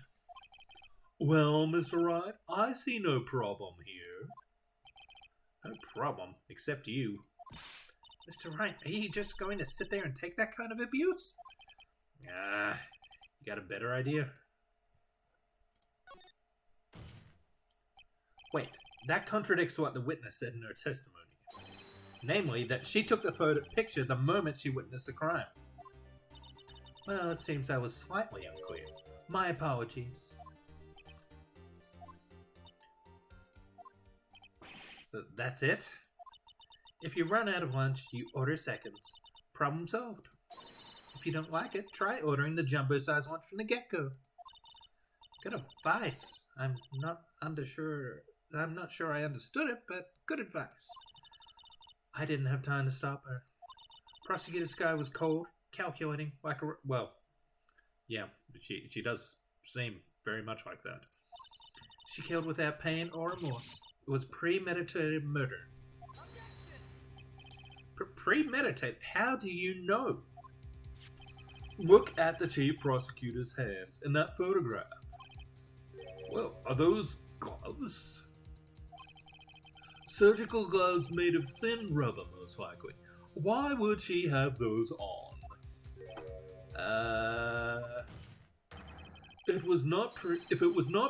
Well, Mr. Wright, I see no problem here. No problem, except you. Mr. Wright, are you just going to sit there and take that kind of abuse? You got a better idea? Wait, that contradicts what the witness said in her testimony. Namely, that she took the picture the moment she witnessed the crime. Well, it seems I was slightly unclear. My apologies. That's it? If you run out of lunch, you order seconds. Problem solved. If you don't like it, try ordering the jumbo-sized lunch from the get-go. Good advice. I'm not sure I understood it, but good advice. I didn't have time to stop her. Prosecutor Sky was cold, calculating, like a... Well, yeah, she does seem very much like that. She killed without pain or remorse. It was premeditated murder. Premeditated? How do you know? Look at the chief prosecutor's hands in that photograph. Well, are those gloves? Surgical gloves made of thin rubber, most likely. Why would she have those on? If it was not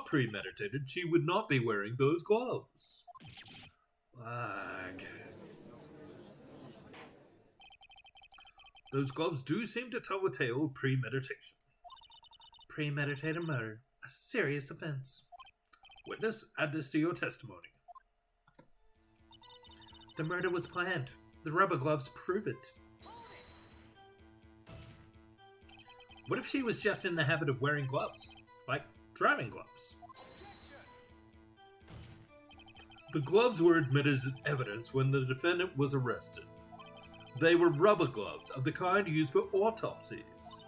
premeditated, she would not be wearing those gloves. Those gloves do seem to tell a tale of premeditation. Premeditated murder. A serious offense. Witness, add this to your testimony. The murder was planned. The rubber gloves prove it. What if she was just in the habit of wearing gloves? Like driving gloves? The gloves were admitted as evidence when the defendant was arrested. They were rubber gloves of the kind used for autopsies.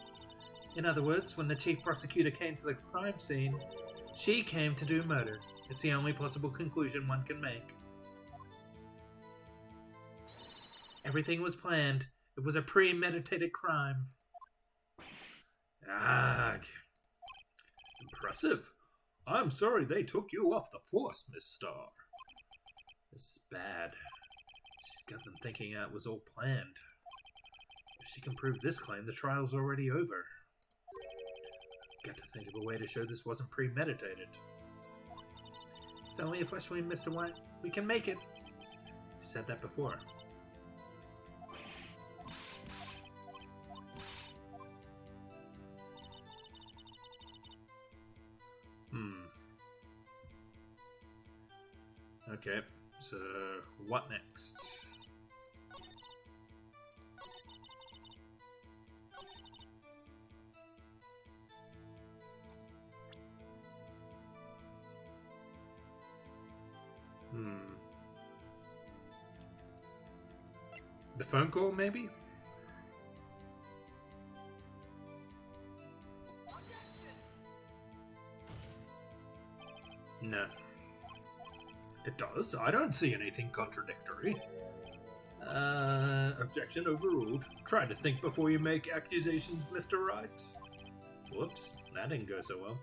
In other words, when the chief prosecutor came to the crime scene, she came to do murder. It's the only possible conclusion one can make. Everything was planned. It was a premeditated crime. Impressive. I'm sorry they took you off the force, Miss Starr. This is bad. She's got them thinking it was all planned. If she can prove this claim, the trial's already over. Got to think of a way to show this wasn't premeditated. It's only a flesh wound, Mr. White. We can make it. You said that before. Okay, so what next? The phone call, maybe? No. It does. I don't see anything contradictory. Objection overruled. Try to think before you make accusations, Mr. Wright. Whoops, that didn't go so well.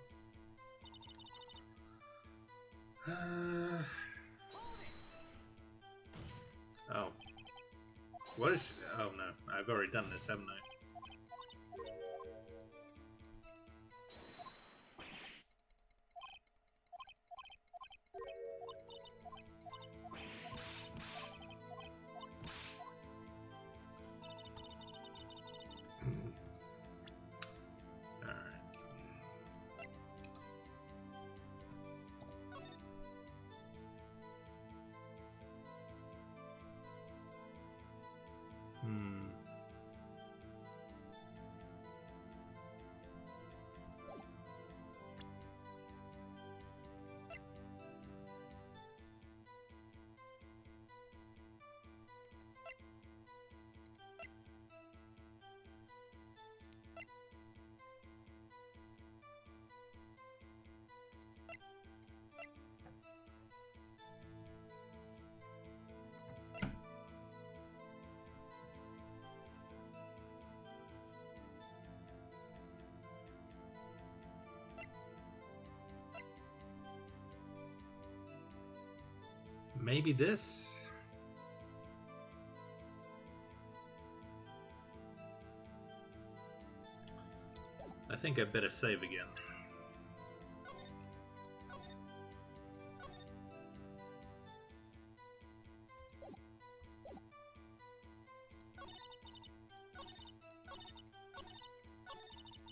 Oh. What is... Oh no, I've already done this, haven't I? Maybe this? I think I better save again.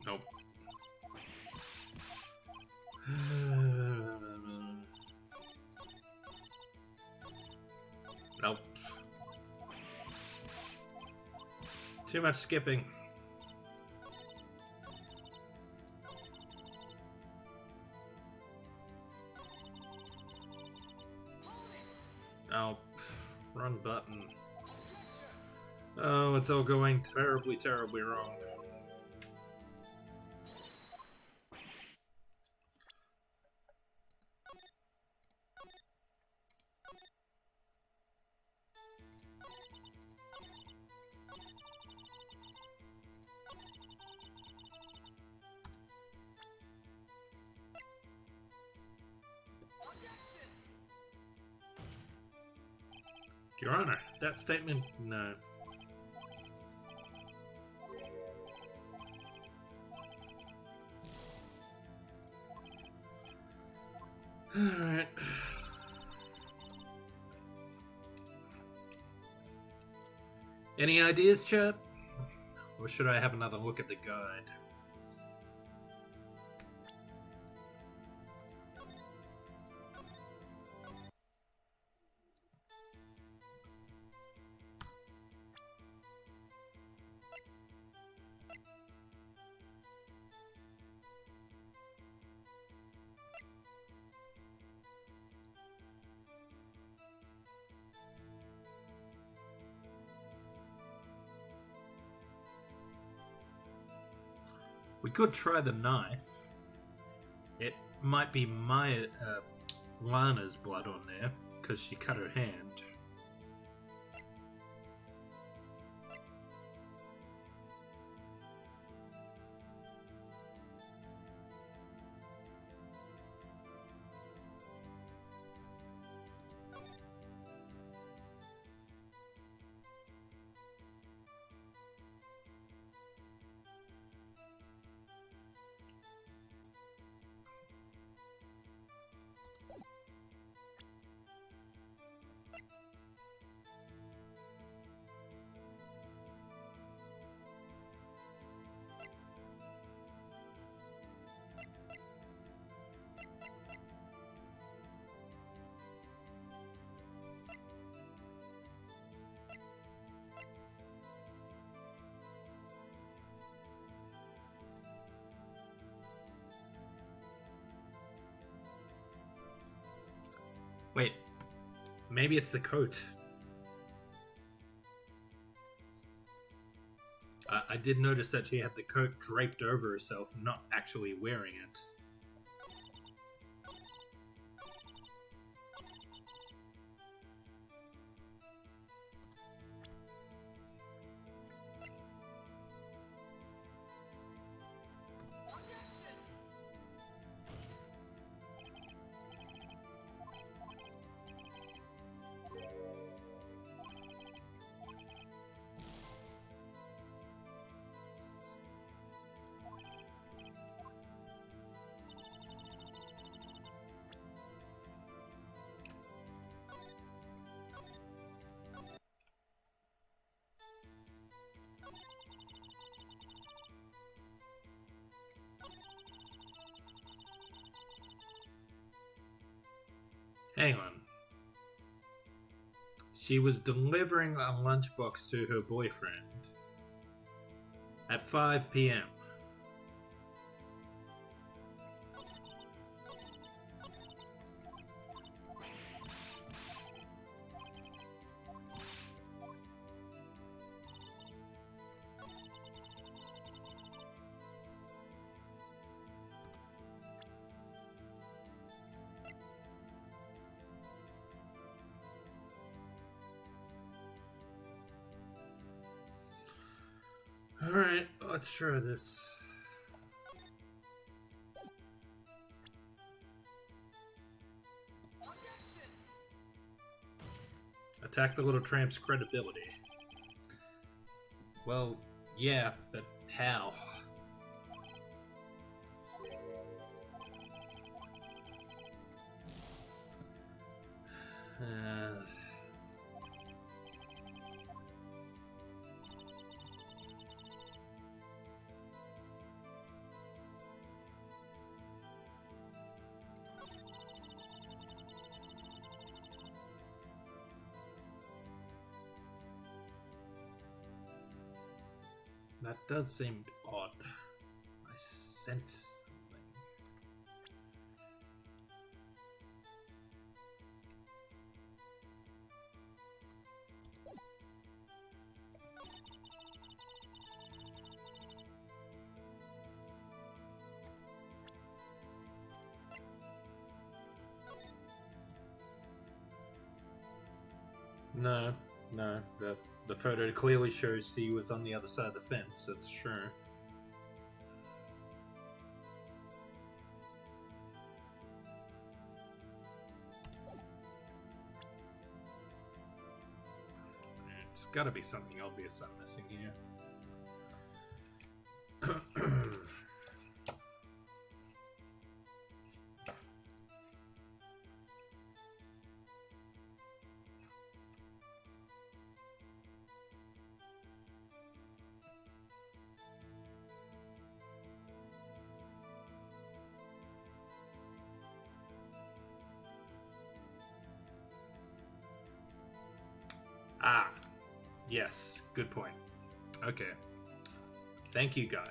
Nope. Nope. Too much skipping. Oh, run button. Oh, it's all going terribly, terribly wrong. Your Honor, that statement, no. Alright. Any ideas, Chirp? Or should I have another look at the guide? We could try the knife. It might be Lana's blood on there, because she cut her hand. Wait, maybe it's the coat. I did notice that she had the coat draped over herself, not actually wearing it. Hang on. She was delivering a lunchbox to her boyfriend at 5 p.m. Alright, let's try this. Attack the little tramp's credibility. Well, yeah, but how? That does seem odd. I sense something. No, no. The photo clearly shows he was on the other side of the fence, that's sure. It's gotta be something obvious I'm missing here. Ah, yes, good point. Okay. Thank you, guide.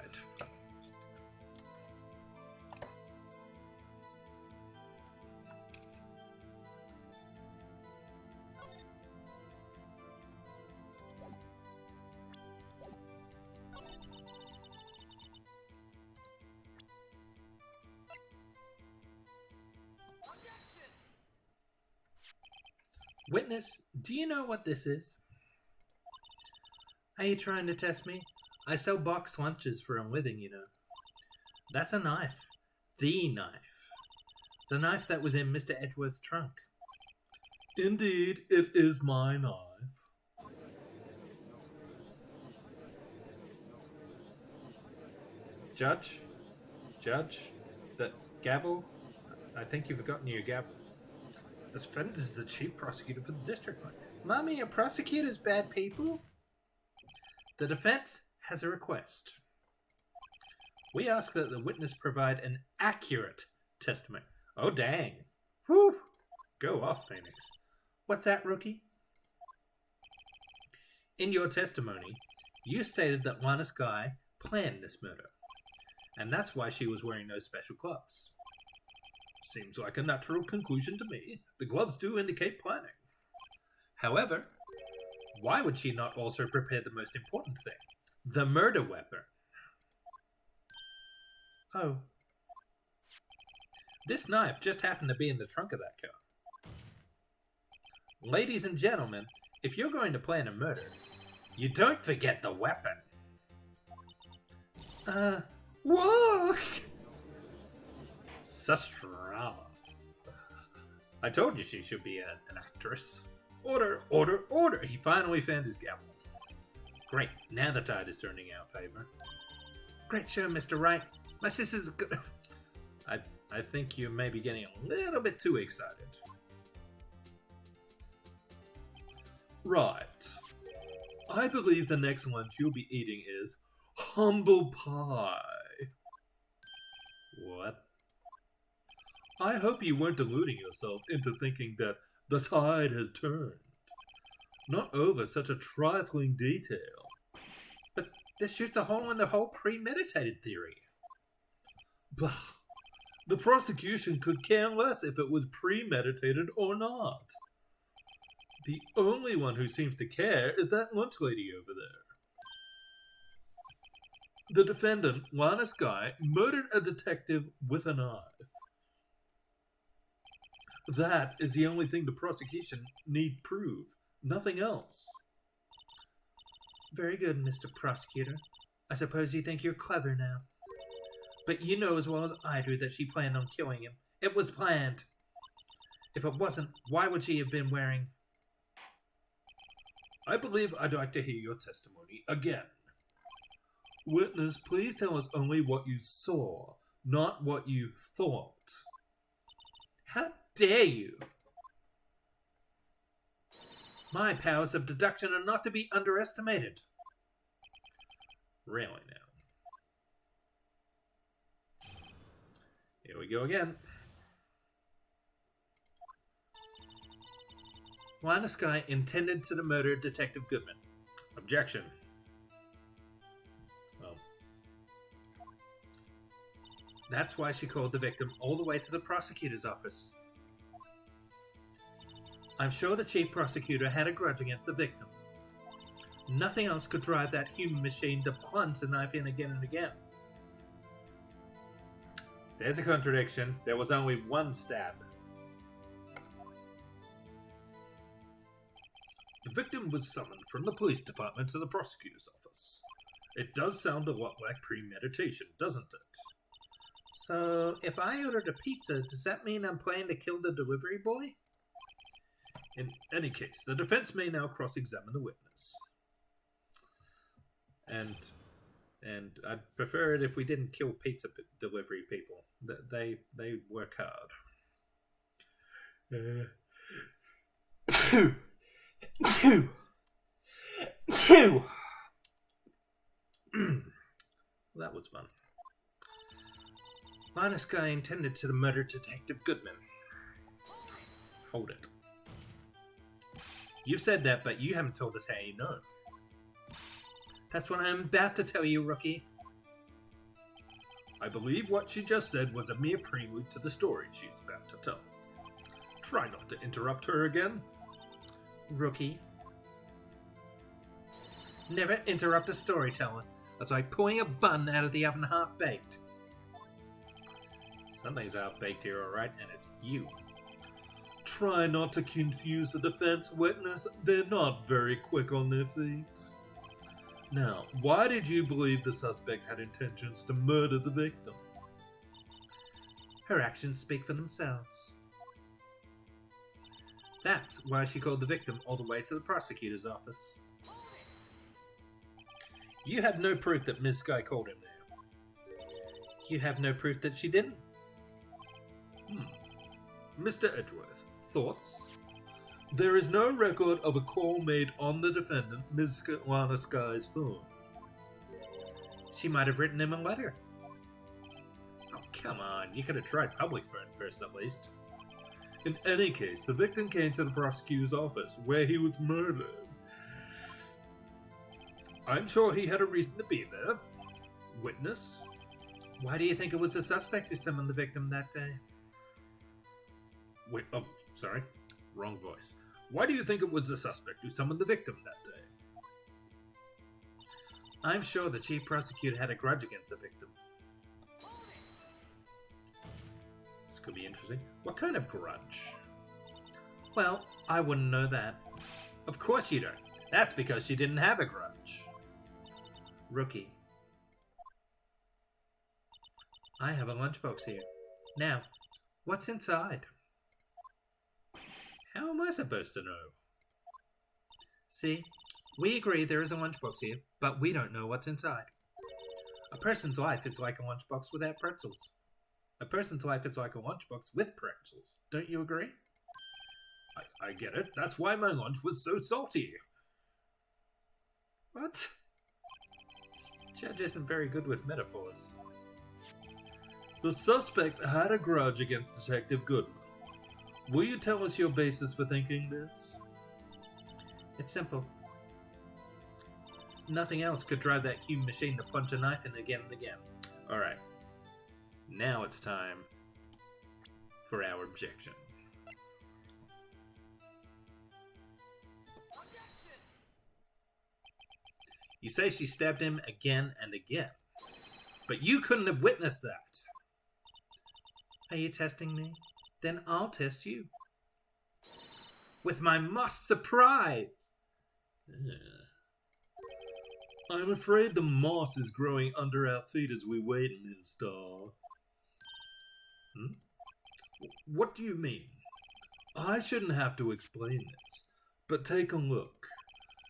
Witness, do you know what this is? Are you trying to test me? I sell box lunches for a living, you know. That's a knife. The knife. The knife that was in Mr. Edgeworth's trunk. Indeed, it is my knife. Judge? That gavel? I think you've forgotten your gavel. The defendant is the chief prosecutor for the district. Mommy, are prosecutors bad people? The defense has a request. We ask that the witness provide an accurate testimony. Oh, dang. Whew. Go off, Phoenix. What's that, rookie? In your testimony, you stated that Lana Skye planned this murder, and that's why she was wearing those special gloves. Seems like a natural conclusion to me. The gloves do indicate planning. However, why would she not also prepare the most important thing? The murder weapon. Oh. This knife just happened to be in the trunk of that car. Ladies and gentlemen, if you're going to plan a murder, you don't forget the weapon. Whoa! Such drama. I told you she should be an actress. Order, order, order! He finally found his gavel. Great, now the tide is turning in our favor. Great show, Mr. Wright. My sister's good. I think you may be getting a little bit too excited. Right. I believe the next lunch you'll be eating is humble pie. What? I hope you weren't deluding yourself into thinking that the tide has turned. Not over such a trifling detail. But this shoots a hole in the whole premeditated theory. Bah. The prosecution could care less if it was premeditated or not. The only one who seems to care is that lunch lady over there. The defendant, Lana Skye, murdered a detective with a knife. That is the only thing the prosecution need prove. Nothing else. Very good, Mr. Prosecutor. I suppose you think you're clever now. But you know as well as I do that she planned on killing him. It was planned. If it wasn't, why would she have been wearing... I believe I'd like to hear your testimony again. Witness, please tell us only what you saw, not what you thought. How dare you? My powers of deduction are not to be underestimated. Really now. Here we go again. Lana Skye intended to murder Detective Goodman. Objection. That's why she called the victim all the way to the prosecutor's office. I'm sure the chief prosecutor had a grudge against the victim. Nothing else could drive that human machine to plunge the knife in again and again. There's a contradiction. There was only one stab. The victim was summoned from the police department to the prosecutor's office. It does sound a lot like premeditation, doesn't it? So, if I ordered a pizza, does that mean I'm planning to kill the delivery boy? In any case, the defense may now cross-examine the witness. And I'd prefer it if we didn't kill pizza delivery people. They work hard. That was fun. Minus guy intended to murder Detective Goodman. Hold it. You've said that, but you haven't told us how you know. That's what I'm about to tell you, rookie. I believe what she just said was a mere prelude to the story she's about to tell. Try not to interrupt her again. Rookie. Never interrupt a storyteller. That's like pulling a bun out of the oven half-baked. Something's half-baked here, alright, and it's you. Try not to confuse the defense witness. They're not very quick on their feet. Now, why did you believe the suspect had intentions to murder the victim? Her actions speak for themselves. That's why she called the victim all the way to the prosecutor's office. You have no proof that Ms. Sky called him there. You have no proof that she didn't. Mr. Edgeworth, thoughts? There is no record of a call made on the defendant, Ms. Lana Sky's phone. She might have written him a letter. Oh, come on. You could have tried public phone first, at least. In any case, the victim came to the prosecutor's office, where he was murdered. I'm sure he had a reason to be there. Witness? Why do you think it was the suspect who summoned the victim that day? Wait, oh, sorry. Wrong voice. Why do you think it was the suspect who summoned the victim that day? I'm sure the chief prosecutor had a grudge against the victim. This could be interesting. What kind of grudge? Well, I wouldn't know that. Of course you don't. That's because she didn't have a grudge. Rookie. I have a lunchbox here. Now, what's inside? How am I supposed to know? See, we agree there is a lunchbox here, but we don't know what's inside. A person's life is like a lunchbox without pretzels. A person's life is like a lunchbox with pretzels. Don't you agree? I get it. That's why my lunch was so salty. What? This judge isn't very good with metaphors. The suspect had a grudge against Detective Goodman. Will you tell us your basis for thinking this? It's simple. Nothing else could drive that human machine to punch a knife in again and again. Alright. Now it's time for our objection. You say she stabbed him again and again, but you couldn't have witnessed that. Are you testing me? Then I'll test you. With my moss surprise! I'm afraid the moss is growing under our feet as we wait, Ms. Starr. What do you mean? I shouldn't have to explain this, but take a look.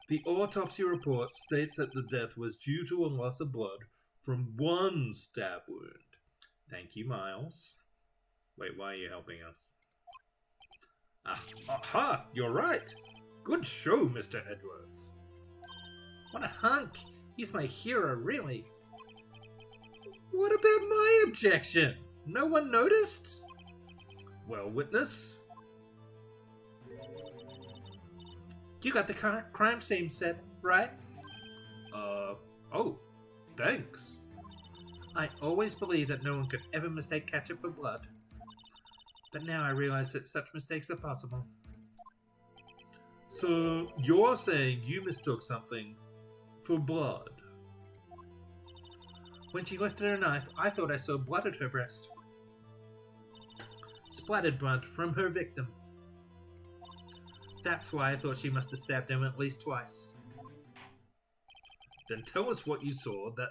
The autopsy report states that the death was due to a loss of blood from one stab wound. Thank you, Miles. Wait, why are you helping us? Aha! You're right! Good show, Mr. Edgeworth. What a hunk! He's my hero, really. What about my objection? No one noticed? Well, witness? You got the crime scene set, right? Oh, thanks. I always believed that no one could ever mistake ketchup for blood. But now I realize that such mistakes are possible. So, you're saying you mistook something for blood? When she lifted her knife, I thought I saw blood at her breast. Splattered blood from her victim. That's why I thought she must have stabbed him at least twice. Then tell us what you saw that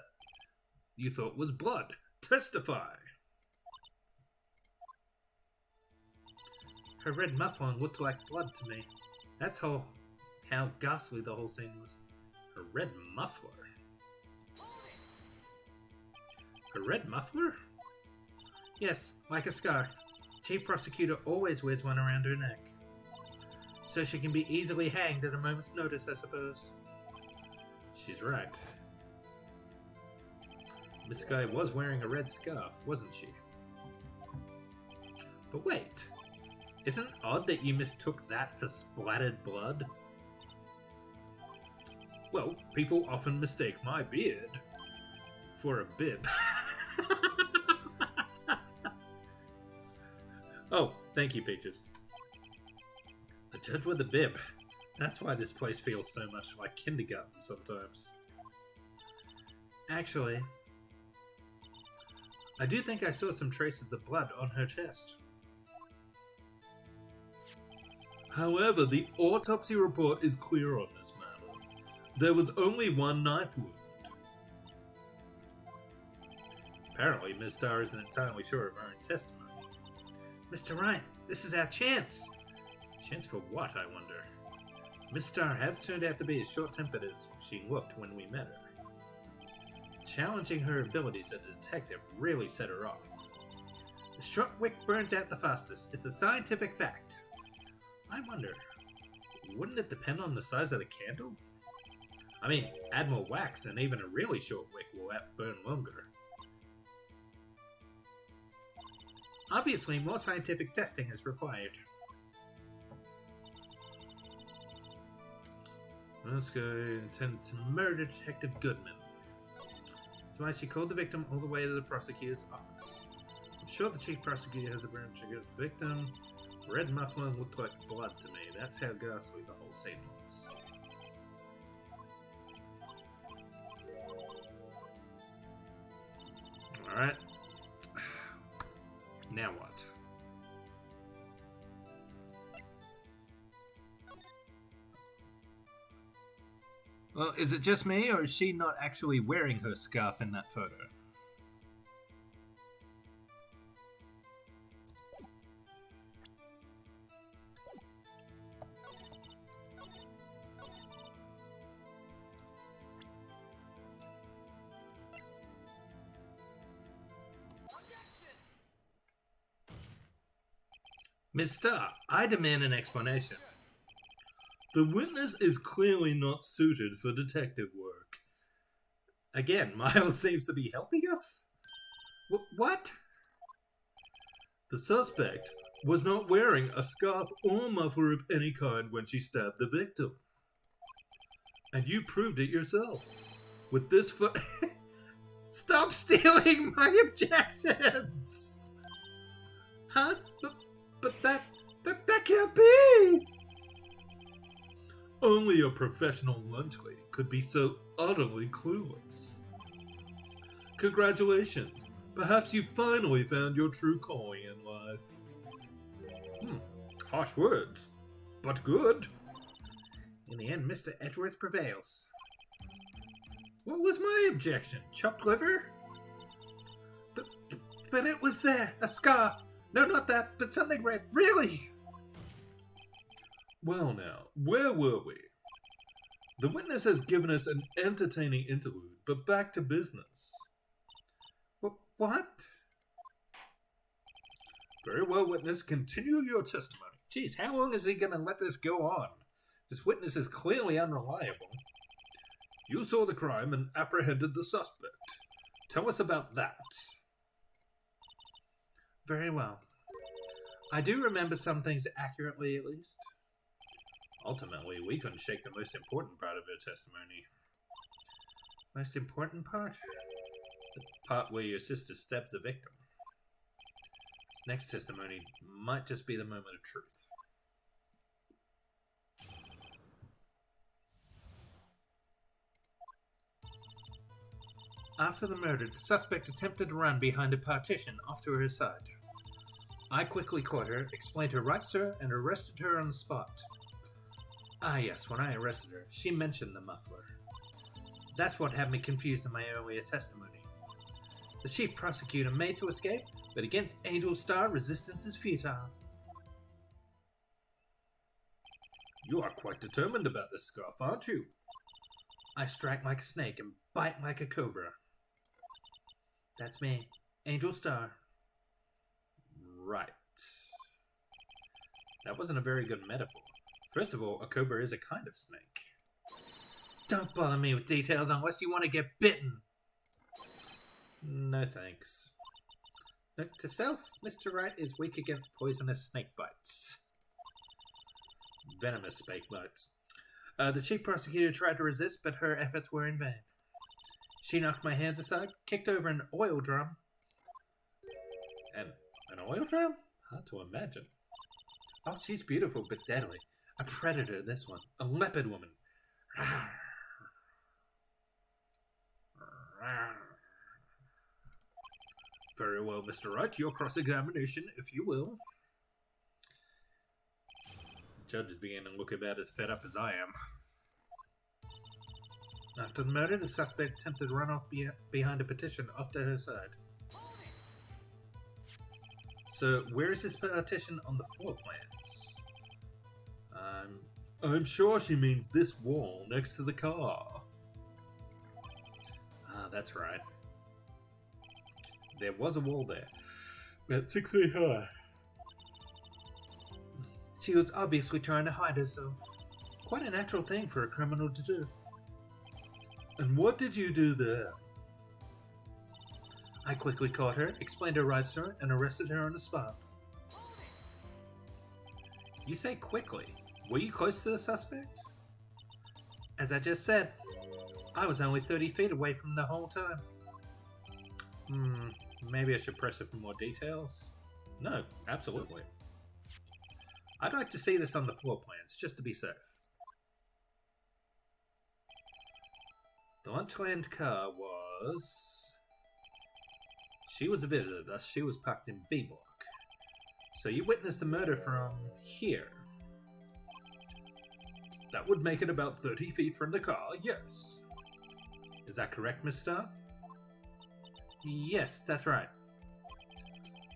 you thought was blood. Testify. Her red muffler looked like blood to me. That's how ghastly the whole scene was. Her red muffler? Her red muffler? Yes, like a scarf. Chief Prosecutor always wears one around her neck. So she can be easily hanged at a moment's notice, I suppose. She's right. Miss Guy was wearing a red scarf, wasn't she? But wait, isn't it odd that you mistook that for splattered blood? Well, people often mistake my beard for a bib. Oh, thank you, Peaches. A judge with a bib. That's why this place feels so much like kindergarten sometimes. Actually, I do think I saw some traces of blood on her chest. However, the autopsy report is clear on this matter. There was only one knife wound. Apparently, Miss Starr isn't entirely sure of her own testimony. Mr. Wright, this is our chance. Chance for what, I wonder? Miss Starr has turned out to be as short-tempered as she looked when we met her. Challenging her abilities as a detective really set her off. The short wick burns out the fastest. It's a scientific fact. I wonder, wouldn't it depend on the size of the candle? I mean, add more wax and even a really short wick will burn longer. Obviously, more scientific testing is required. This guy intended to murder Detective Goodman. That's why she called the victim all the way to the prosecutor's office. I'm sure the chief prosecutor has a burn trigger of the victim. Red muffler looked like blood to me. That's how ghastly the whole scene was. Alright. Now what? Well, is it just me, or is she not actually wearing her scarf in that photo? Miss Starr, I demand an explanation. The witness is clearly not suited for detective work. Again, Miles seems to be helping us? What? The suspect was not wearing a scarf or muffler of any kind when she stabbed the victim. And you proved it yourself. With this Stop stealing my objections! Huh? But that can't be! Only a professional lunch lady could be so utterly clueless. Congratulations. Perhaps you finally found your true calling in life. Harsh words, but good. In the end, Mr. Edgeworth prevails. What was my objection? Chopped liver? But it was there. A scarf. No, not that, but something red. Really? Well now, where were we? The witness has given us an entertaining interlude, but back to business. What? Very well, witness. Continue your testimony. Geez, how long is he going to let this go on? This witness is clearly unreliable. You saw the crime and apprehended the suspect. Tell us about that. Very well. I do remember some things accurately, at least. Ultimately, we couldn't shake the most important part of her testimony. Most important part? The part where your sister stabs the victim. This next testimony might just be the moment of truth. After the murder, the suspect attempted to run behind a partition off to her side. I quickly caught her, explained her rights to her, and arrested her on the spot. Ah yes, when I arrested her, she mentioned the muffler. That's what had me confused in my earlier testimony. The chief prosecutor made to escape, but against Angel's Star, resistance is futile. You are quite determined about this, Scarf, aren't you? I strike like a snake and bite like a cobra. That's me, Angel Star. Right. That wasn't a very good metaphor. First of all, a cobra is a kind of snake. Don't bother me with details unless you want to get bitten. No thanks. Note to self, Mr. Wright is weak against poisonous snake bites. Venomous snake bites. The chief prosecutor tried to resist, but her efforts were in vain. She knocked my hands aside, kicked over an oil drum. An oil drum? Hard to imagine. Oh, she's beautiful but deadly. A predator, this one. A leopard woman. Very well, Mr. Wright. Your cross-examination, if you will. The judge is beginning to look about as fed up as I am. After the murder, the suspect attempted to run off behind a partition off to her side. So, where is this partition on the floor plans? I'm sure she means this wall next to the car. Ah, that's right. There was a wall there, about 6 feet high. She was obviously trying to hide herself. Quite a natural thing for a criminal to do. And what did you do there? I quickly caught her, explained her rights to her, and arrested her on the spot. You say quickly. Were you close to the suspect? As I just said, I was only 30 feet away from the whole time. Maybe I should press it for more details? No, absolutely. I'd like to see this on the floor plans, just to be safe. The Lunchland car was... She was a visitor, thus she was parked in B block. So you witnessed the murder from here? That would make it about 30 feet from the car, yes. Is that correct, Miss Starr? Yes, that's right.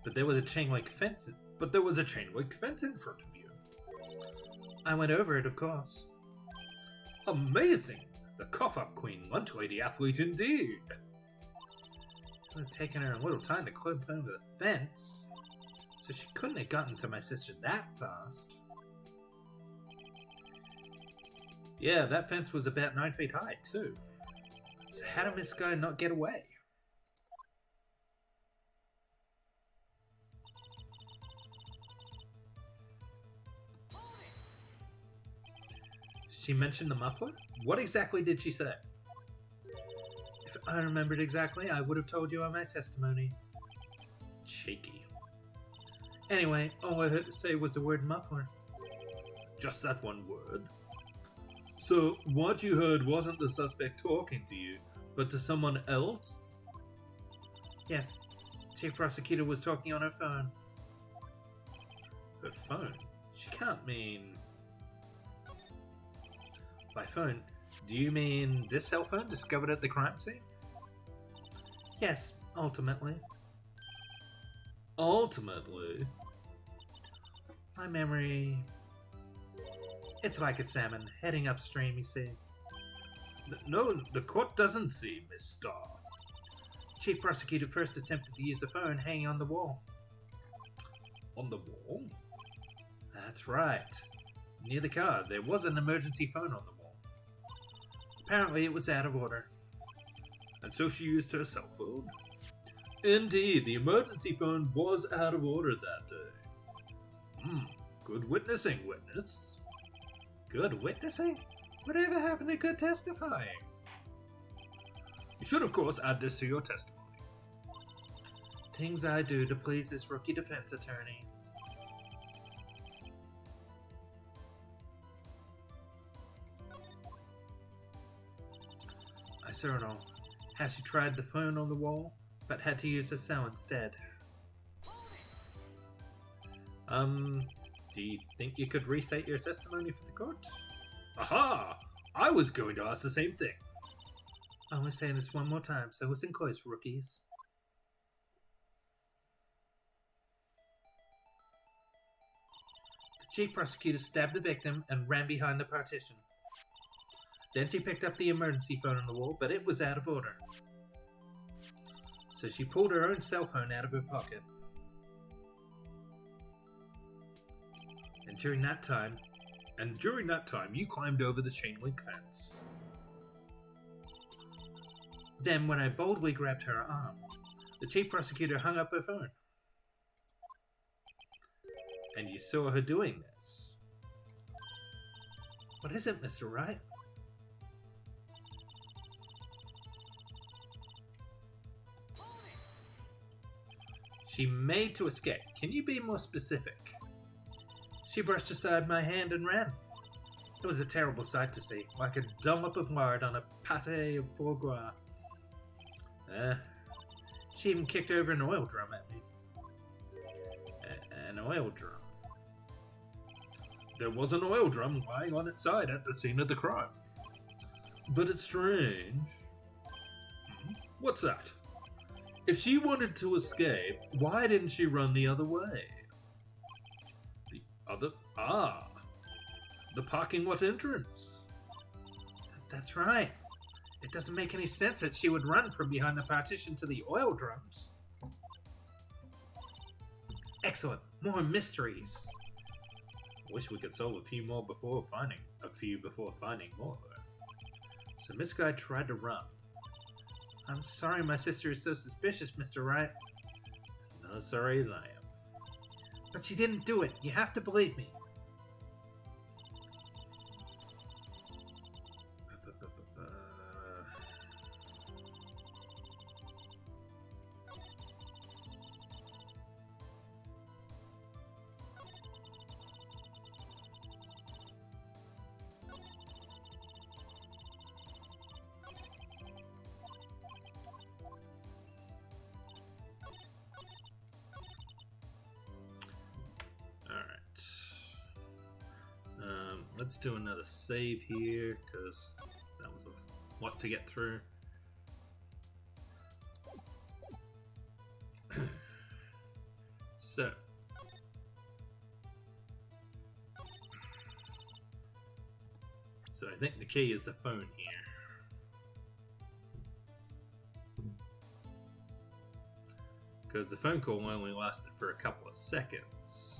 But there was a chain link fence. in front of you. I went over it, of course. Amazing! The cough-up queen, lunch lady athlete indeed. It would have taken her a little time to climb over the fence, so she couldn't have gotten to my sister that fast. Yeah, that fence was about 9 feet high, too. So how did Miss Guy not get away? She mentioned the muffler? What exactly did she say? If I remembered exactly, I would have told you on my testimony. Cheeky. Anyway, all I heard her say was the word muffler. Just that one word. So, what you heard wasn't the suspect talking to you, but to someone else? Yes. Chief Prosecutor was talking on her phone. Her phone? She can't mean... By phone, do you mean this cell phone discovered at the crime scene? Yes, ultimately. Ultimately? My memory... It's like a salmon, heading upstream, you see. No, the court doesn't see, Miss Starr. Chief Prosecutor first attempted to use the phone hanging on the wall. On the wall? That's right. Near the car, there was an emergency phone on the wall. Apparently it was out of order. And so she used her cell phone? Indeed, the emergency phone was out of order that day. Good witnessing, witness. Good witnessing? Whatever happened to good testifying? You should, of course, add this to your testimony. Things I do to please this rookie defense attorney. I saw know how she tried the phone on the wall, but had to use her cell instead. Do you think you could restate your testimony for the court? Aha! I was going to ask the same thing. I'm only saying this one more time, so listen close, rookies. The chief prosecutor stabbed the victim and ran behind the partition. Then she picked up the emergency phone on the wall, but it was out of order. So she pulled her own cell phone out of her pocket. And during that time, you climbed over the chain link fence. Then, when I boldly grabbed her arm, the chief prosecutor hung up her phone. And you saw her doing this. What is it, Mr. Wright? She made to escape. Can you be more specific? She brushed aside my hand and ran. It was a terrible sight to see, like a dollop of lard on a pâté of foie gras. She even kicked over an oil drum at me. An oil drum. There was an oil drum lying on its side at the scene of the crime. But it's strange. What's that? If she wanted to escape, why didn't she run the other way? The parking lot entrance. That's right. It doesn't make any sense that she would run from behind the partition to the oil drums. Excellent. More mysteries. I wish we could solve a few before finding more. So Miss Guy tried to run. I'm sorry my sister is so suspicious, Mr. Wright. Not as sorry as I am. But she didn't do it. You have to believe me. Let's do another save here, because that was a lot to get through. So I think the key is the phone here. Because the phone call only lasted for a couple of seconds.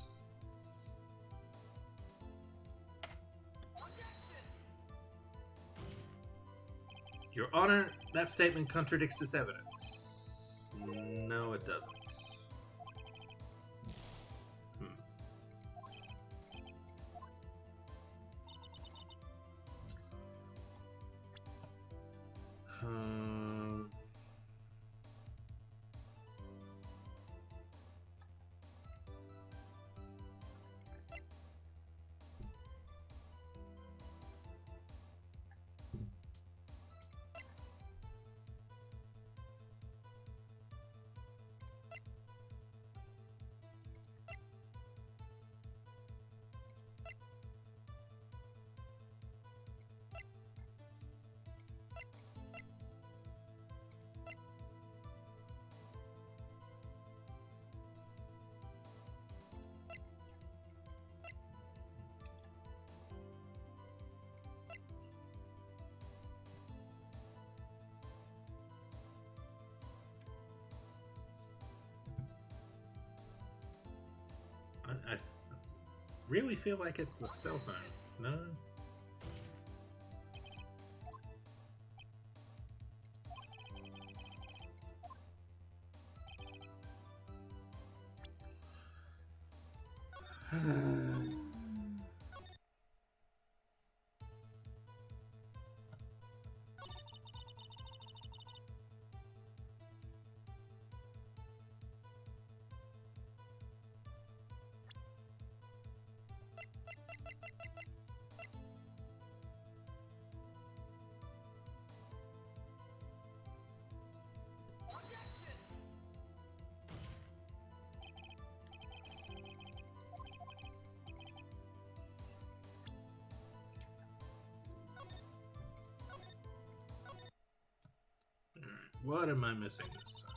Your Honor, that statement contradicts this evidence. No, it doesn't. I really feel like it's the cell phone. No? What am I missing this time?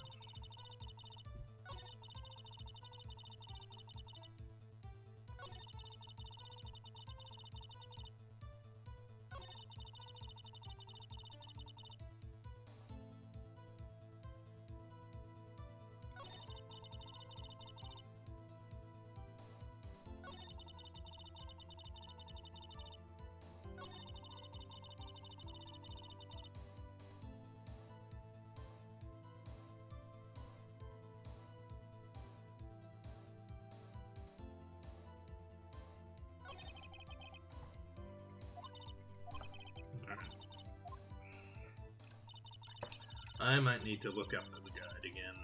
I might need to look up the guide again.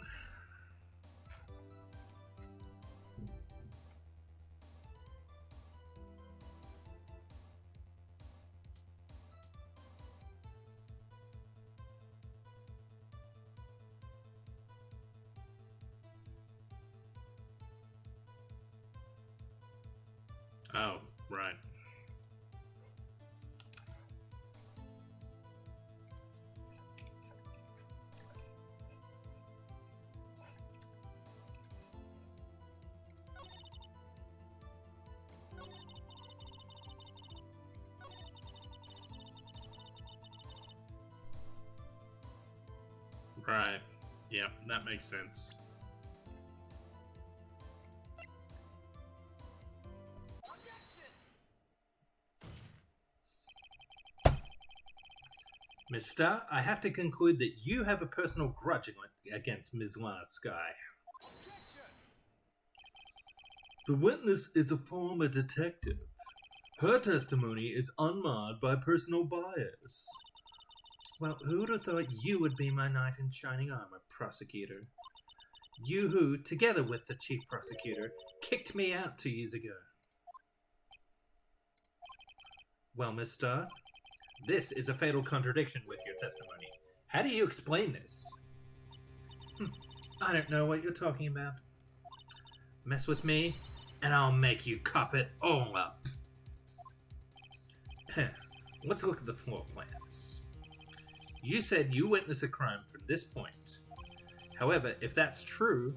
Oh, right. Right. Yeah, that makes sense. Mister, I have to conclude that you have a personal grudge against Ms. Lana Sky. The witness is a former detective. Her testimony is unmarred by personal bias. Well, who would have thought you would be my knight in shining armor, prosecutor? You who, together with the chief prosecutor, kicked me out 2 years ago. Well, Miss Starr, this is a fatal contradiction with your testimony. How do you explain this? I don't know what you're talking about. Mess with me, and I'll make you cough it all up. Let's look at the floor plans. You said you witnessed a crime from this point. However, if that's true,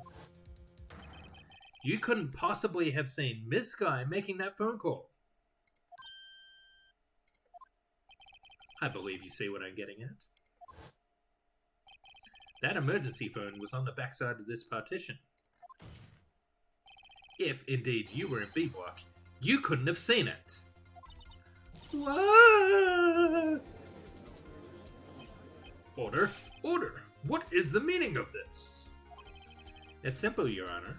you couldn't possibly have seen Miss Sky making that phone call. I believe you see what I'm getting at. That emergency phone was on the backside of this partition. If, indeed, you were in B block, you couldn't have seen it. What? Order? Order! What is the meaning of this? It's simple, Your Honor.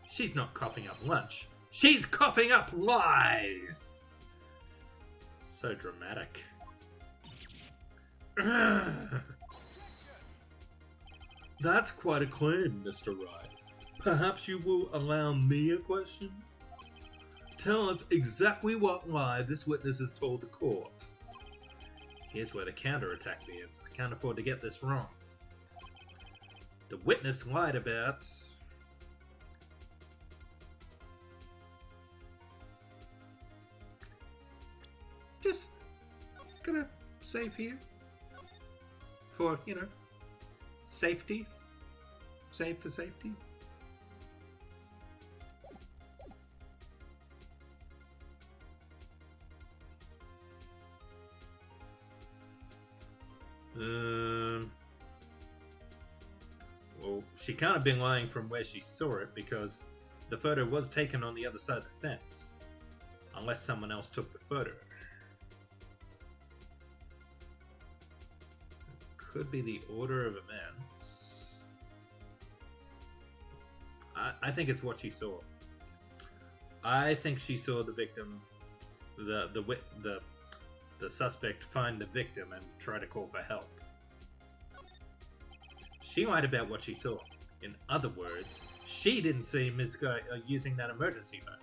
She's not coughing up lunch. She's coughing up lies! So dramatic. That's quite a claim, Mr. Wright. Perhaps you will allow me a question? Tell us exactly what lie this witness has told the court. Here's where the counterattack begins. I can't afford to get this wrong. The witness lied about... Just gonna save here. For, safety. Save for safety. Well, she can't have been lying from where she saw it because the photo was taken on the other side of the fence. Unless someone else took the photo. Could be the order of events. I think it's what she saw. I think she saw the victim, the suspect find the victim and try to call for help. She lied about what she saw. In other words, she didn't see Ms. Guy using that emergency phone.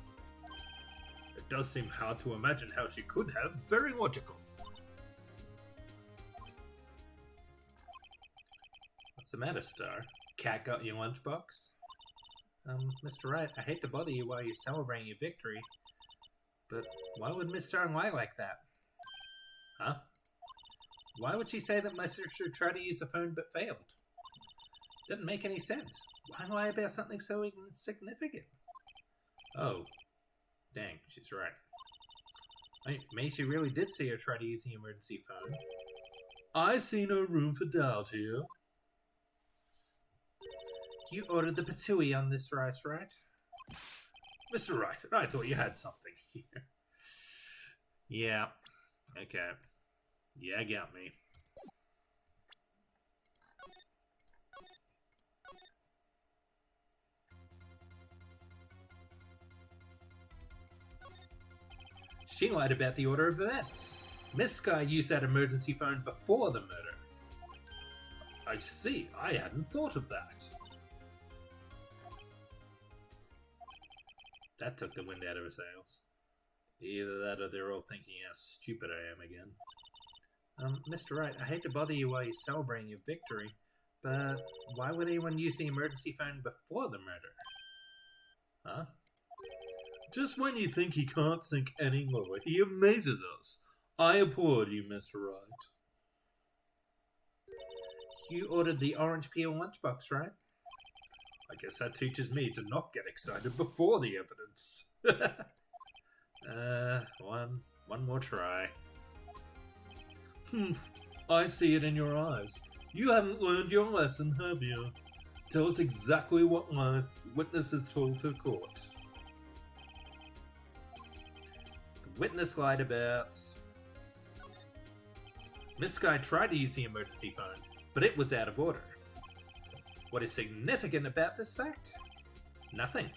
It does seem hard to imagine how she could have. Very logical. What's the matter, Star? Cat got your lunchbox? Mr. Wright, I hate to bother you while you're celebrating your victory, but why would Miss Star lie like that? Huh? Why would she say that my sister tried to use the phone but failed? Didn't make any sense. Why lie about something so insignificant? Oh, dang, she's right. Maybe she really did see her try to use the emergency phone. I see no room for doubt here. You ordered the patooey on this rice, right? Mr. Wright, I thought you had something here. Yeah. Okay. Yeah, got me. She lied about the order of events. Miss Sky used that emergency phone before the murder. I see. I hadn't thought of that. That took the wind out of her sails. Either that or they're all thinking how stupid I am again. Mr. Wright, I hate to bother you while you're celebrating your victory, but why would anyone use the emergency phone before the murder? Huh? Just when you think he can't sink any lower, he amazes us. I applaud you, Mr. Wright. You ordered the orange peel lunchbox, right? I guess that teaches me to not get excited before the evidence. One more try. I see it in your eyes. You haven't learned your lesson, have you? Tell us exactly what lies the witness has told to court. The witness lied about... Miss Sky tried to use the emergency phone, but it was out of order. What is significant about this fact? Nothing.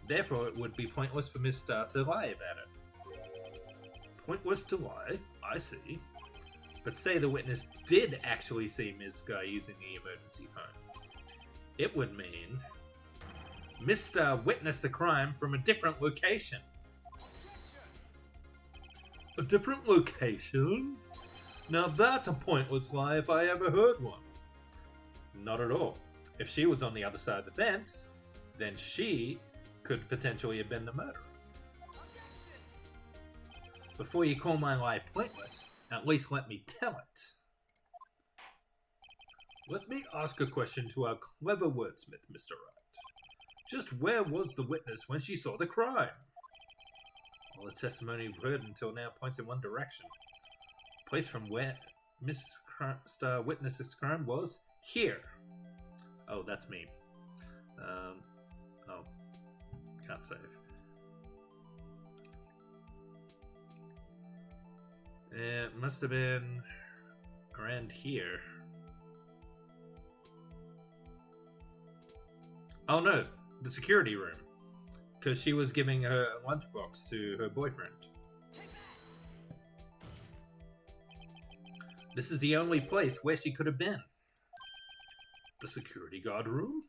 Therefore, it would be pointless for Miss Star to lie about it. Pointless to lie? I see. But say the witness did actually see Miss Sky using the emergency phone. It would mean Miss Star witnessed the crime from a different location. A different location? Now that's a pointless lie if I ever heard one. Not at all. If she was on the other side of the fence, then she could potentially have been the murderer. Before you call my lie pointless, at least let me tell it. Let me ask a question to our clever wordsmith, Mr. Wright. Just where was the witness when she saw the crime? All the testimony we've heard until now points in one direction. The place from where Miss Star witnessed this crime was here. Oh, that's me. Oh, can't save. It must have been around here. Oh no, the security room. Because she was giving her lunchbox to her boyfriend. This is the only place where she could have been. The security guard room?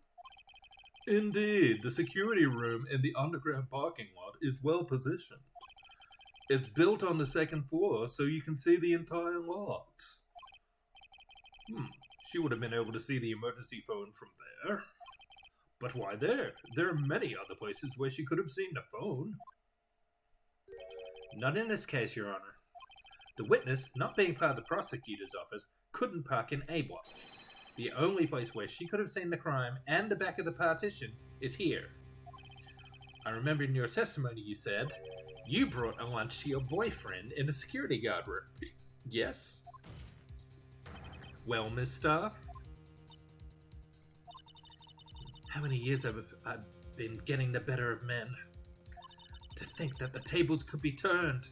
Indeed, the security room in the underground parking lot is well positioned. It's built on the second floor so you can see the entire lot. She would have been able to see the emergency phone from there. But why there? There are many other places where she could have seen the phone. Not in this case, Your Honor. The witness, not being part of the prosecutor's office, couldn't park in A block. The only place where she could have seen the crime and the back of the partition is here. I remember in your testimony you said you brought a lunch to your boyfriend in the security guard room. Yes? Well, Miss Star? How many years have I been getting the better of men? To think that the tables could be turned.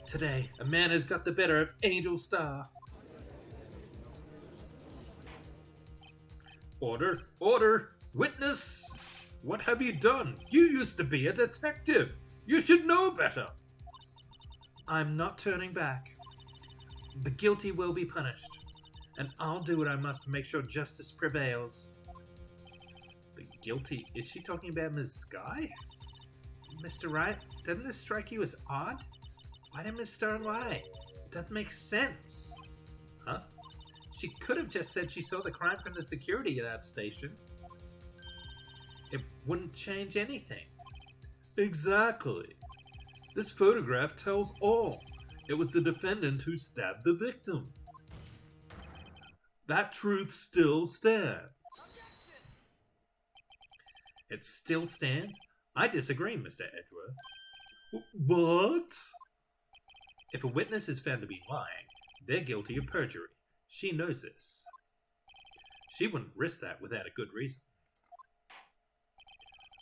Today, a man has got the better of Angel Star. Order! Order! Witness! What have you done? You used to be a detective! You should know better! I'm not turning back. The guilty will be punished, and I'll do what I must to make sure justice prevails. The guilty? Is she talking about Ms. Sky? Mr. Wright, doesn't this strike you as odd? Why did Ms. Star lie? It doesn't make sense. Huh? She could have just said she saw the crime from the security guard station. It wouldn't change anything. Exactly. This photograph tells all. It was the defendant who stabbed the victim. That truth still stands. It still stands? I disagree, Mr. Edgeworth. What? If a witness is found to be lying, they're guilty of perjury. She knows this. She wouldn't risk that without a good reason.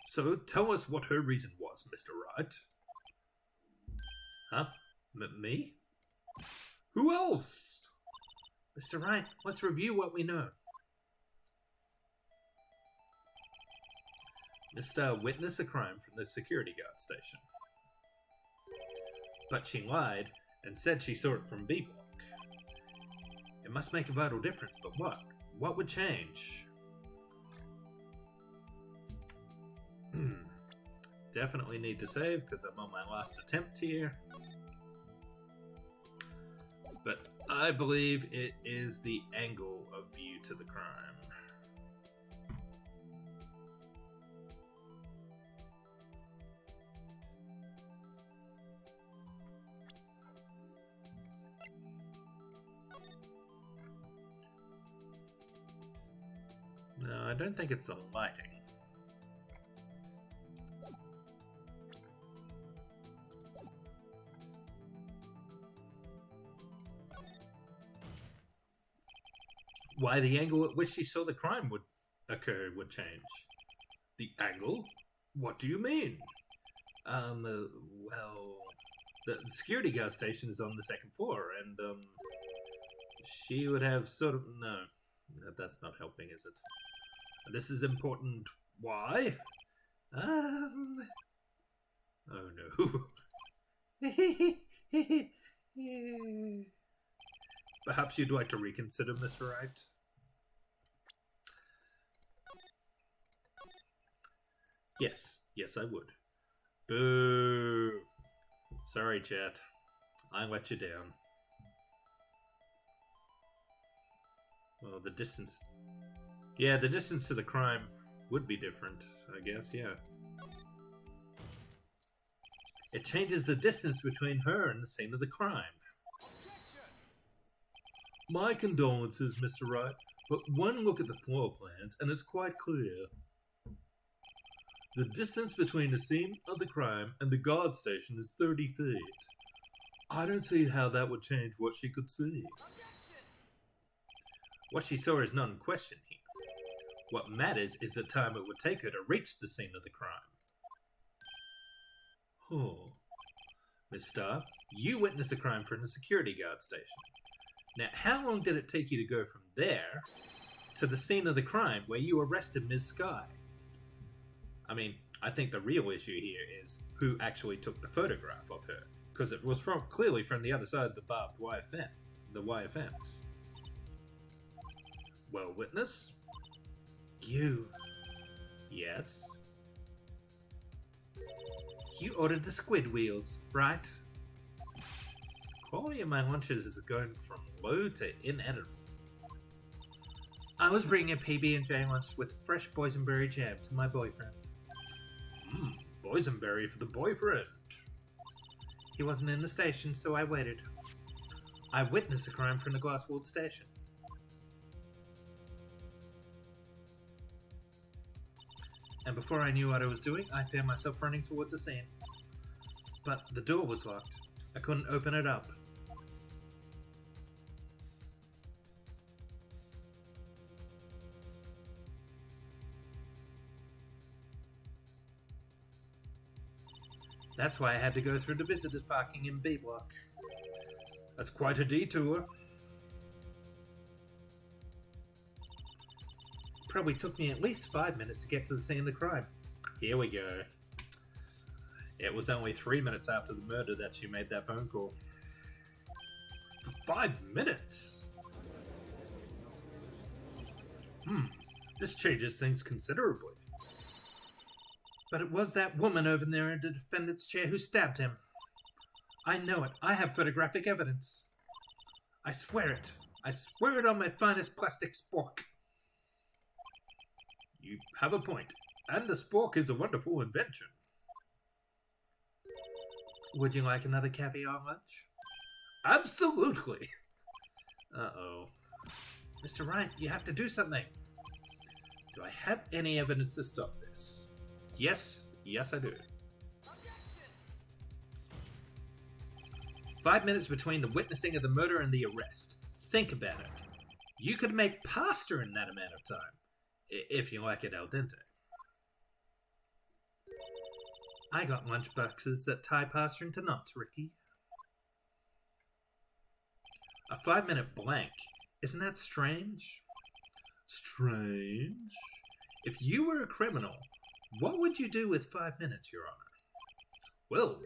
So tell us what her reason was, Mr. Wright. Huh? Me? Who else? Mr. Wright, let's review what we know. Mr. witnessed a crime from the security guard station. But she lied and said she saw it from B block. It must make a vital difference, but what? What would change? Definitely need to save because I'm on my last attempt here. But I believe it is the angle of view to the crime. No, I don't think it's the lighting. Why the angle at which she saw the crime would occur would change. The angle? What do you mean? Well, the security guard station is on the second floor, and, she would have sort of... No, that's not helping, is it? This is important. Why? Oh no. Perhaps you'd like to reconsider, Mr. Wright? Yes, I would. Boo! Sorry, chat. I let you down. Well, the distance... Yeah, the distance to the crime would be different, I guess, yeah. It changes the distance between her and the scene of the crime. My condolences, Mr. Wright, but one look at the floor plans and it's quite clear. The distance between the scene of the crime and the guard station is 30 feet. I don't see how that would change what she could see. What she saw is not in question here. What matters is the time it would take her to reach the scene of the crime. Huh. Miss Starr, you witnessed the crime from the security guard station. Now, how long did it take you to go from there to the scene of the crime where you arrested Ms. Sky? I mean, I think the real issue here is who actually took the photograph of her, because it was clearly from the other side of the barbed wire fence. Well, witness? You. Yes? You ordered the squid wheels, right? Quality of my lunches is going from low to inedible. I was bringing a PB&J lunch with fresh boysenberry jam to my boyfriend. Boysenberry for the boyfriend. He wasn't in the station, so I waited. I witnessed the crime from the glass-walled station. And before I knew what I was doing, I found myself running towards the scene. But the door was locked. I couldn't open it up. That's why I had to go through the visitors parking in B block. That's quite a detour. Probably took me at least 5 minutes to get to the scene of the crime. Here we go. It was only 3 minutes after the murder that she made that phone call. For 5 minutes? This changes things considerably. But it was that woman over there in the defendant's chair who stabbed him. I know it. I have photographic evidence. I swear it. I swear it on my finest plastic spork. You have a point. And the spork is a wonderful invention. Would you like another caviar lunch? Absolutely. Uh-oh. Mr. Wright, you have to do something. Do I have any evidence to stop this? Yes, I do. 5 minutes between the witnessing of the murder and the arrest. Think about it. You could make pasta in that amount of time, if you like it al dente. I got lunchboxes that tie pasta into knots, Ricky. A 5-minute blank. Isn't that strange? Strange? If you were a criminal, what would you do with 5 minutes, Your Honor? Well,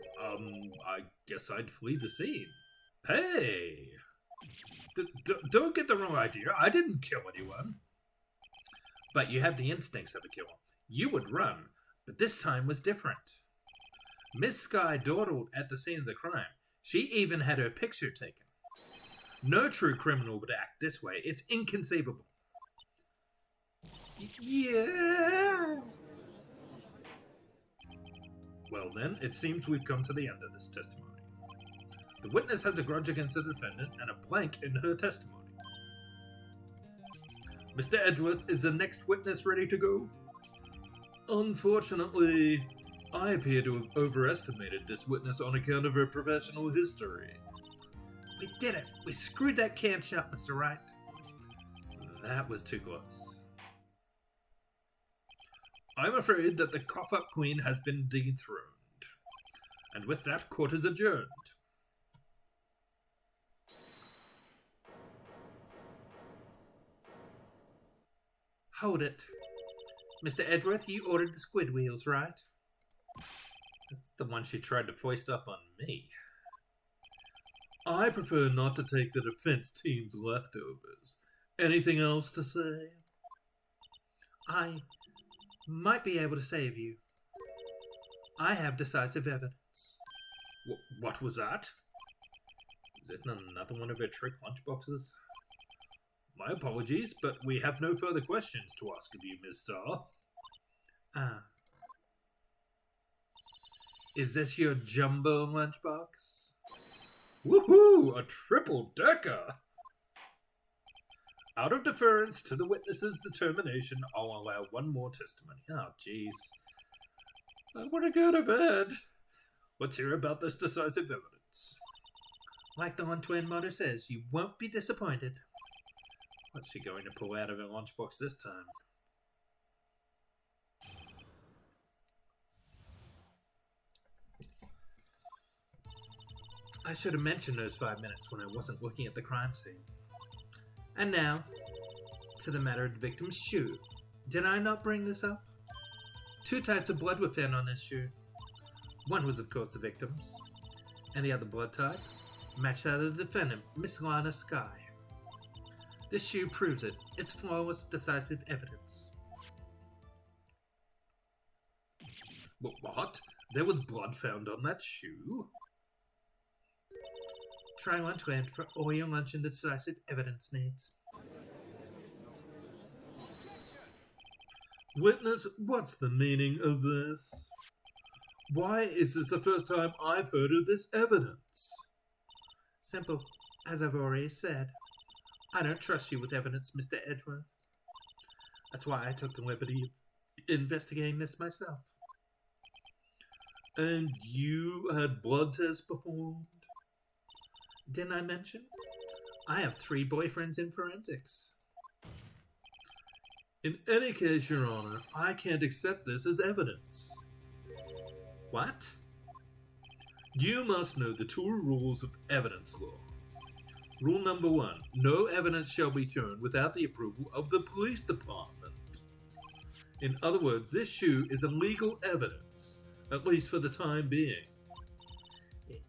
I guess I'd flee the scene. Hey! Don't get the wrong idea. I didn't kill anyone. But you have the instincts of a killer. You would run, but this time was different. Miss Sky dawdled at the scene of the crime. She even had her picture taken. No true criminal would act this way. It's inconceivable. Yeah. Well then, it seems we've come to the end of this testimony. The witness has a grudge against the defendant and a blank in her testimony. Mr. Edgeworth, is the next witness ready to go? Unfortunately, I appear to have overestimated this witness on account of her professional history. We did it! We screwed that can shut, Mr. Wright. That was too close. I'm afraid that the cough-up queen has been dethroned. And with that, court is adjourned. Hold it. Mr. Edgeworth, you ordered the squid wheels, right? That's the one she tried to foist up on me. I prefer not to take the defense team's leftovers. Anything else to say? I might be able to save you. I have decisive evidence. What was that? Is it another one of her trick lunchboxes? My apologies, but we have no further questions to ask of you, Miss Starr. Ah. Is this your jumbo lunchbox? Woohoo! A triple-decker! Out of deference to the witness's determination, I'll allow one more testimony. Oh, jeez. I want to go to bed. Let's hear about this decisive evidence. Like the one-twin mother says, you won't be disappointed. What's she going to pull out of her lunchbox this time? I should have mentioned those 5 minutes when I wasn't looking at the crime scene. And now, to the matter of the victim's shoe. Did I not bring this up? 2 types of blood were found on this shoe. One was, of course, the victim's, and the other blood type matched that of the defendant, Miss Lana Sky. This shoe proves it. It's flawless, decisive evidence. What? There was blood found on that shoe? Try lunchland for all your lunch and decisive evidence needs. Witness, what's the meaning of this? Why is this the first time I've heard of this evidence? Simple. As I've already said, I don't trust you with evidence, Mr. Edgeworth. That's why I took the liberty of investigating this myself. And you had blood tests performed? Didn't I mention? I have 3 boyfriends in forensics. In any case, Your Honor, I can't accept this as evidence. What? You must know the 2 rules of evidence law. Rule number 1, no evidence shall be shown without the approval of the police department. In other words, this shoe is illegal evidence, at least for the time being.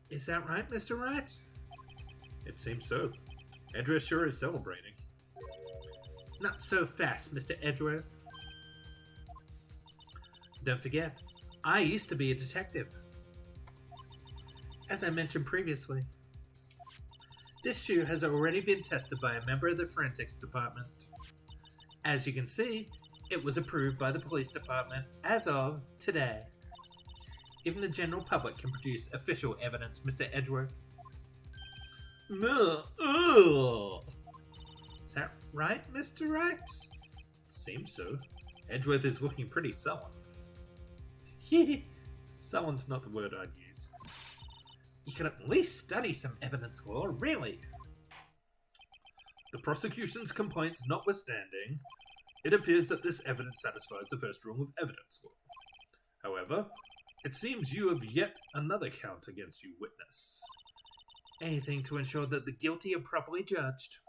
Is that right, Mr. Wright? It seems so. Edgeworth sure is celebrating. Not so fast, Mr. Edgeworth. Don't forget, I used to be a detective. As I mentioned previously, this shoe has already been tested by a member of the forensics department. As you can see, it was approved by the police department as of today. Even the general public can produce official evidence, Mr. Edgeworth. Right, Mr. Wright? Seems so. Edgeworth is looking pretty sullen. Sullen's not the word I'd use. You could at least study some evidence law, really. The prosecution's complaints notwithstanding, it appears that this evidence satisfies the first rule of evidence law. However, it seems you have yet another count against you, witness. Anything to ensure that the guilty are properly judged.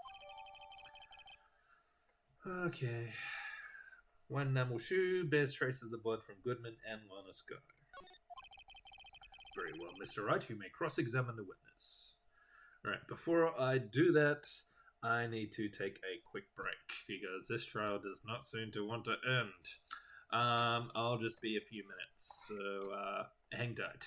Okay. One enamel shoe bears traces of blood from Goodman and Lana Sky. Very well, Mr. Wright, you may cross-examine the witness. Alright, before I do that, I need to take a quick break, because this trial does not seem to want to end. I'll just be a few minutes, so hang tight.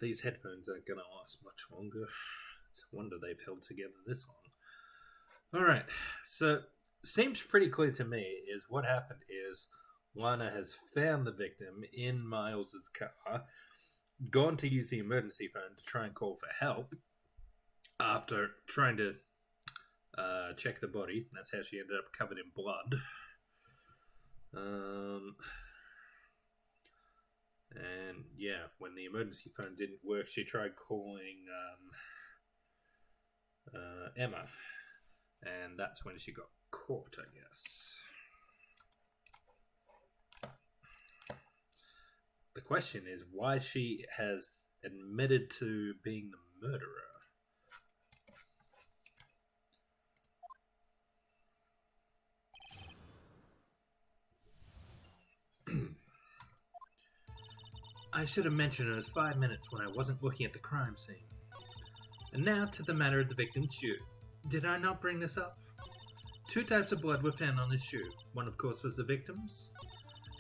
These headphones aren't going to last much longer. It's a wonder they've held together this long. Alright, so seems pretty clear to me is what happened is Lana has found the victim in Miles's car, gone to use the emergency phone to try and call for help after trying to check the body. That's how she ended up covered in blood. And yeah, when the emergency phone didn't work, she tried calling Emma, and that's when she got caught, I guess. The question is why she has admitted to being the murderer. I should have mentioned it was 5 minutes when I wasn't looking at the crime scene. And now to the matter of the victim's shoe. Did I not bring this up? Two types of blood were found on his shoe. One, of course, was the victim's,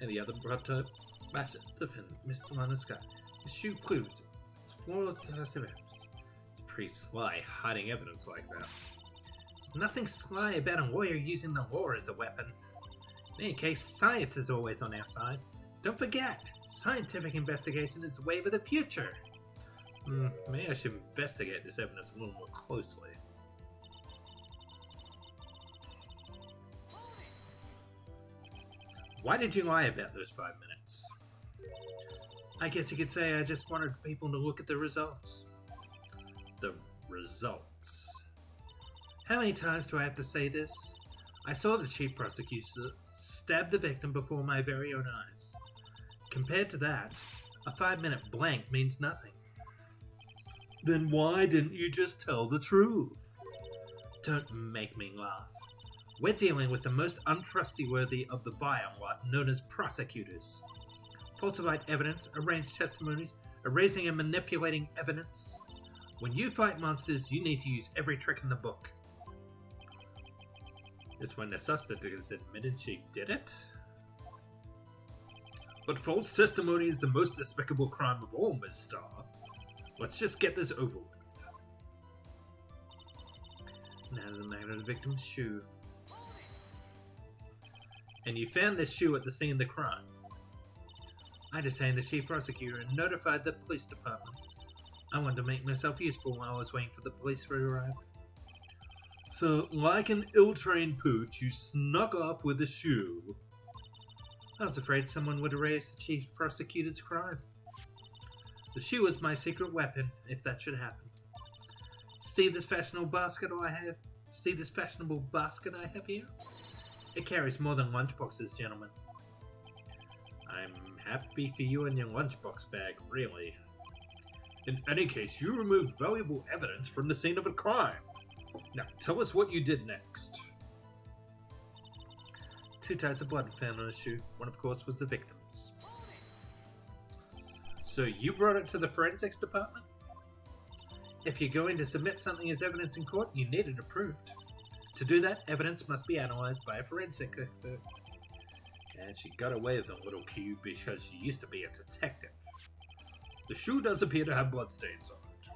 and the other blood type matched the defendant, Mr. Lanaska. His shoe proved its flawless decisive evidence. It's pretty sly, hiding evidence like that. There's nothing sly about a lawyer using the law as a weapon. In any case, science is always on our side. Don't forget, scientific investigation is the wave of the future. Maybe I should investigate this evidence a little more closely. Why did you lie about those 5 minutes? I guess you could say I just wanted people to look at the results. The results. How many times do I have to say this? I saw the chief prosecutor stab the victim before my very own eyes. Compared to that, a 5-minute blank means nothing. Then why didn't you just tell the truth? Don't make me laugh. We're dealing with the most untrustworthy of the vile lot known as prosecutors. Falsified evidence, arranged testimonies, erasing and manipulating evidence. When you fight monsters, you need to use every trick in the book. This when the suspect has admitted she did it? But false testimony is the most despicable crime of all, Ms. Starr. Let's just get this over with. Now to the matter of the victim's shoe. And you found this shoe at the scene of the crime. I detained the chief prosecutor and notified the police department. I wanted to make myself useful while I was waiting for the police to arrive. So, like an ill-trained pooch, you snuck off with the shoe. I was afraid someone would erase the chief prosecutor's crime. The shoe was my secret weapon, if that should happen. See this fashionable basket I have? See this fashionable basket I have here? It carries more than lunchboxes, gentlemen. I'm happy for you and your lunchbox bag, really. In any case, you removed valuable evidence from the scene of a crime. Now, tell us what you did next. 2 types of blood found on his shoe. One, of course, was the victim's. So you brought it to the forensics department? If you're going to submit something as evidence in court, you need it approved. To do that, evidence must be analyzed by a forensic expert. And she got away with a little cue because she used to be a detective. The shoe does appear to have bloodstains on it.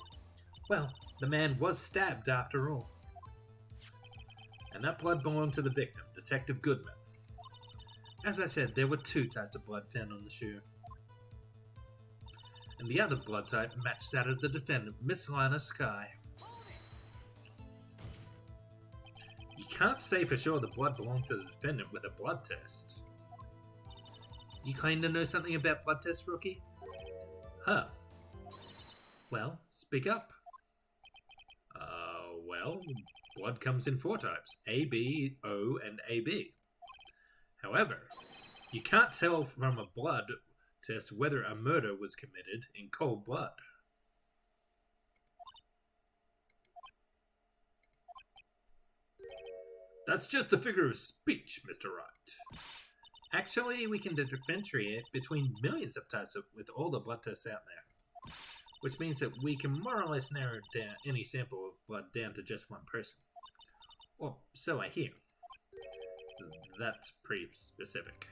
Well, the man was stabbed after all. And that blood belonged to the victim, Detective Goodman. As I said, there were 2 types of blood found on the shoe. And the other blood type matched that of the defendant, Miss Lana Sky. You can't say for sure the blood belonged to the defendant with a blood test. You claim to know something about blood tests, rookie? Huh. Well, speak up. Well, blood comes in 4 types, A, B, O, and AB. However, you can't tell from a blood test whether a murder was committed in cold blood. That's just a figure of speech, Mr. Wright. Actually, we can differentiate between millions of types with all the blood tests out there. Which means that we can more or less narrow down any sample of blood down to just one person. Or so I hear. That's pretty specific.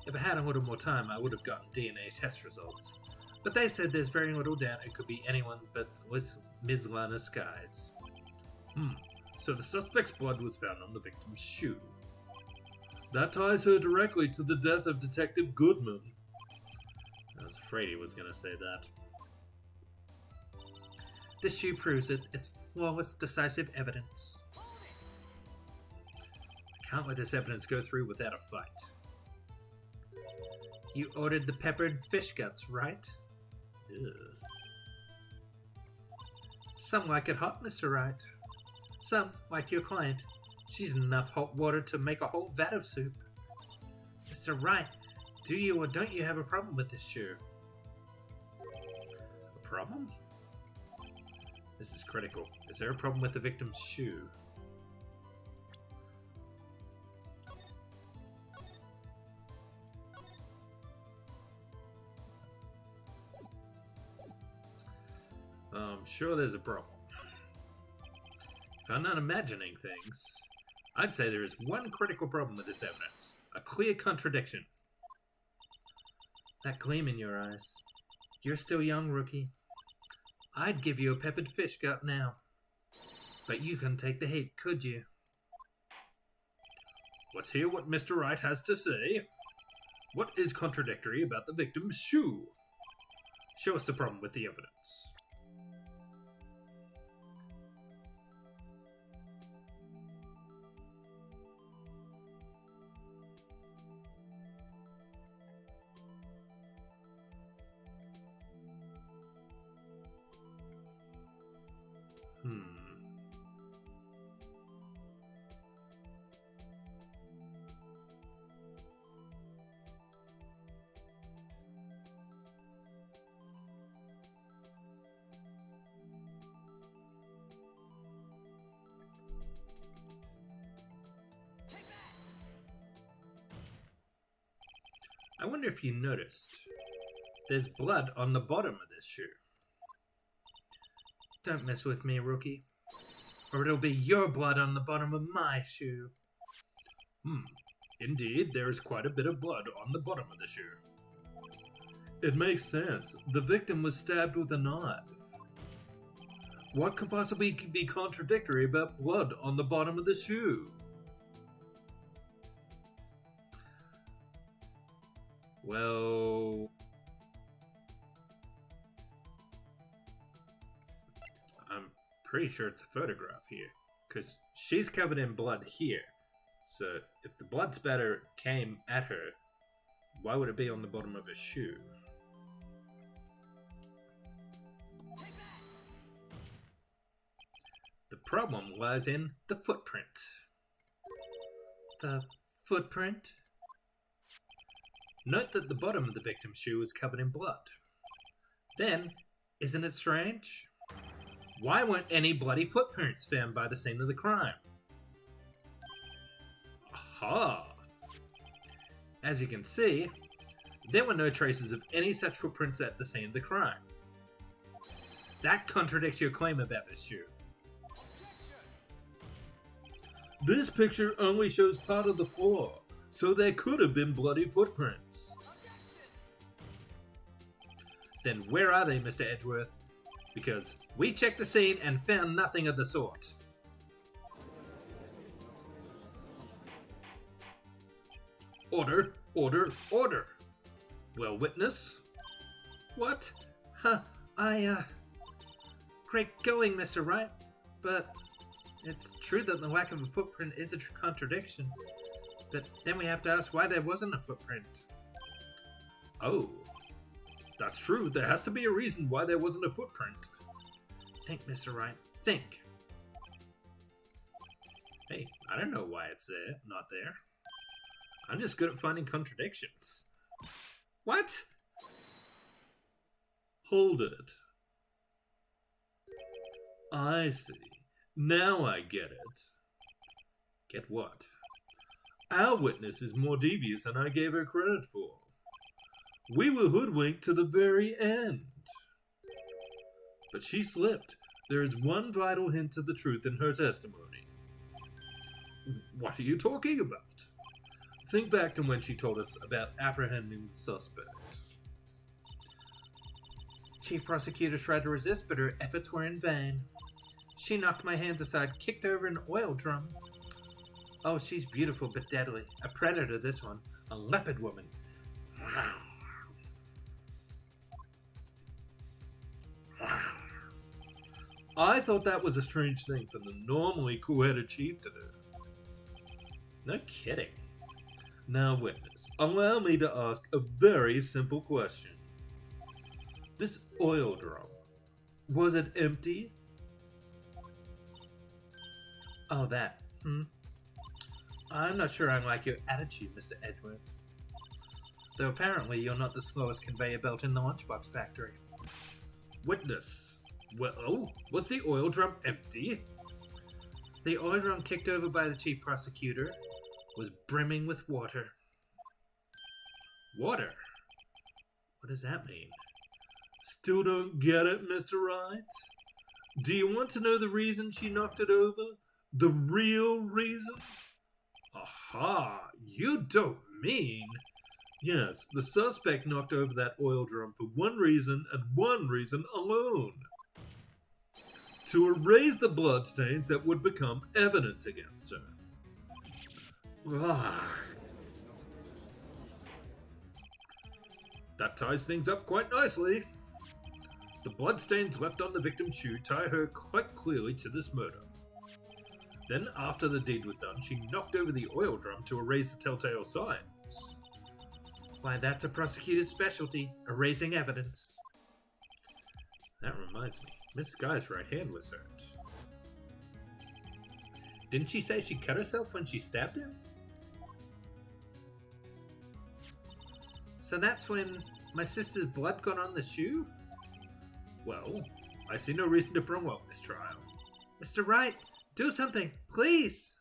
If I had a little more time, I would have gotten DNA test results. But they said there's very little doubt it could be anyone but Ms. Lana Skies. So the suspect's blood was found on the victim's shoe. That ties her directly to the death of Detective Goodman. I was afraid he was going to say that. This shoe proves it. It's flawless, decisive evidence. I can't let this evidence go through without a fight. You ordered the peppered fish guts, right? Ugh. Some like it hot, Mr. Wright. Some, like your client, she's enough hot water to make a whole vat of soup. Mr. Wright, do you or don't you have a problem with this shoe? A problem? This is critical. Is there a problem with the victim's shoe? I'm sure there's a problem. If I'm not imagining things, I'd say there is one critical problem with this evidence. A clear contradiction. That gleam in your eyes. You're still young, rookie. I'd give you a peppered fish gut now. But you couldn't take the heat, could you? Let's hear what Mr. Wright has to say. What is contradictory about the victim's shoe? Show us the problem with the evidence. I wonder if you noticed. There's blood on the bottom of this shoe. Don't mess with me, rookie. Or it'll be your blood on the bottom of my shoe. Indeed, there is quite a bit of blood on the bottom of the shoe. It makes sense. The victim was stabbed with a knife. What could possibly be contradictory about blood on the bottom of the shoe? Well, I'm pretty sure it's a photograph here, because she's covered in blood here. So if the blood spatter came at her, why would it be on the bottom of her shoe? The problem lies in the footprint. The footprint? Note that the bottom of the victim's shoe is covered in blood. Then, isn't it strange? Why weren't any bloody footprints found by the scene of the crime? Aha! As you can see, there were no traces of any such footprints at the scene of the crime. That contradicts your claim about this shoe. This picture only shows part of the floor, so there could have been bloody footprints. Then where are they, Mr. Edgeworth? Because we checked the scene and found nothing of the sort. Order, order, order. Well, witness? What? Great going, Mr. Wright, but it's true that the lack of a footprint is a contradiction. But then we have to ask why there wasn't a footprint. Oh, that's true. There has to be a reason why there wasn't a footprint. Think, Mr. Wright. Think. Hey, I don't know why it's there, not there. I'm just good at finding contradictions. What? Hold it. I see. Now I get it. Get what? Our witness is more devious than I gave her credit for. We were hoodwinked to the very end. But she slipped. There is one vital hint of the truth in her testimony. What are you talking about? Think back to when she told us about apprehending the suspect. Chief Prosecutor tried to resist, but her efforts were in vain. She knocked my hands aside, kicked over an oil drum. Oh, she's beautiful but deadly. A predator, this one. A leopard woman. I thought that was a strange thing for the normally cool-headed chief to do. No kidding. Now, witness, allow me to ask a very simple question. This oil drum, was it empty? Oh, that. I'm not sure I like your attitude, Mr. Edgeworth. Though apparently you're not the slowest conveyor belt in the lunchbox factory. Witness. Well, was the oil drum empty? The oil drum kicked over by the chief prosecutor was brimming with water. Water? What does that mean? Still don't get it, Mr. Wright? Do you want to know the reason she knocked it over? The real reason? Aha! You don't mean... Yes, the suspect knocked over that oil drum for one reason and one reason alone. To erase the bloodstains that would become evidence against her. Ah. That ties things up quite nicely. The bloodstains left on the victim's shoe tie her quite clearly to this murder. Then, after the deed was done, she knocked over the oil drum to erase the telltale signs. Why, that's a prosecutor's specialty, erasing evidence. That reminds me, Miss Sky's right hand was hurt. Didn't she say she cut herself when she stabbed him? So that's when my sister's blood got on the shoe? Well, I see no reason to prolong this trial. Mr. Wright, do something, please!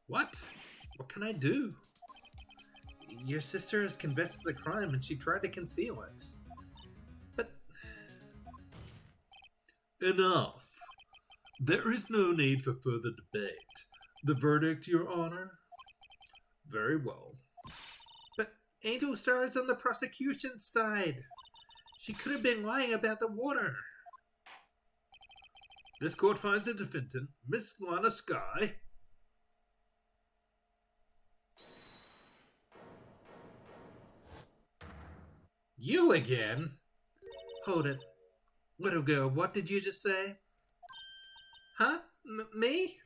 What? What can I do? Your sister has confessed to the crime and she tried to conceal it. But... Enough. There is no need for further debate. The verdict, Your Honor? Very well. But Angel Star is on the prosecution's side. She could have been lying about the water. This court finds the defendant, Miss Lana Sky. You again? Hold it. Little girl, what did you just say? Huh? Me?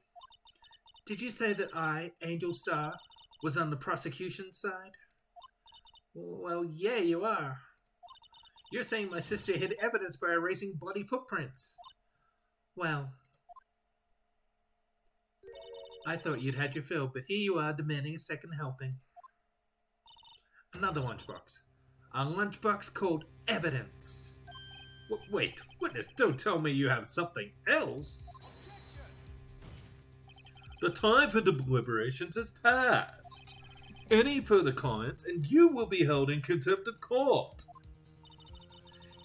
Did you say that I, Angel Star, was on the prosecution's side? Well, yeah, you are. You're saying my sister hid evidence by erasing bloody footprints. Well, I thought you'd had your fill, but here you are demanding a second helping. Another lunchbox. A lunchbox called evidence. Wait, witness, don't tell me you have something else. The time for deliberations has passed. Any further comments and you will be held in contempt of court.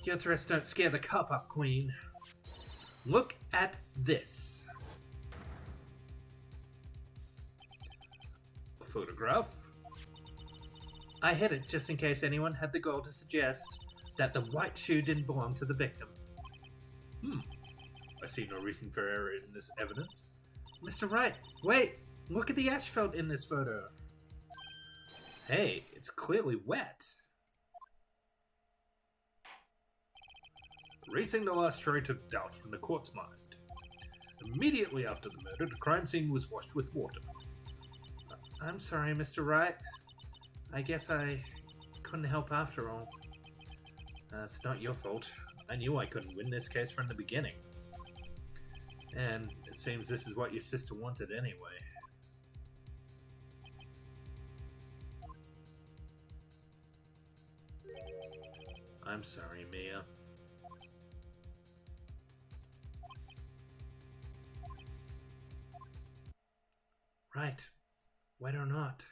Your threats don't scare the cup up, Queen. Look at this. A photograph? I hid it just in case anyone had the gall to suggest that the white shoe didn't belong to the victim. I see no reason for error in this evidence. Mr. Wright, wait! Look at the asphalt in this photo. Hey, it's clearly wet. Erasing the last trait of doubt from the court's mind. Immediately after the murder, the crime scene was washed with water. I'm sorry, Mr. Wright. I guess I couldn't help after all. It's not your fault. I knew I couldn't win this case from the beginning. And it seems this is what your sister wanted anyway. I'm sorry, Mia. Right. Wet or not.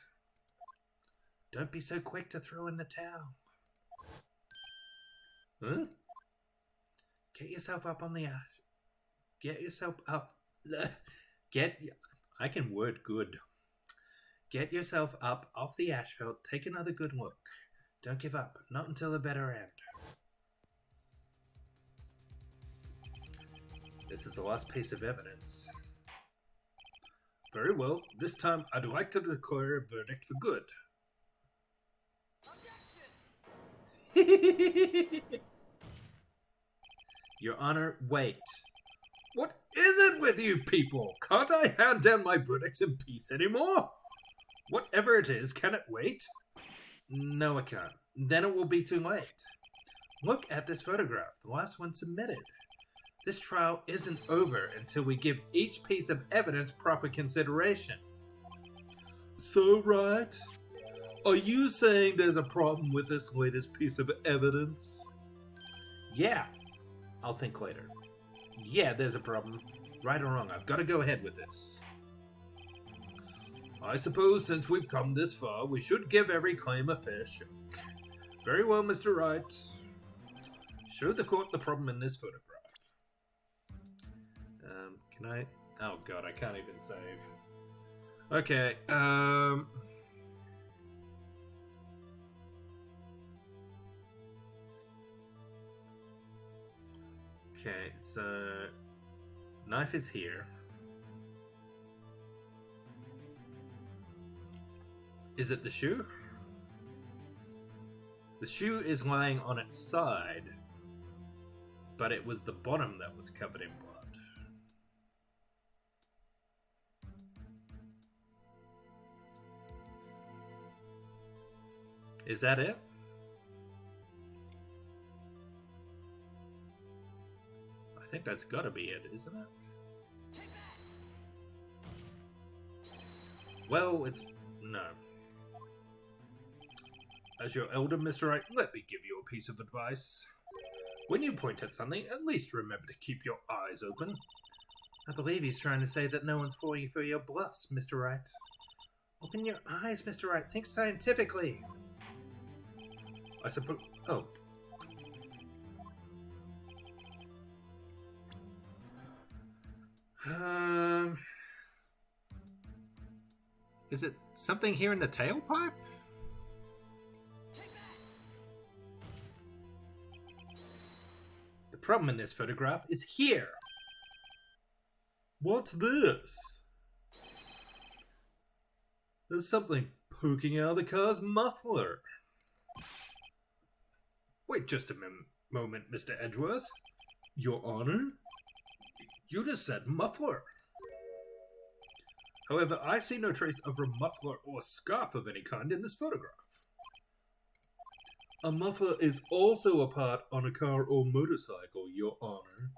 Don't be so quick to throw in the towel. Huh? Get yourself up on the ash. Get yourself up. I can word good. Get yourself up off the asphalt. Take another good look. Don't give up. Not until the better end. This is the last piece of evidence. Very well. This time, I'd like to declare a verdict for good. Your Honor, wait. What is it with you people? Can't I hand down my verdicts in peace anymore? Whatever it is, can it wait? No, it can't. Then it will be too late. Look at this photograph, the last one submitted. This trial isn't over until we give each piece of evidence proper consideration. So, right? Are you saying there's a problem with this latest piece of evidence? Yeah. I'll think later. Yeah, there's a problem. Right or wrong, I've got to go ahead with this. I suppose since we've come this far, we should give every claim a fair shake. Very well, Mr. Wright. Show the court the problem in this photograph. Can I... Oh god, I can't even save. Okay, okay, so knife is here. Is it the shoe? The shoe is lying on its side, but it was the bottom that was covered in blood. Is that it? I think that's gotta be it, isn't it? Well, it's... no. As your elder, Mr. Wright, let me give you a piece of advice. When you point at something, at least remember to keep your eyes open. I believe he's trying to say that no one's falling for your bluffs, Mr. Wright. Open your eyes, Mr. Wright. Think scientifically. I suppose... oh. Is it something here in the tailpipe? The problem in this photograph is here. What's this? There's something poking out of the car's muffler. Wait just a moment, Mr. Edgeworth. Your Honor? You just said muffler. However, I see no trace of a muffler or scarf of any kind in this photograph. A muffler is also a part on a car or motorcycle, Your Honor.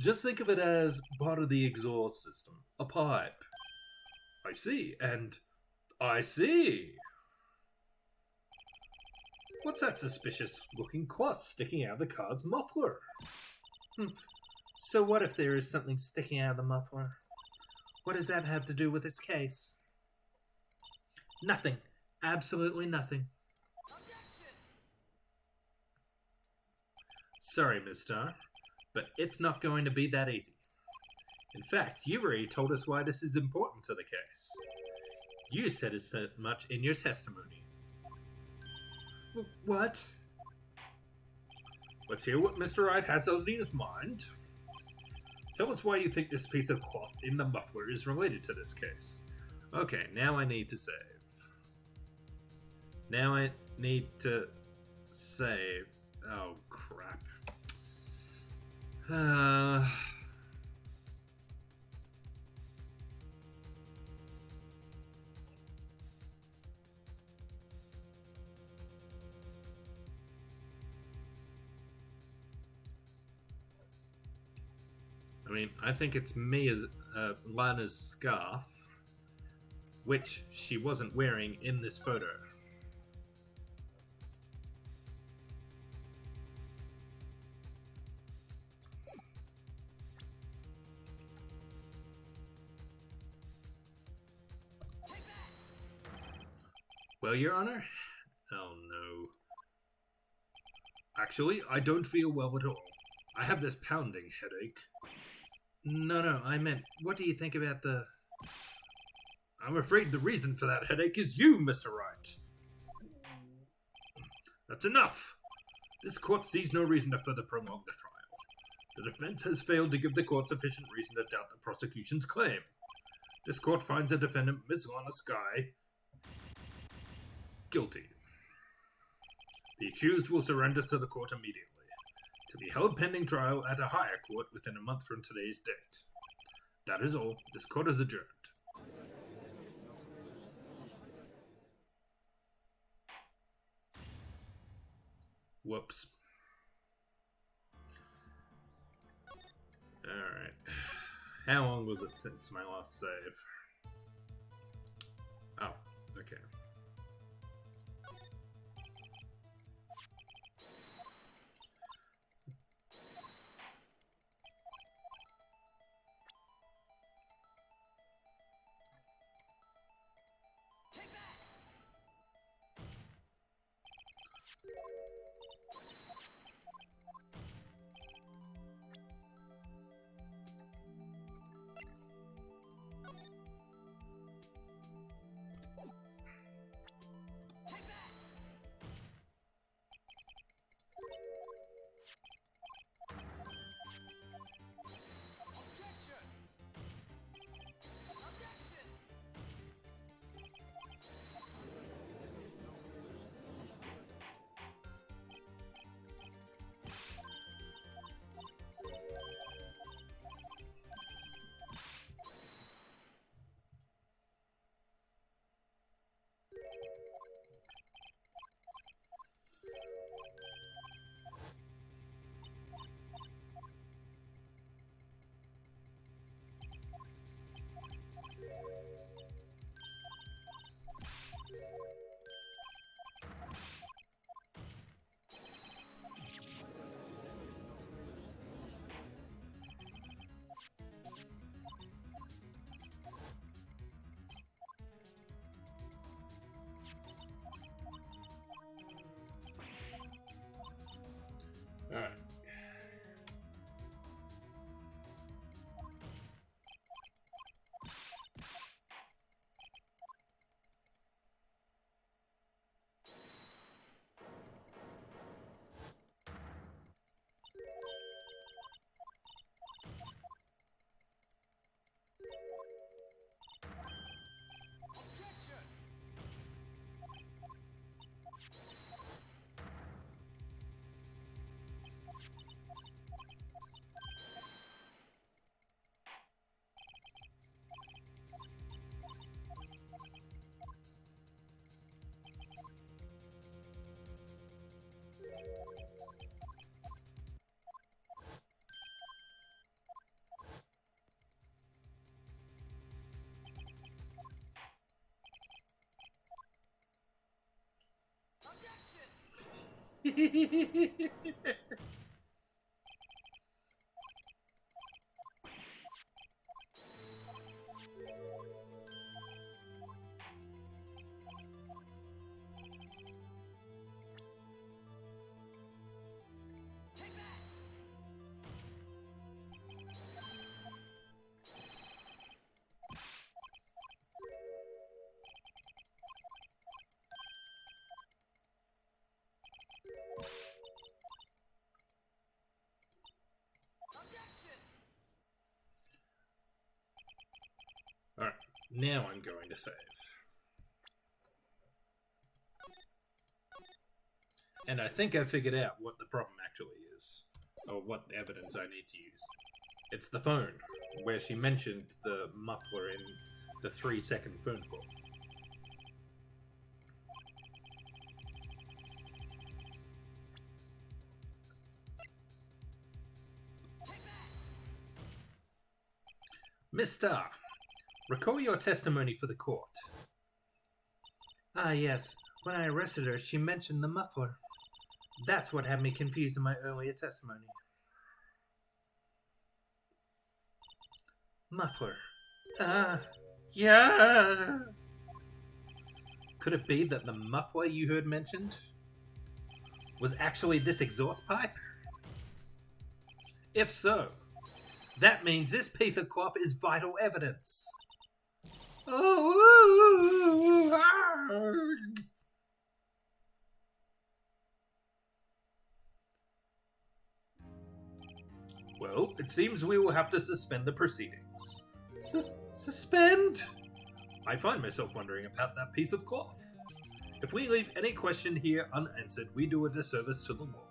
Just think of it as part of the exhaust system, a pipe. I see, and I see. What's that suspicious-looking cloth sticking out of the car's muffler? So what if there is something sticking out of the muffler? What does that have to do with this case? Nothing. Absolutely nothing. Sorry, Miss Starr, but it's not going to be that easy. In fact, you've already told us why this is important to the case. You said as much in your testimony. What? Let's hear what Mr. Wright has on his mind. Tell us why you think this piece of cloth in the muffler is related to this case. Okay, now I need to save. Now I need to save. Oh, crap. I mean, I think it's Mia's, Lana's scarf, which she wasn't wearing in this photo. Well, Your Honor? Oh no. Actually, I don't feel well at all. I have this pounding headache. No, I meant, what do you think about the... I'm afraid the reason for that headache is you, Mr. Wright. That's enough. This court sees no reason to further prolong the trial. The defense has failed to give the court sufficient reason to doubt the prosecution's claim. This court finds the defendant, Miss Lana Skye, guilty. The accused will surrender to the court immediately, to be held pending trial at a higher court within a month from today's date. That is all. This court is adjourned. Whoops. Alright. How long was it since my last save? Oh, okay. Alright, now I'm going to save. And I think I figured out what the problem actually is. Or what evidence I need to use. It's the phone, where she mentioned the muffler in the 3-second phone call. Miss Starr, recall your testimony for the court. Ah, yes. When I arrested her, she mentioned the muffler. That's what had me confused in my earlier testimony. Muffler. Yeah. Could it be that the muffler you heard mentioned was actually this exhaust pipe? If so, that means this piece of cloth is vital evidence. Well, it seems we will have to suspend the proceedings. Suspend? I find myself wondering about that piece of cloth. If we leave any question here unanswered, we do a disservice to the law.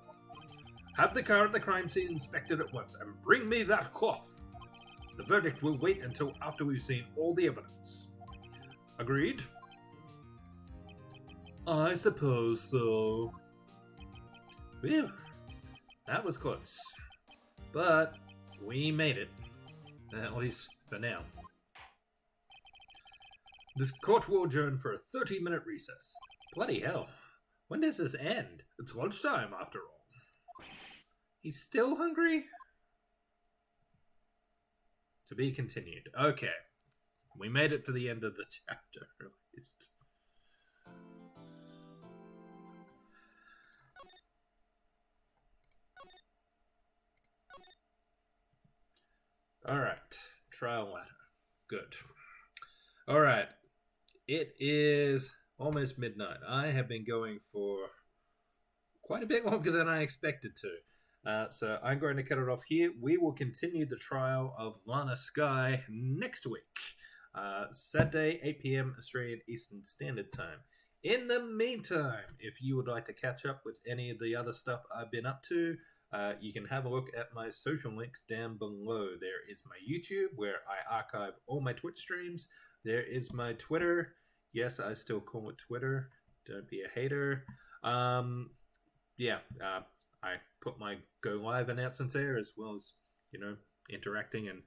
Have the car at the crime scene inspected at once and bring me that cloth. The verdict will wait until after we've seen all the evidence. Agreed? I suppose so. Phew. That was close. But we made it. At least for now. This court will adjourn for a 30-minute recess. Bloody hell. When does this end? It's lunchtime, after all. He's still hungry? To be continued. Okay. We made it to the end of the chapter, at least. Alright. Trial ladder. Good. Alright. It is almost midnight. I have been going for quite a bit longer than I expected to. So I'm going to cut it off here. We will continue the trial of Lana Skye next week. Saturday, 8 p.m. Australian Eastern Standard Time. In the meantime, if you would like to catch up with any of the other stuff I've been up to, you can have a look at my social links down below. There is my YouTube, where I archive all my Twitch streams. There is my Twitter. Yes, I still call it Twitter. Don't be a hater. I put my go live announcements there, as well as, interacting and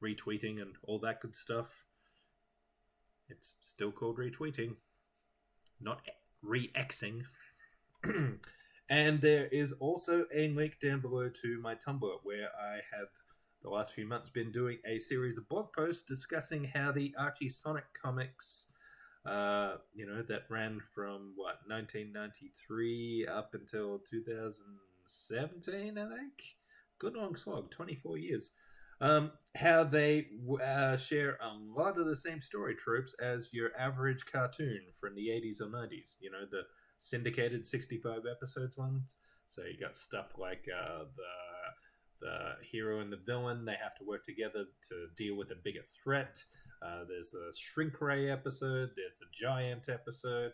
retweeting and all that good stuff. It's still called retweeting, not re-Xing. And there is also a link down below to my Tumblr, where I have, the last few months, been doing a series of blog posts discussing how the Archie Sonic comics, that ran from, 1993 up until 2017, I think? Good long slog, 24 years. How they share a lot of the same story tropes as your average cartoon from the 80s or 90s. The syndicated 65 episodes ones. So you got stuff like the hero and the villain. They have to work together to deal with a bigger threat. There's a Shrink Ray episode. There's a Giant episode.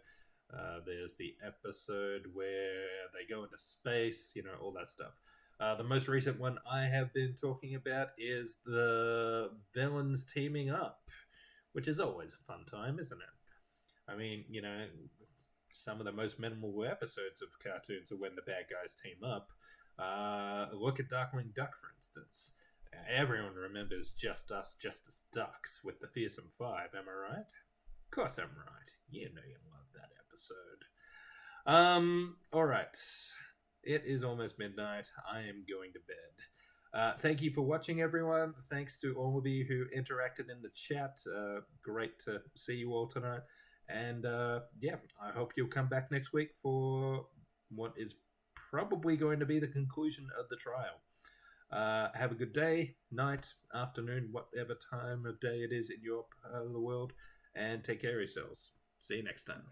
There's the episode where they go into space. All that stuff. The most recent one I have been talking about is the villains teaming up, which is always a fun time, isn't it? I mean, some of the most memorable episodes of cartoons are when the bad guys team up. Look at Darkwing Duck, for instance. Everyone remembers Just Us, Justice Ducks with the Fearsome Five, am I right? Of course I'm right. You know you love that episode. Alright. It is almost midnight. I am going to bed. Thank you for watching, everyone. Thanks to all of you who interacted in the chat. Great to see you all tonight. And yeah, I hope you'll come back next week for what is probably going to be the conclusion of the trial. Have a good day, night, afternoon, whatever time of day it is in your part of the world, and take care of yourselves. See you next time.